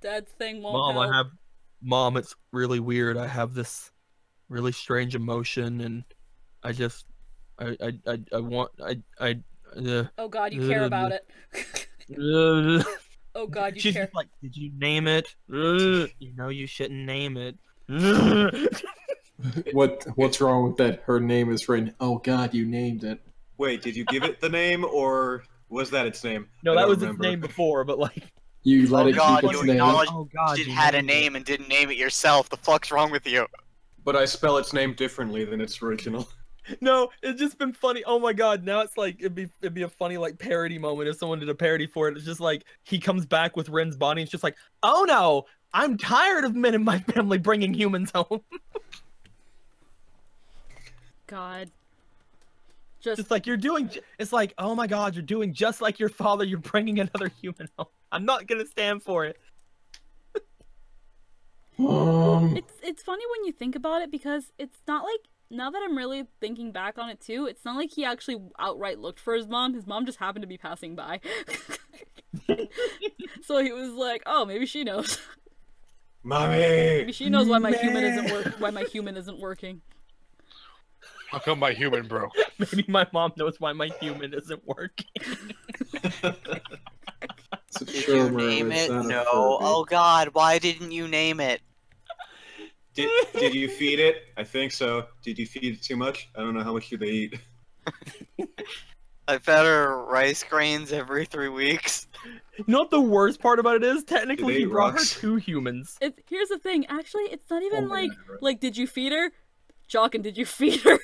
Dad's thing won't help. Mom, it's really weird. I have this really strange emotion, and I just, oh God, you care about it. Oh God, you She's care. Just like, did you name it? You know you shouldn't name it. What's wrong with that? Her name is written. Oh God, you named it. Wait, did you give it the name, or was that its name? No, that was its name before, but like. You let it keep its you name. acknowledged it had a name and didn't name it yourself. The fuck's wrong with you? But I spell its name differently than its original. No, it's just been funny. Oh my God, now it's like it'd be a funny like parody moment if someone did a parody for it. It's just like he comes back with Ren's body. And it's just like, oh no, I'm tired of men in my family bringing humans home. God. Just like you're doing, it's like, oh my God, you're doing just like your father. You're bringing another human home. I'm not gonna stand for it. It's funny when you think about it, because it's not like, now that I'm really thinking back on it too, it's not like he actually outright looked for his mom. His mom just happened to be passing by. So he was like, oh, maybe she knows. Mommy. Maybe she knows why my human isn't working. How come my human broke? Maybe my mom knows why my human isn't working. Did you name it? No. Oh God, why didn't you name it? Did you feed it? I think so. Did you feed it too much? I don't know, how much do they eat? I fed her rice grains every 3 weeks. You know what the worst part about it is? Technically, he brought her 2 humans. Here's the thing. Actually, it's not even like, did you feed her? Jockin, did you feed her?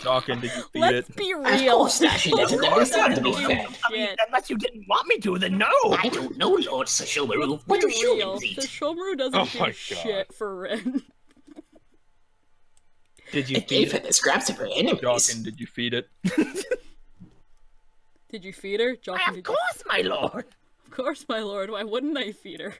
Jockin, did you feed Let's it? be real. Of course not. She doesn't deserve to be fed. I mean, unless you didn't want me to, then no. I don't know, Lord Sashomaru. What do humans eat? Sashomaru doesn't do shit for Rin. Did you it gave her the scraps of her enemies. Jockin, did you feed it? Did you feed her? Jockin, of course, my lord. Of course, my lord. Why wouldn't I feed her?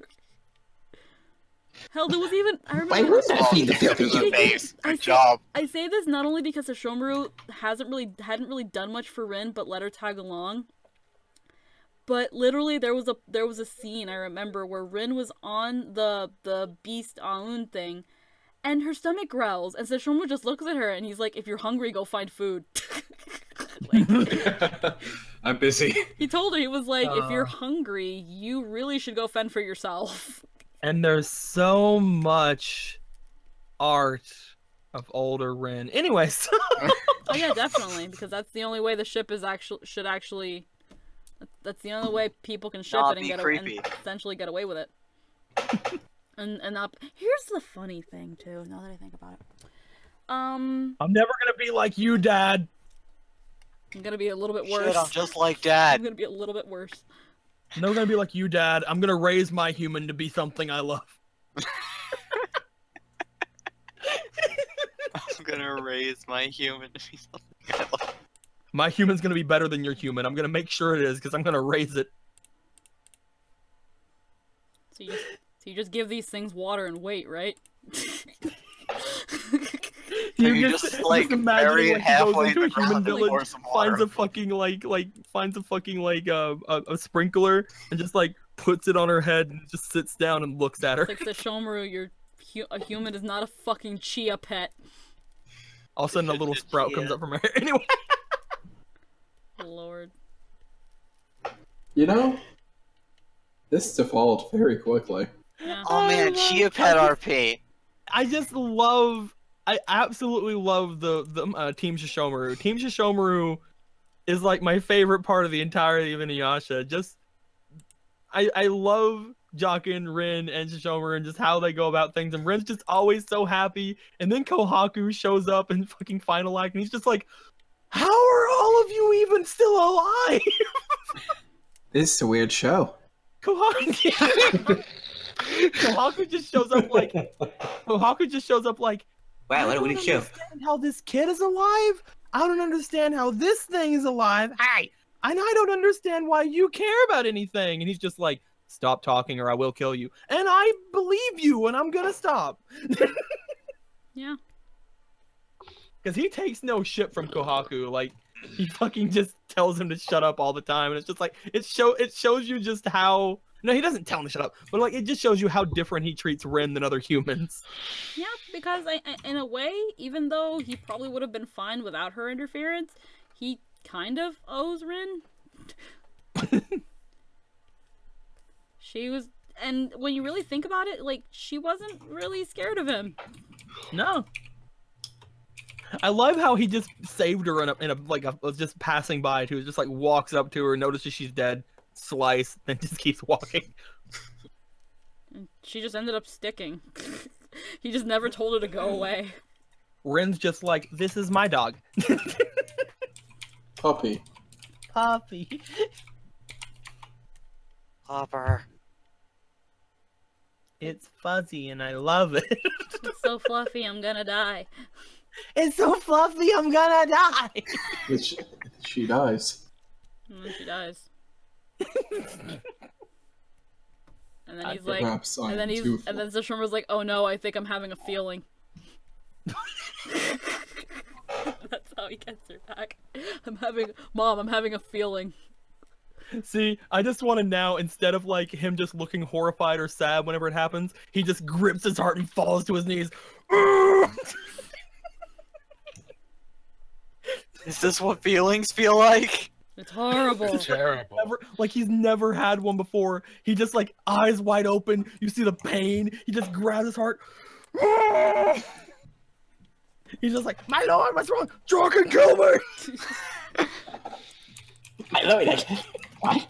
Hell, there was even. I remember. Why wouldn't I feed the filthy face? Good job. I say this not only because Sashomaru hadn't really done much for Rin, but let her tag along. But literally, there was a scene I remember where Rin was on the Beast Aun thing, and her stomach growls, and Sesshomaru just looks at her, and he's like, "If you're hungry, go find food." I'm busy. He told her, he was like, "If you're hungry, you really should go fend for yourself." And there's so much art of older Rin. Anyways. Oh yeah, definitely, because that's the only way the ship is should actually. That's the only way people can ship it and and essentially get away with it. and not. Here's the funny thing too. Now that I think about it, I'm never gonna be like you, Dad. I'm gonna be a little bit worse. Shit, I'm just like Dad. I'm gonna be a little bit worse. I'm never gonna be like you, Dad. I'm gonna raise my human to be something I love. I'm gonna raise my human to be something I love. My human's gonna be better than your human. I'm gonna make sure it is, because I'm gonna raise it. So you just give these things water and wait, right? You just like bury it halfway in the ground and pour some water. Finds a fucking a sprinkler and just like puts it on her head and just sits down and looks at her. It's like Sesshomaru, a human is not a fucking chia pet. All of a sudden, a little sprout comes up from her hair. Anyway. Lord. You know, this devolved very quickly. Yeah. Oh man, Chia Pet RP. I absolutely love the Team Sesshomaru. Team Sesshomaru is like my favorite part of the entirety of Inuyasha. I love Jokin, Rin, and Sesshomaru and just how they go about things. And Rin's just always so happy. And then Kohaku shows up in fucking Final Act and he's just like, how are all of you even still alive? This is a weird show. Kohaku just shows up like, wow, what a weird show. I don't understand how this kid is alive. I don't understand how this thing is alive. Hey, and I don't understand why you care about anything. And he's just like, stop talking or I will kill you. And I believe you and I'm gonna stop. Yeah. Because he takes no shit from Kohaku. Like, he fucking just tells him to shut up all the time. And it's just like, it shows you just how... No, he doesn't tell him to shut up. But, like, it just shows you how different he treats Rin than other humans. Yeah, because in a way, even though he probably would have been fine without her interference, he kind of owes Rin. She was... And when you really think about it, like, she wasn't really scared of him. No. I love how he just saved her just passing by too. Just like walks up to her, notices she's dead, slice, then just keeps walking. And she just ended up sticking. He just never told her to go away. Rin's just like, this is my dog. Puppy. Hopper. It's fuzzy and I love it. It's so fluffy, I'm gonna die. It's so fluffy, I'm gonna die. She dies. And then she dies. And then he's like, and then Sesshomaru's like, oh no, I think I'm having a feeling. That's how he gets her back. Mom, I'm having a feeling. See, I just want to now, instead of like him just looking horrified or sad whenever it happens, he just grips his heart and falls to his knees. Is this what feelings feel like? It's horrible. It's terrible. He's never had one before. He just like eyes wide open. You see the pain. He just grabs his heart. He's just like, my lord, what's wrong? Jokin, kill me! My lord, what?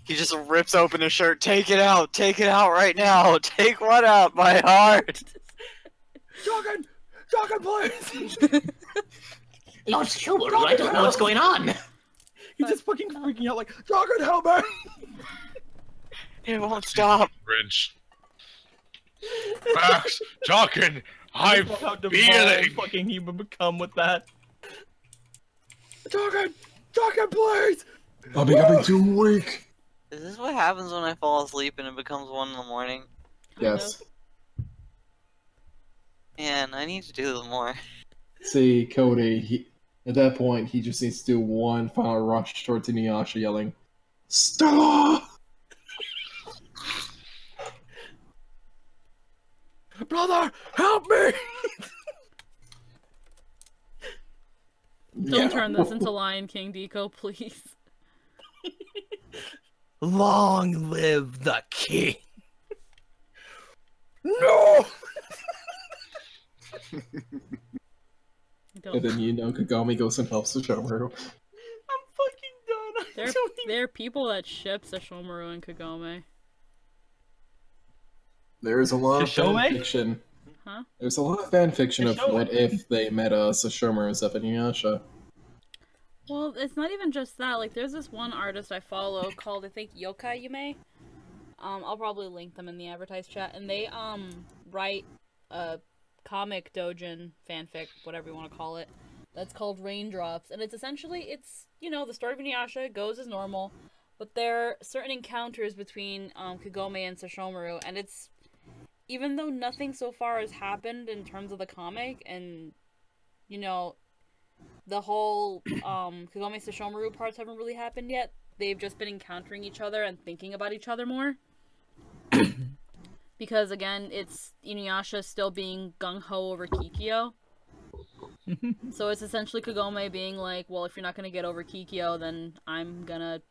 He just rips open his shirt. Take it out right now. Take what out, my heart? Jokin, please! Lord Subaru, I don't know what's going on. He's just fucking freaking out like, Jokin, help me! It won't stop. Grinch. Max, Jokin, I'm feeling. Fucking he would become with that. Jokin, please! I'm becoming too weak. Is this what happens when I fall asleep and it becomes 1 in the morning? Yes. Man, I need to do them more. See, Cody, at that point, he just needs to do one final rush towards Inuyasha yelling, Stella! Brother, help me! Don't turn this into Lion King, Deco, please. Long live the king! No! And then Kagami goes and helps Sesshomaru. I'm fucking done. There are people that ship Sesshomaru and Kagome. There's a lot of Sesshomaru? fan fiction. Huh? There's a lot of fan fiction of Sesshomaru. what if they met Sesshomaru and stuff in Inuyasha. Well, it's not even just that. Like, there's this one artist I follow called, I think, Yokai Yume. I'll probably link them in the advertised chat. And they, write a comic doujin fanfic, whatever you want to call it, that's called Raindrops. And it's essentially, you know, the story of Inuyasha goes as normal, but there are certain encounters between, Kagome and Sesshomaru, and it's, even though nothing so far has happened in terms of the comic, and, you know, the whole, Kagome Sesshomaru parts haven't really happened yet, they've just been encountering each other and thinking about each other more. Because, again, it's Inuyasha still being gung-ho over Kikyo. So it's essentially Kagome being like, well, if you're not gonna get over Kikyo, then I'm gonna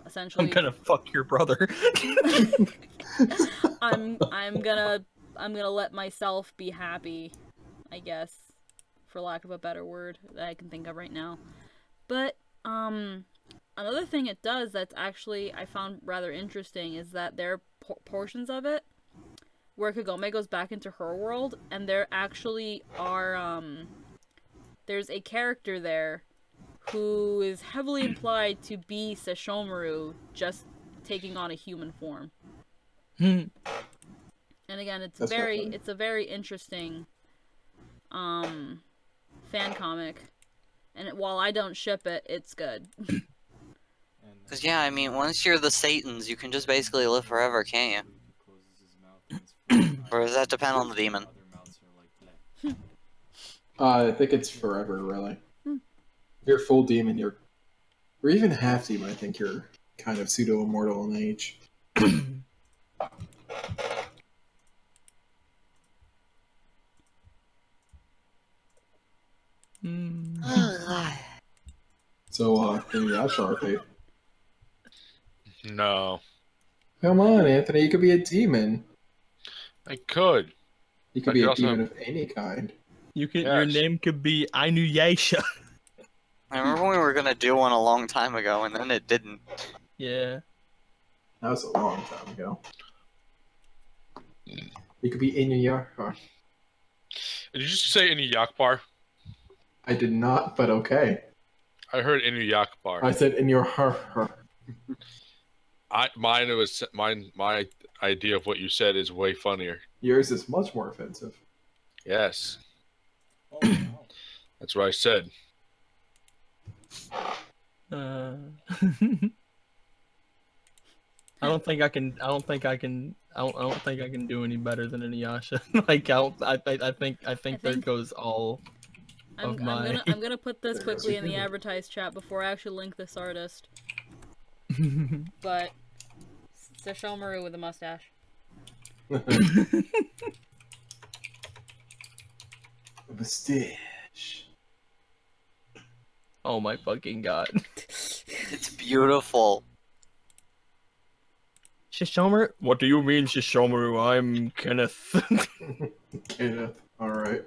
essentially... I'm gonna fuck your brother. I'm gonna let myself be happy, I guess, for lack of a better word that I can think of right now. But, another thing it does that's actually I found rather interesting is that there are portions of it where Kagome goes back into her world, and there actually are, there's a character there who is heavily implied to be Sesshomaru, just taking on a human form. And again, it's a very interesting, fan comic. And while I don't ship it, it's good. Cause yeah, I mean, once you're the Satans, you can just basically live forever, can't you? Or does that depend on the demon? I think it's forever, really. If you're a full demon, or even half demon, I think you're kind of pseudo-immortal in age. So, Inuyasha RP. No. Come on, Anthony, you could be a demon. I could. You could be a demon of any kind. You could. Yes. Your name could be Inuyasha. I remember we were gonna do one a long time ago, and then it didn't. Yeah. That was a long time ago. You could be Inuyasha. Did you just say Inuyakbar? I did not, but okay. I heard Inuyakbar. I said in your her. My idea of what you said is way funnier. Yours is much more offensive. Yes. Oh, wow. That's what I said. I don't think I can do any better than Inuyasha. Like I think there goes all of my. I'm gonna put this quickly in the advertised chat before I actually link this artist. But Sesshomaru with a mustache. Mustache. Oh my fucking god. It's beautiful. Sesshomaru? What do you mean, Sesshomaru? I'm Kenneth. Kenneth, alright.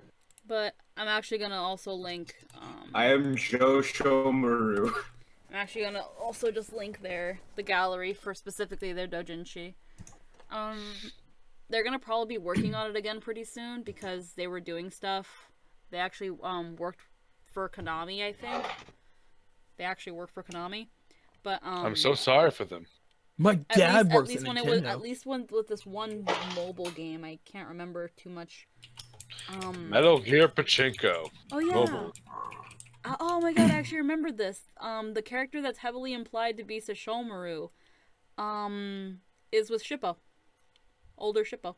But I'm actually gonna also link, I am Shoshomaru. I'm actually gonna also just link the gallery for specifically their doujinshi. They're gonna probably be working on it again pretty soon because they were doing stuff. They actually, worked for Konami, I think. They actually worked for Konami. But, I'm so sorry for them. My dad works at Nintendo. At least with this one mobile game, I can't remember too much. Metal Gear Pachinko. Oh yeah. Mobile. Oh my god, I actually remembered this. The character that's heavily implied to be Sesshomaru, is with Shippo. Older Shippo.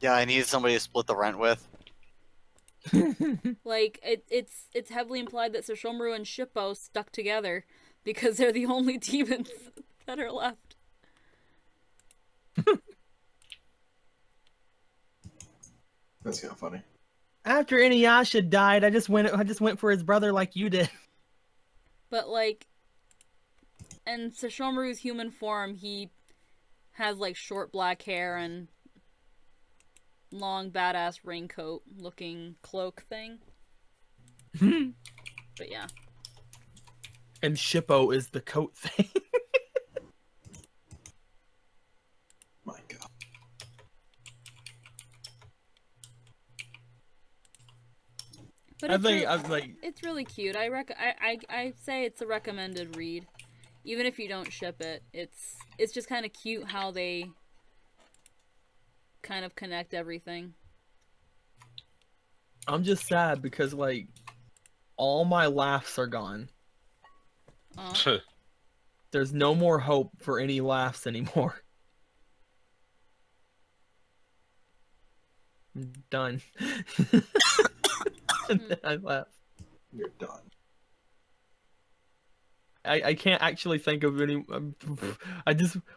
Yeah, I needed somebody to split the rent with. Like it's heavily implied that Sesshomaru and Shippo stuck together because they're the only demons that are left. That's kind of funny. After Inuyasha died, I just went for his brother like you did. But like, in Sesshomaru's human form, he has like short black hair and long badass raincoat looking cloak thing. But yeah. And Shippo is the coat thing. My God. But I was like, it's really cute. I say it's a recommended read, even if you don't ship it. It's just kind of cute how they kind of connect everything. I'm just sad because like all my laughs are gone. There's no more hope for any laughs anymore. I'm done. And then I laugh. You're done. I can't actually think of any.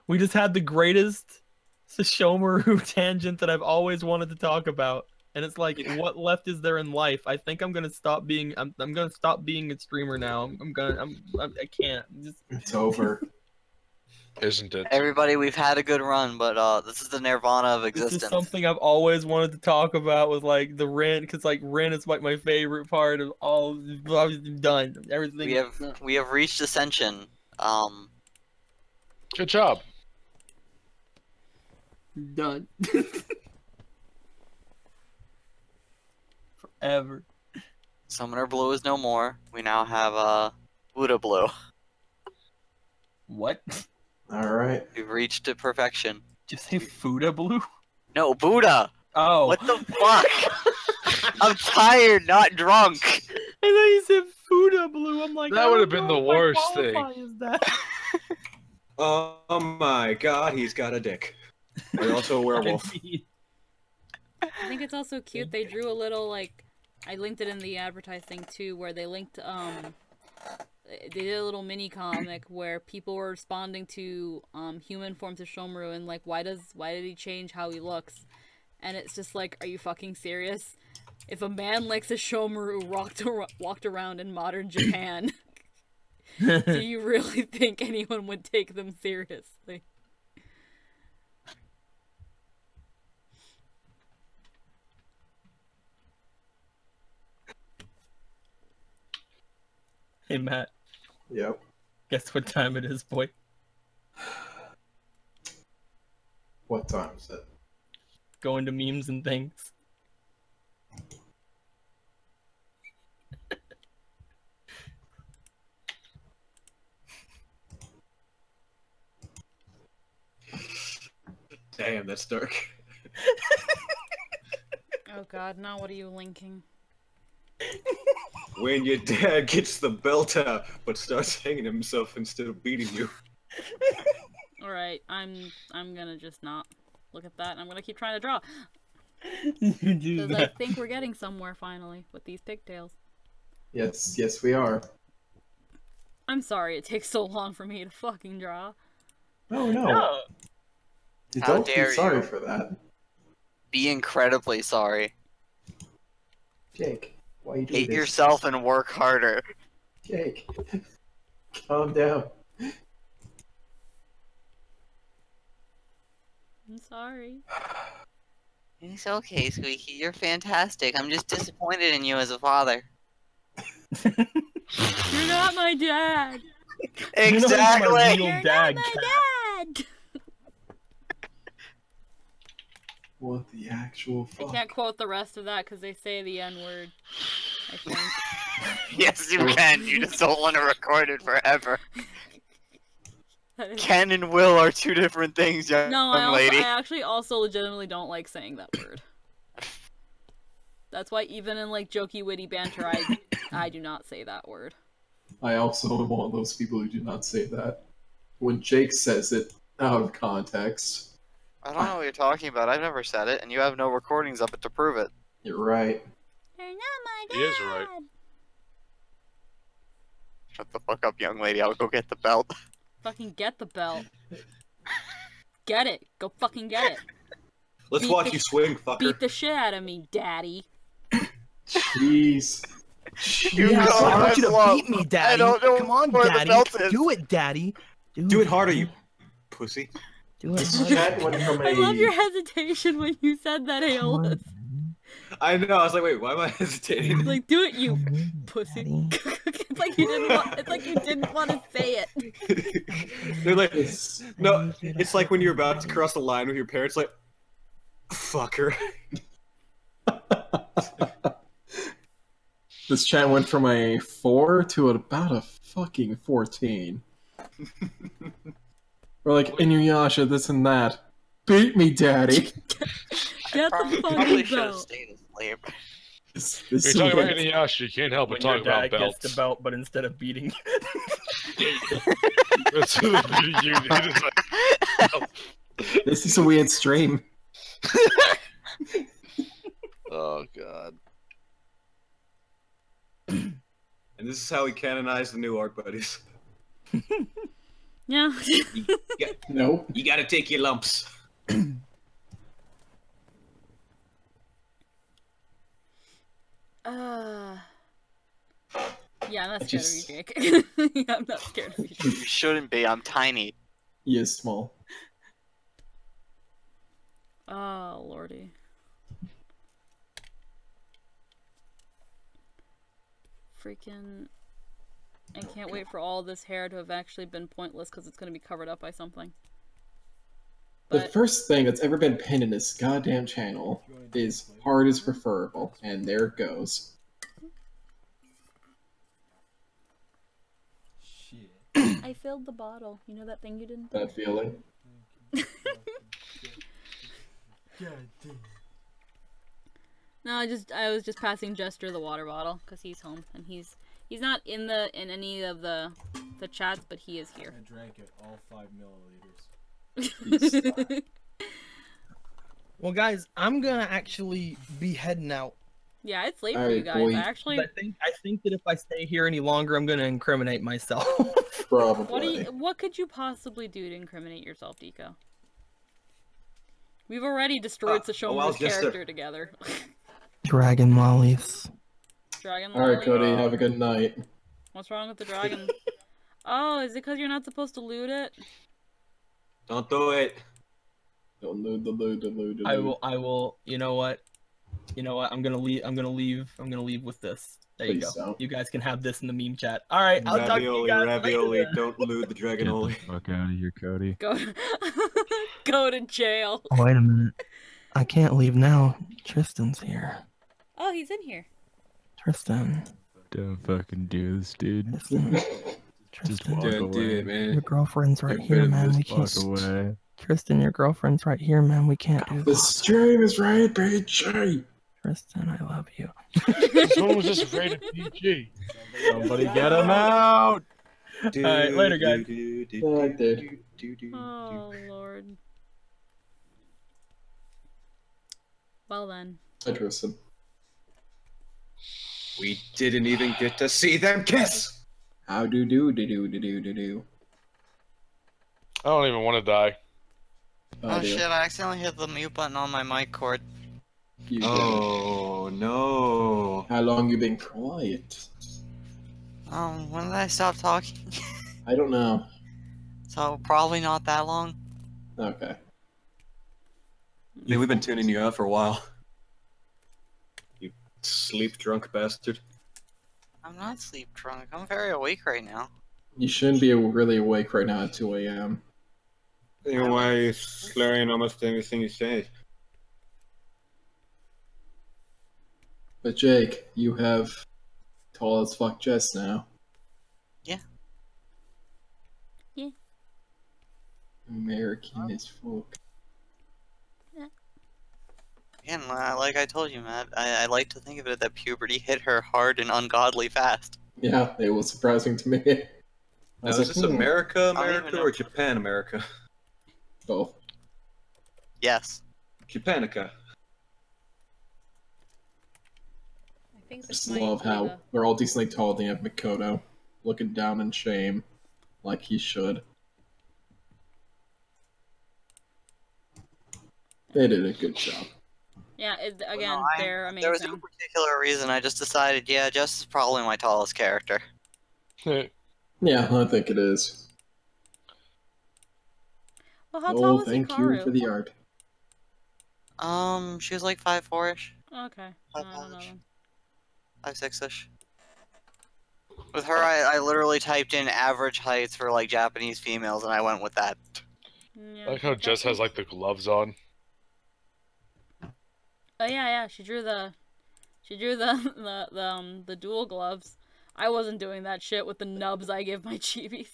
We just had the greatest Sesshomaru tangent that I've always wanted to talk about, and it's like, what left is there in life? I think I'm gonna stop being. I'm gonna stop being a streamer now. I can't. It's over. Isn't it? Everybody, we've had a good run, but this is the nirvana of existence. This is something I've always wanted to talk about with like the Ren, because like Ren is like my favorite part of all. I'm done. Everything. We have reached ascension. Good job. Done. Forever. Summoner Blue is no more. We now have Buddha Blue. What? Alright. We've reached perfection. Did you say Fuda Blue? No, Buddha! Oh. What the fuck? I'm tired, not drunk! I thought you said Fuda Blue. I'm like, that would have been the worst thing. Is that? Oh my God, he's got a dick. And also a werewolf. I think it's also cute. They drew a little like, I linked it in the advertising too, where they linked they did a little mini comic where people were responding to human forms of Shomaru and like, why did he change how he looks? And it's just like, are you fucking serious? If a man like Shomaru walked around in modern Japan, do you really think anyone would take them seriously? Hey Matt. Yep. Guess what time it is, boy? What time is it? Going to memes and things. Damn, that's dark. Oh God, now what are you linking? When your dad gets the belt out, but starts hanging himself instead of beating you. Alright, I'm gonna just not look at that, and I'm gonna keep trying to draw. You do Because I think we're getting somewhere finally with these pigtails. Yes, we are. I'm sorry it takes so long for me to fucking draw. Oh no. How Don't dare be sorry you. for that. Be incredibly sorry. Jake, why are you doing Hate this? yourself and work harder. Jake, calm down. I'm sorry. It's okay, Squeaky. You're fantastic. I'm just disappointed in you as a father. You're not my dad! Exactly! You're not my dad! What the actual fuck? I can't quote the rest of that because they say the N-word, I think. Yes, you can. You just don't want to record it forever. Can and will are two different things, young lady. I actually also legitimately don't like saying that word. That's why even in like jokey, witty banter, I do not say that word. I also am one of those people who do not say that. When Jake says it out of context. I don't know what you're talking about. I've never said it, and you have no recordings of it to prove it. You're right. You're not my dad. He is right. Shut the fuck up, young lady. I'll go get the belt. Fucking get the belt. Get it. Go fucking get it. Let's watch you swing, fucker. Beat the shit out of me, daddy. Jeez. Yeah, I want you to beat me, daddy. I don't know Come on, where the daddy. belt is. Do it, daddy. Do it harder, you pussy. Do it This harder. chat went from I love a your hesitation when you said that, Aeolus. I know. I was like, wait, why am I hesitating? Like, do it, you pussy. It's like you didn't want. It's like you didn't want to say it. They're like, no. It's like when you're about to cross the line with your parents, like, fucker. This chat went from a 4 to about a fucking 14. We're like, Inuyasha, this and that. Beat me, daddy. Get the Probably fucking should have belt. stayed asleep. This You're talking about Inuyasha, you can't help When but your talk about dad belts. gets the belt, but instead of beating This is a weird stream. Oh god. And this is how we canonize the new art buddies. Yeah. Nope. You gotta take your lumps. Yeah, I'm not scared just- of you, Jake. Yeah, I'm not scared of you. You shouldn't be. I'm tiny. He is small. Oh, lordy. Freaking... I can't wait for all this hair to have actually been pointless because it's going to be covered up by something. The But first thing that's ever been pinned in this goddamn channel is hard is preferable, and there it goes. Shit. I filled the bottle. You know that thing you didn't do? That feeling. No, I was just passing Jester the water bottle because he's home and he's not in any of the chats, but he is here. I drank it, all 5 milliliters. Well, guys, I'm gonna actually be heading out. Yeah, it's late for Alright, you guys. boy. Actually, I think that if I stay here any longer, I'm gonna incriminate myself. Probably. what could you possibly do to incriminate yourself, Deco? We've already destroyed Sashoma's character together. Dragon lollies. Dragon Alright, lolly? Cody, have a good night. What's wrong with the dragon? Oh, is it because you're not supposed to loot it? Don't do it. Don't loot the loot, the loot, the I loot. will, you know what? I'm gonna leave with this. There you Please go. don't. You guys can have this in the meme chat. Alright, I'll talk to you guys Ravioli, later. don't lose the dragonoli. Fuck out of here, Cody. Go to jail. Oh, wait a minute. I can't leave now. Tristan's here. Oh, he's in here. Tristan. Don't fucking do this, dude. Tristan. Just walk Don't do away. it, man. Your girlfriend's right You're here, better man. than We Just can't. walk away. Tristan, your girlfriend's right here, man. We can't do The this. stream is right, bitch. Tristan, I love you. Someone was just rated PG. Somebody get him out! Alright, later, guys. Fuck, dude. Oh, Lord. Well then. Hi, Tristan. We didn't even get to see them kiss. How do do do do do do do do. I don't even want to die. Oh dear. shit, I accidentally hit the mute button on my mic cord. You did. Oh no. How long you been quiet? When did I stop talking? I don't know. So probably not that long. Okay. Yeah, we've been tuning you out for a while. You sleep drunk bastard. I'm not sleep drunk. I'm very awake right now. You shouldn't be really awake right now at 2 a.m. Why are you slurring almost everything you say? But Jake, you have tall as fuck Jess now. Yeah. Yeah. American as fuck. Again, like I told you, Matt, I like to think of it that puberty hit her hard and ungodly fast. Yeah, it was surprising to me. I Now, was is like, this America, I don't even America, know. or Japan, America? both. Yes. Japanica. think I this just might love be how the... they're all decently tall. They have Mikoto looking down in shame, like he should. They did a good job. Yeah, again, No, they're amazing. There was no particular reason. I just decided, yeah, Jess is probably my tallest character. Yeah, I think it is. Well, how tall was thank Hikaru? you for the art. She was like 5'4"-ish. Okay, I don't know then. 5'6"-ish. With her, I literally typed in average heights for like Japanese females, and I went with that. Yeah, I like how Jess has like the gloves on. Oh yeah, she drew the the dual gloves. I wasn't doing that shit with the nubs I give my chibis.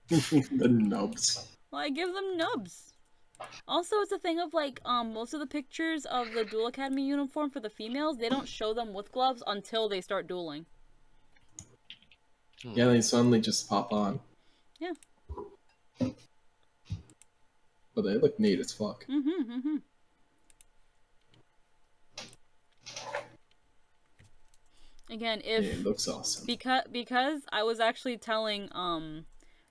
The nubs. Well, I give them nubs. Also, it's a thing of like most of the pictures of the Duel Academy uniform for the females, they don't show them with gloves until they start dueling. Yeah, they suddenly just pop on. Yeah. But they look neat as fuck. Again, if it looks awesome. Because I was actually telling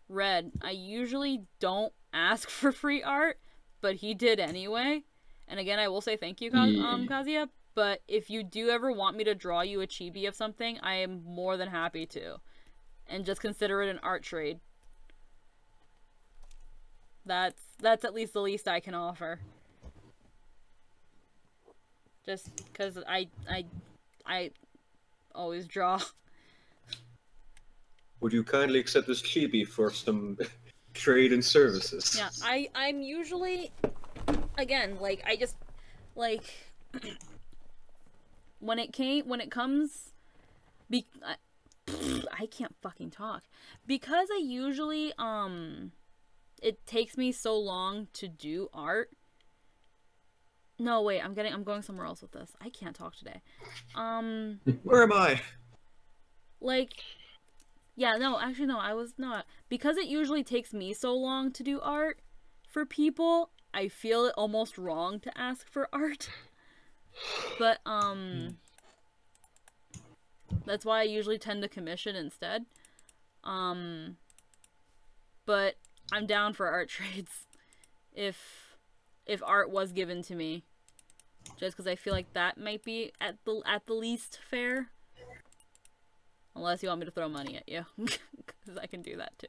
Red, I usually don't ask for free art, but he did anyway. And again, I will say thank you, Kazuya. But if you do ever want me to draw you a chibi of something, I am more than happy to. And just consider it an art trade. That's at least the least I can offer. Just because I always draw. Would you kindly accept this chibi for some trade and services? Yeah, I'm usually, again, like, I just, like, when it comes, I can't fucking talk. Because I usually, it takes me so long to do art. No, wait, I'm going somewhere else with this. I can't talk today. Where am I? Like, yeah, no, actually, no, I was not. Because it usually takes me so long to do art for people, I feel it almost wrong to ask for art. But, that's why I usually tend to commission instead. But I'm down for art trades if art was given to me. Just because I feel like that might be at the least fair. Unless you want me to throw money at you. Because I can do that too.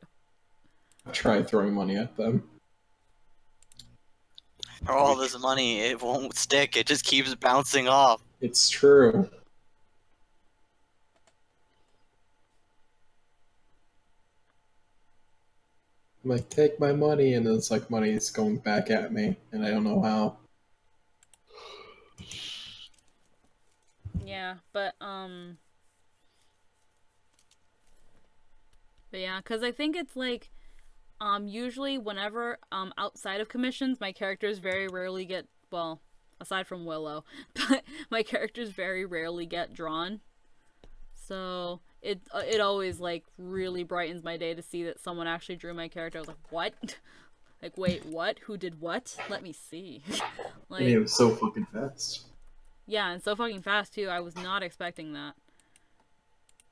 Try throwing money at them. For all this money, it won't stick. It just keeps bouncing off. It's true. I'm like, take my money, and it's like money is going back at me, and I don't know how. Yeah, but yeah, because I think it's like, usually whenever, outside of commissions, my characters very rarely get, well, aside from Willow, but my characters very rarely get drawn. So, it always, like, really brightens my day to see that someone actually drew my character. I was like, what? Like, wait, what? Who did what? Let me see. Like, it was so fucking fast. Yeah, and so fucking fast, too. I was not expecting that.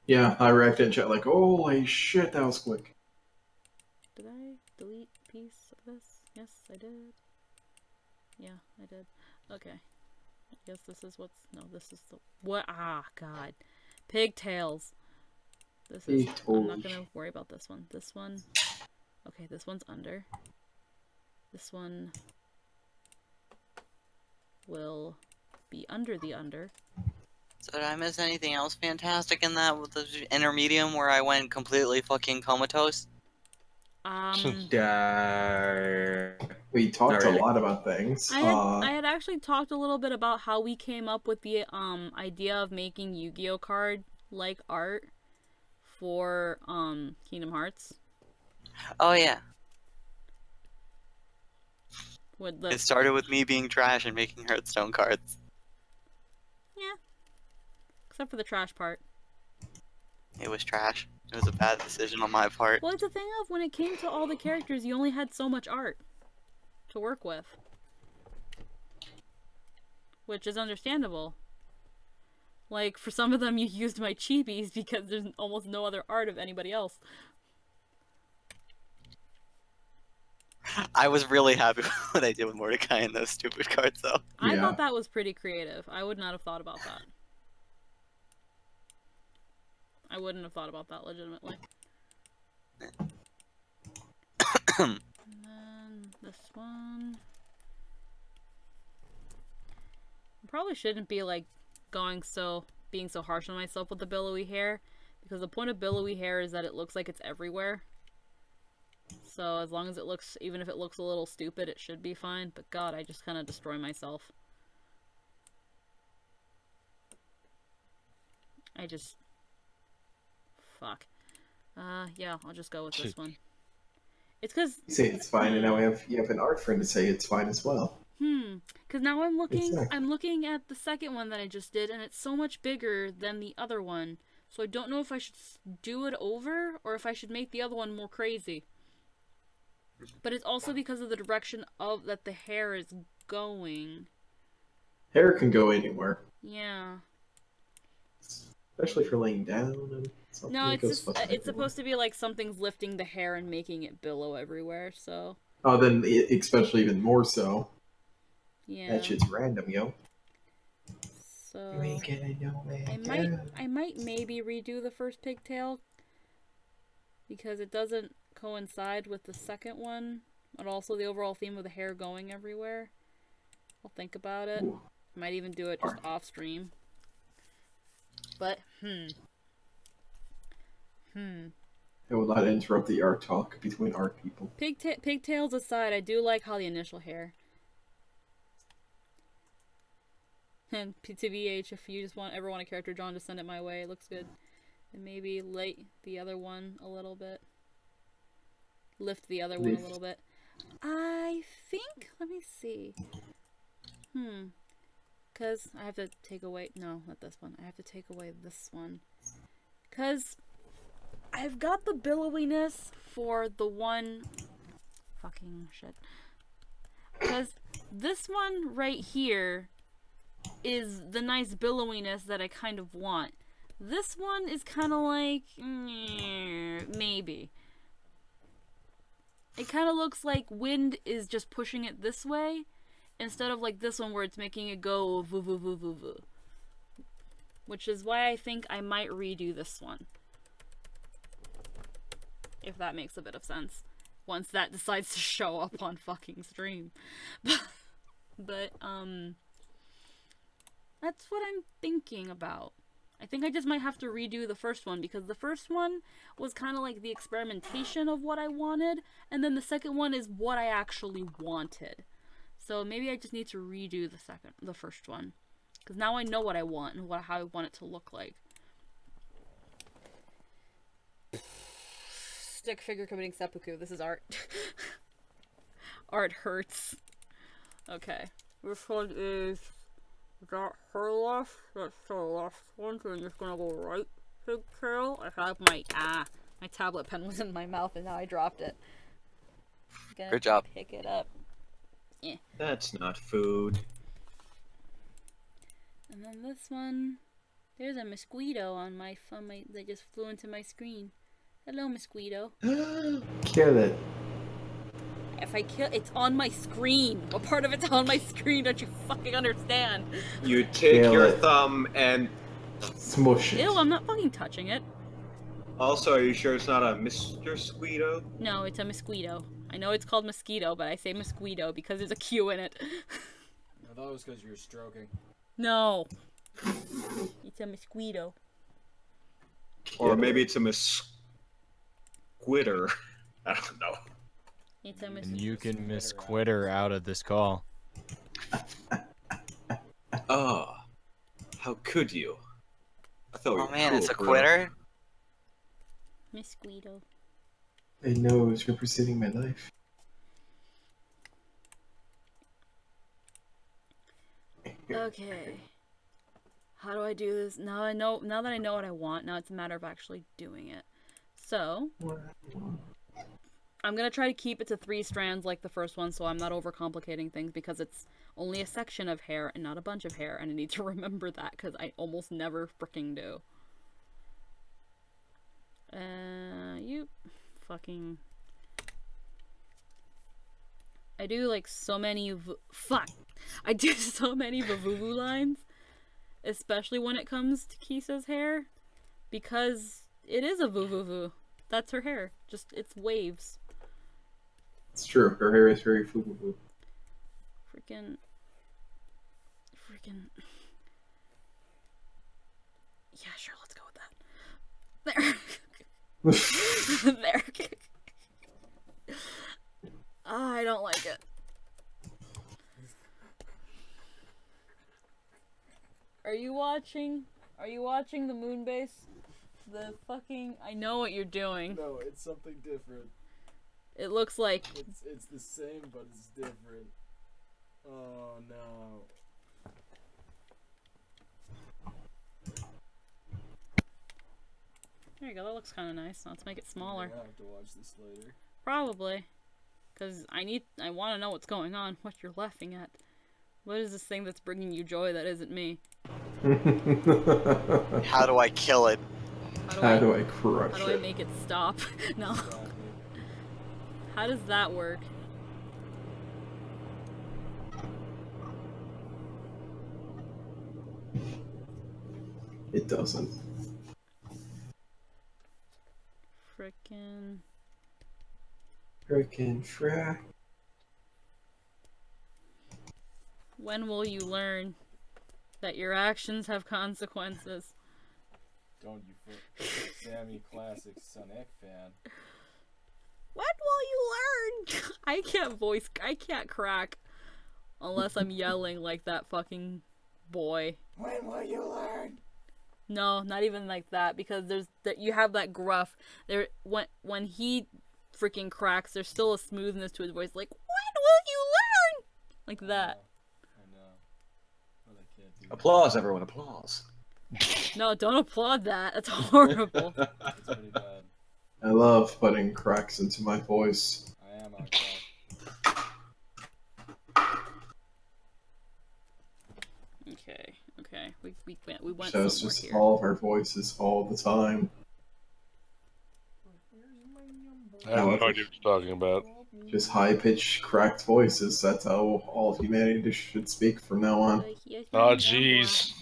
Yeah, I reacted in chat like, holy shit, that was quick. Did I delete a piece of this? Yes, I did. Yeah, I did. Okay. I guess this is what's... No, this is the... What? Ah, God. Pigtails. This is... I'm not gonna worry about this one. This one... Okay, this one's under. This one... will be under the under. So did I miss anything else fantastic in that with the intermedium where I went completely fucking comatose? We talked a lot about things. I had actually talked a little bit about how we came up with the idea of making Yu-Gi-Oh card like art for Kingdom Hearts. Oh yeah. With the... It started with me being trash and making Hearthstone cards. Yeah. Except for the trash part. It was trash. It was a bad decision on my part. Well, it's a thing of when it came to all the characters, you only had so much art to work with. Which is understandable. Like, for some of them, you used my chibis because there's almost no other art of anybody else. I was really happy with what I did with Mordecai and those stupid cards, though. I thought that was pretty creative. I would not have thought about that. I wouldn't have thought about that, legitimately. And then this one. I probably shouldn't be, like, being so harsh on myself with the billowy hair, because the point of billowy hair is that it looks like it's everywhere. So as long as it looks, even if it looks a little stupid, it should be fine. But God, I just kind of destroy myself. Fuck. Yeah, I'll just go with this one. It's because you say it's fine, and now you have an art friend to say it's fine as well. Because now I'm looking at the second one that I just did, and it's so much bigger than the other one. So I don't know if I should do it over, or if I should make the other one more crazy. But it's also because of the direction that the hair is going. Hair can go anywhere. Yeah. Especially for laying down and something. No, it's supposed to be like something's lifting the hair and making it billow everywhere, so... Oh, then especially even more so. Yeah. That shit's random, yo. So... I might maybe redo the first pigtail, because it doesn't coincide with the second one, and also the overall theme of the hair going everywhere. I'll think about it. Might even do it just off stream. But, It will not interrupt the art talk between art people. Pigtails aside, I do like how the initial hair. And to VH, if you just ever want a character drawn, just send it my way. It looks good. And maybe light the other one a little bit. Lift the other one a little bit. I think, let me see. Because I have to take away, no, not this one. I have to take away this one. Because I've got the billowiness for the one, fucking shit. Because this one right here is the nice billowiness that I kind of want. This one is kind of like, maybe. It kind of looks like wind is just pushing it this way, instead of like this one where it's making it go voo voo voo voo voo. Which is why I think I might redo this one. If that makes a bit of sense. Once that decides to show up on fucking stream. But that's what I'm thinking about. I think I just might have to redo the first one, because the first one was kind of like the experimentation of what I wanted, and then the second one is what I actually wanted. So maybe I just need to redo the first one, because now I know what I want and how I want it to look like. Stick figure committing seppuku. This is art. Art hurts. Okay. This one is... Is that her left? That's her left one, so I'm just gonna go right pigtail. I have my tablet pen was in my mouth and now I dropped it. Good job. Pick it up. Yeah. That's not food. And then this one, there's a mosquito on my phone that just flew into my screen. Hello, mosquito. Kill it. If I kill, it's on my screen. What part of it's on my screen? Don't you fucking understand? You take your thumb and smush it. Ew, I'm not fucking touching it. Also, are you sure it's not a Mr. Squeedo? No, it's a mosquito. I know it's called mosquito, but I say mosquito because there's a Q in it. I thought it was because you were stroking. No. It's a mosquito. Or maybe it's a mosquitter. I don't know. It's a and you can miss Quitter out of this call. Oh, how could you? I thought oh man, it's a quitter? Mosquito. I know it's representing my life. Okay. How do I do this? Now that I know what I want, now it's a matter of actually doing it. So, I'm gonna try to keep it to 3 strands like the first one, so I'm not overcomplicating things, because it's only a section of hair and not a bunch of hair, and I need to remember that because I almost never freaking do. You fucking... I do like so many I do so many Vavuvu lines, especially when it comes to Kisa's hair, because it is a Vuvuvu. That's her hair. Just, it's waves. It's true. Her hair is very Vuvuvu. Freaking. Yeah, sure, let's go with that. There. There. Oh, I don't like it. Are you watching the moon base? The fucking... I know what you're doing. No, it's something different. It looks like... It's the same, but it's different. Oh, no. There you go, that looks kind of nice. Let's make it smaller. I'll have to watch this later. Probably. Because I want to know what's going on, what you're laughing at. What is this thing that's bringing you joy that isn't me? How do I kill it? How do I crush it? How do I make it stop? No. How does that work? It doesn't. Frickin' frack. When will you learn that your actions have consequences? Don't you Sammy Classic Sonic fan. When will you learn? I can't crack unless I'm yelling like that fucking boy. When will you learn? No, not even like that, because you have that gruff. When he freaking cracks, there's still a smoothness to his voice, like, when will you learn? Like that. I know. But I can't do Applause, everyone, applause. No, don't applaud that. That's horrible. It's pretty bad. I love putting cracks into my voice. I am outside. Okay. We went So it's somewhere just here. all of our voices all the time. I have no idea what you're talking about. Just high-pitched, cracked voices. That's how all of humanity should speak from now on. Oh, jeez.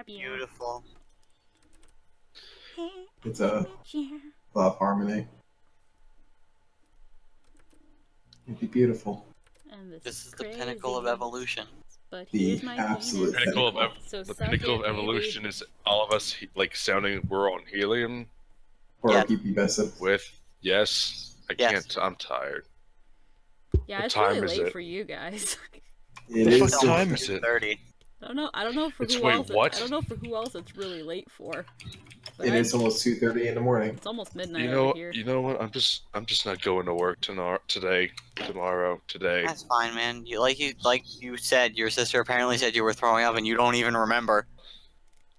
Beautiful. It's a love harmony. It'd be beautiful. And This is the pinnacle of evolution. But The here's my absolute penis. The pinnacle of evolution is all of us like sounding we're on helium. Or Yeah. pubescent. With yes, Yes. I'm tired. Yeah, What it's time really is late it? for you guys. It What is. time is it? 30. I don't know for It's- who wait, else. what? I don't know for who else it's really late for. But It is almost 2:30 in the morning. It's almost midnight You know, over here. you know what? I'm just not going to work tomorrow. Today. That's fine, man. Like you said, your sister apparently said you were throwing up and you don't even remember.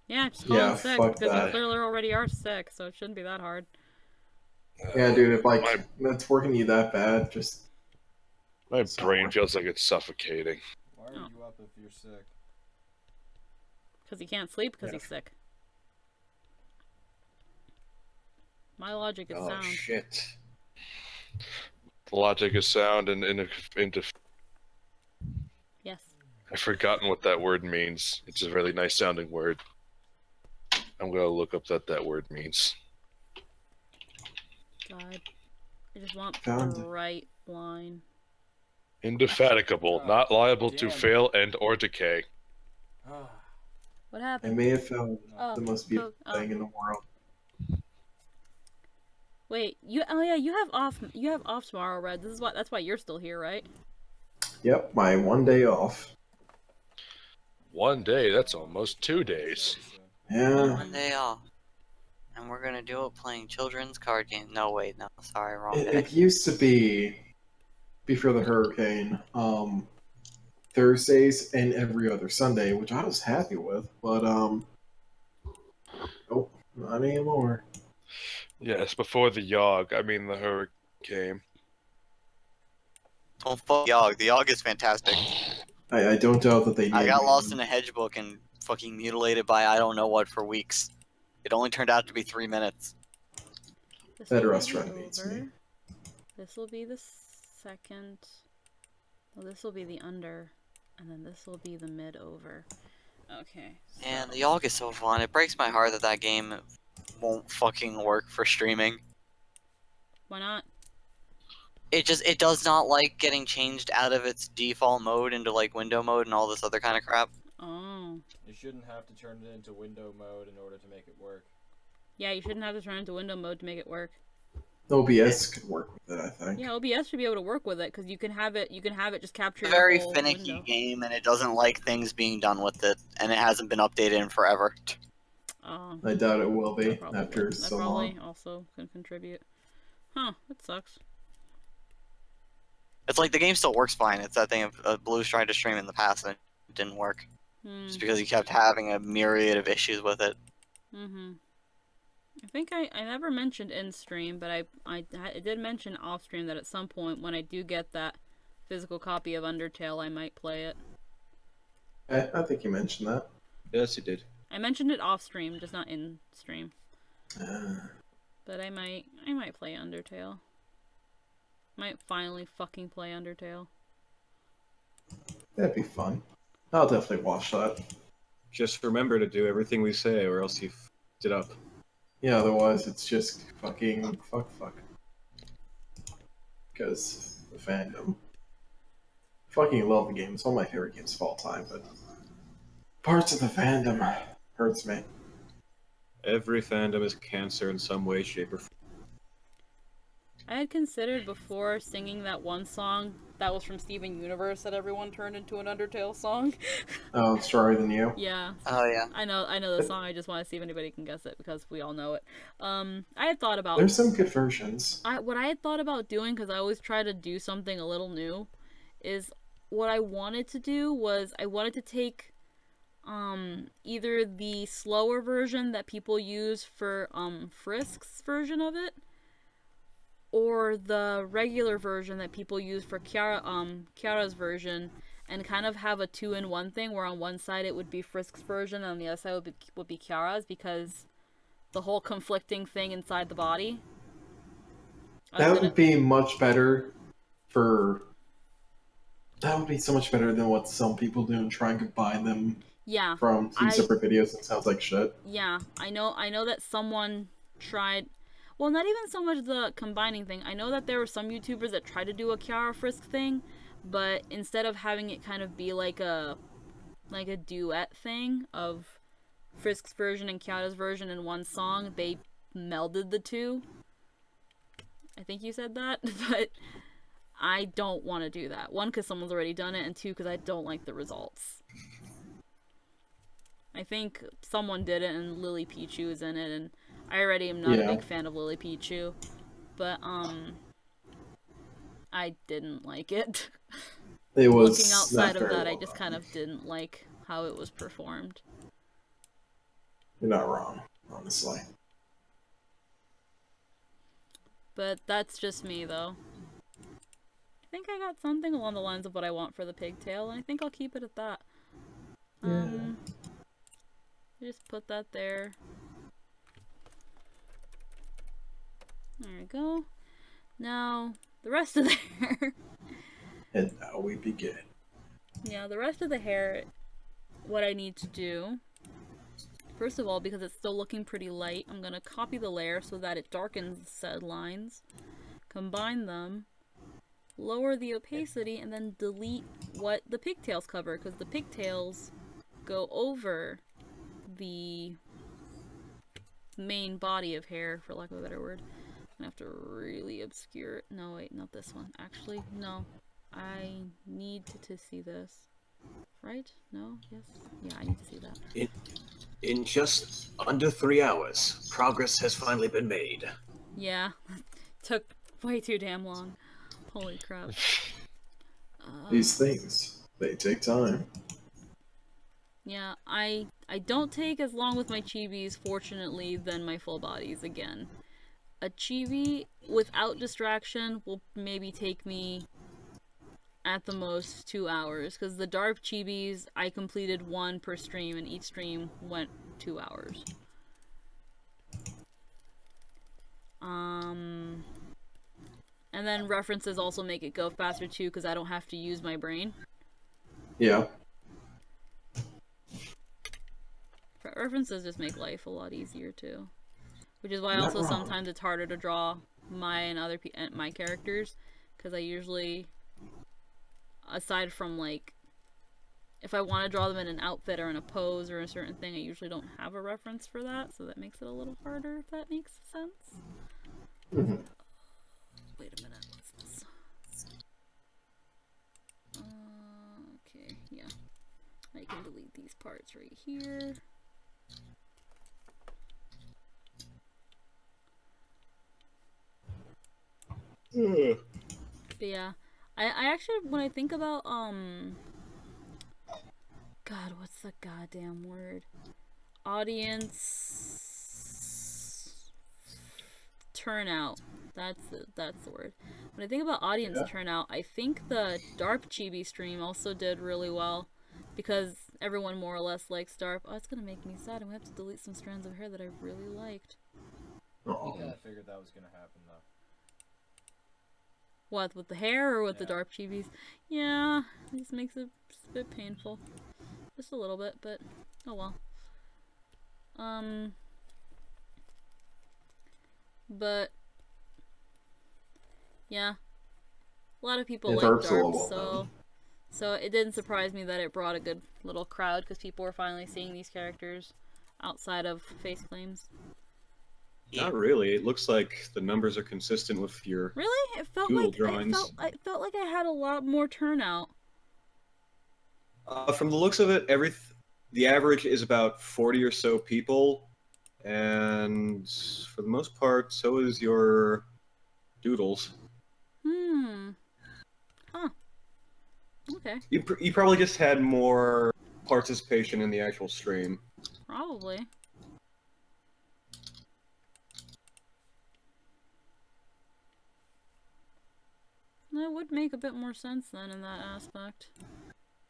Yeah, just call Yeah, in sick fuck because you that. clearly already are sick, so it shouldn't be that hard. Yeah, dude, if like that's working you that bad, just My brain feels like it's suffocating. Why are you up if you're sick? Because he can't sleep because Yeah. he's sick. My logic is Oh sound. shit. Logic is sound and Yes. I've forgotten what that word means. It's a really nice sounding word. I'm gonna look up that word means. God. I just want Found the it. right line. Indefatigable, not liable to damn it. fail and or decay. What I happened? may have found Oh, the most beautiful oh. thing in the world. Wait, you have off tomorrow, Red. That's why you're still here, right? Yep, my one day off. One day, that's almost 2 days. Yeah, One day off. And we're gonna do it playing children's card games. No, wait, no, sorry, wrong it, day. it used to be before the hurricane, Thursdays and every other Sunday, which I was happy with, but nope, not anymore. Yes, before the Yog, I mean the hurricane. Oh fuck Yogg. The Yogg is fantastic. I don't doubt that they. I got lost in a hedge book and fucking mutilated by I don't know what for weeks. It only turned out to be 3 minutes. That restaurant beats me. This will be the second. Well, this will be the under, and then this will be the mid over. Okay. So. And the Yogg is so fun. It breaks my heart that that game won't fucking work for streaming. Why not? It does not like getting changed out of its default mode into like window mode and all this other kind of crap. Oh. You shouldn't have to turn it into window mode in order to make it work. Yeah, you shouldn't have to turn it into window mode to make it work. OBS could work with it, I think. Yeah, OBS should be able to work with it because you can have it just capture. It's a very finicky game, and it doesn't like things being done with it, and it hasn't been updated in forever. I doubt it will be after so long. That probably also can contribute. Huh, that sucks. It's like the game still works fine. It's that thing of Blue's tried to stream in the past and it didn't work. Just because he kept having a myriad of issues with it. I think I never mentioned in stream, but I did mention off stream that at some point when I do get that physical copy of Undertale, I might play it. I think you mentioned that. Yes, you did. I mentioned it off stream, just not in stream. But I might play Undertale. Might finally fucking play Undertale. That'd be fun. I'll definitely watch that. Just remember to do everything we say, or else you f***ed it up. Yeah, otherwise it's just fucking fuck. Because the fandom. Fucking love the game. It's one of my favorite games of all time, but parts of the fandom hurts me. Every fandom is cancer in some way, shape, or form. I had considered before singing that one song that was from Steven Universe that everyone turned into an Undertale song. Oh, Stronger Than You? Yeah. Oh, yeah. I know the song, I just want to see if anybody can guess it, because we all know it. I had thought about... There's some good versions. What I had thought about doing, because I always try to do something a little new, is what I wanted to do was, I wanted to take either the slower version that people use for Frisk's version of it, or the regular version that people use for Kiara's version, and kind of have a 2-in-1 thing where on one side it would be Frisk's version and on the other side would be Kiara's, because the whole conflicting thing inside the body. That would be much better for... That would be so much better than what some people do and try and combine them from two separate videos. It sounds like shit. Yeah, I know that someone tried... Well, not even so much the combining thing. I know that there were some YouTubers that tried to do a Kiara Frisk thing, but instead of having it kind of be like a duet thing of Frisk's version and Kiara's version in one song, they melded the two. I think you said that, but I don't want to do that. One, because someone's already done it, and two, because I don't like the results. I think someone did it, and Lily Pichu is in it, and I already am not a big fan of Lily Pichu, but I didn't like it. It was looking outside of that, I just kind of didn't like how it was performed. You're not wrong, honestly. But that's just me, though. I think I got something along the lines of what I want for the pigtail, and I think I'll keep it at that. Just put that there. There we go. Now, the rest of the hair. And now we begin. Yeah, the rest of the hair, what I need to do, first of all, because it's still looking pretty light, I'm going to copy the layer so that it darkens said lines, combine them, lower the opacity, and then delete what the pigtails cover, because the pigtails go over the main body of hair, for lack of a better word. I'm gonna have to really obscure it. No, wait, not this one. Actually, no. I need to see this. Right? No? Yes? Yeah, I need to see that. In just under 3 hours, progress has finally been made. Yeah. Took way too damn long. Holy crap. These things, they take time. Yeah, I don't take as long with my chibis, fortunately, than my full bodies again. A chibi without distraction will maybe take me at the most 2 hours, because the Dark Chibis, I completed 1 per stream, and each stream went 2 hours. And then references also make it go faster too, because I don't have to use my brain. Yeah. References just make life a lot easier too, which is why also sometimes it's harder to draw my characters, because I usually, aside from like if I want to draw them in an outfit or in a pose or a certain thing, I usually don't have a reference for that, so that makes it a little harder, if that makes sense. Wait a minute, what's this? Okay, yeah. I can delete these parts right here. But yeah, I actually, when I think about, God, what's the goddamn word? Audience turnout. That's the word. When I think about audience turnout, I think the Darp Chibi stream also did really well, because everyone more or less likes Darp. Oh, it's gonna make me sad. I'm gonna have to delete some strands of hair that I really liked. Yeah, I figured that was gonna happen though. What, with the hair or with the Darp Chibis? Yeah, it just makes it a bit painful. Just a little bit, but oh well. But yeah, a lot of people like Darp, so it didn't surprise me that it brought a good little crowd, because people were finally seeing these characters outside of face claims. Not really. It looks like the numbers are consistent with your really. It felt doodle like drawings. I felt like I had a lot more turnout. From the looks of it, the average is about 40 or so people, and for the most part, so is your doodles. Huh. Okay. You probably just had more participation in the actual stream. Probably. That would make a bit more sense then in that aspect.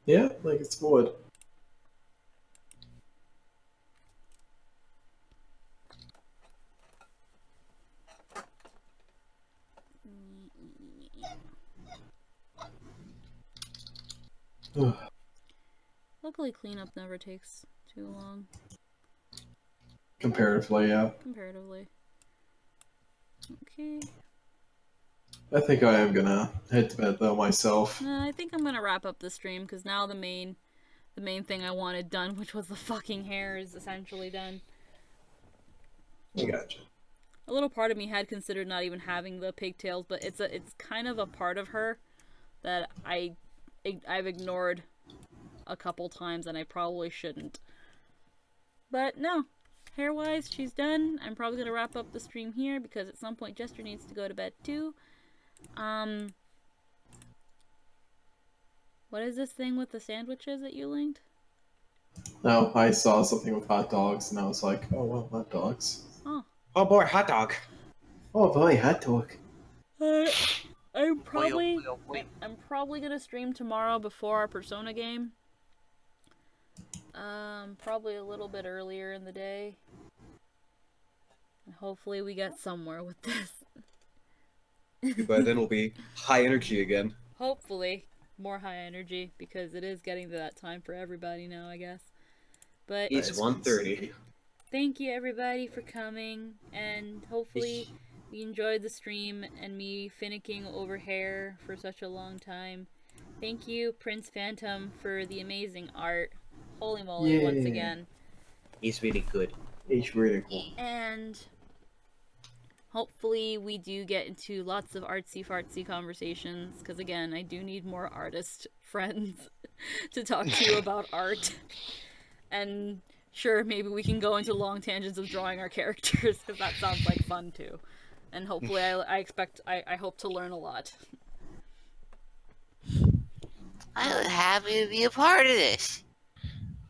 Yeah, like it's wood. Luckily, cleanup never takes too long. Comparatively, yeah. Comparatively. Okay. I think I am gonna head to bed though myself. I think I'm gonna wrap up the stream, because now the main thing I wanted done, which was the fucking hair, is essentially done. I gotcha. A little part of me had considered not even having the pigtails, but it's kind of a part of her that I've ignored a couple times, and I probably shouldn't. But no, hair-wise, she's done. I'm probably gonna wrap up the stream here, because at some point Jester needs to go to bed too. What is this thing with the sandwiches that you linked? No, I saw something with hot dogs, and I was like, oh well, hot dogs. Oh boy, hot dog. Oh boy, hot dog. I'm probably gonna stream tomorrow before our Persona game. Probably a little bit earlier in the day. And hopefully we get somewhere with this. By then we'll be high energy again. Hopefully more high energy, because it is getting to that time for everybody now, I guess. But it's 1:30. Thank you everybody for coming, and hopefully you enjoyed the stream and me finicking over hair for such a long time. Thank you, Prince Phantom, for the amazing art. Holy moly, once again. He's really good. He's really cool. And hopefully we do get into lots of artsy-fartsy conversations, because again, I do need more artist friends to talk to you about art. And sure, maybe we can go into long tangents of drawing our characters, because that sounds like fun too. And hopefully I hope to learn a lot. I'm happy to be a part of this.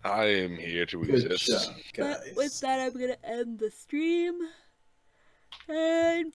I am here to exist. But with that, I'm gonna end the stream. And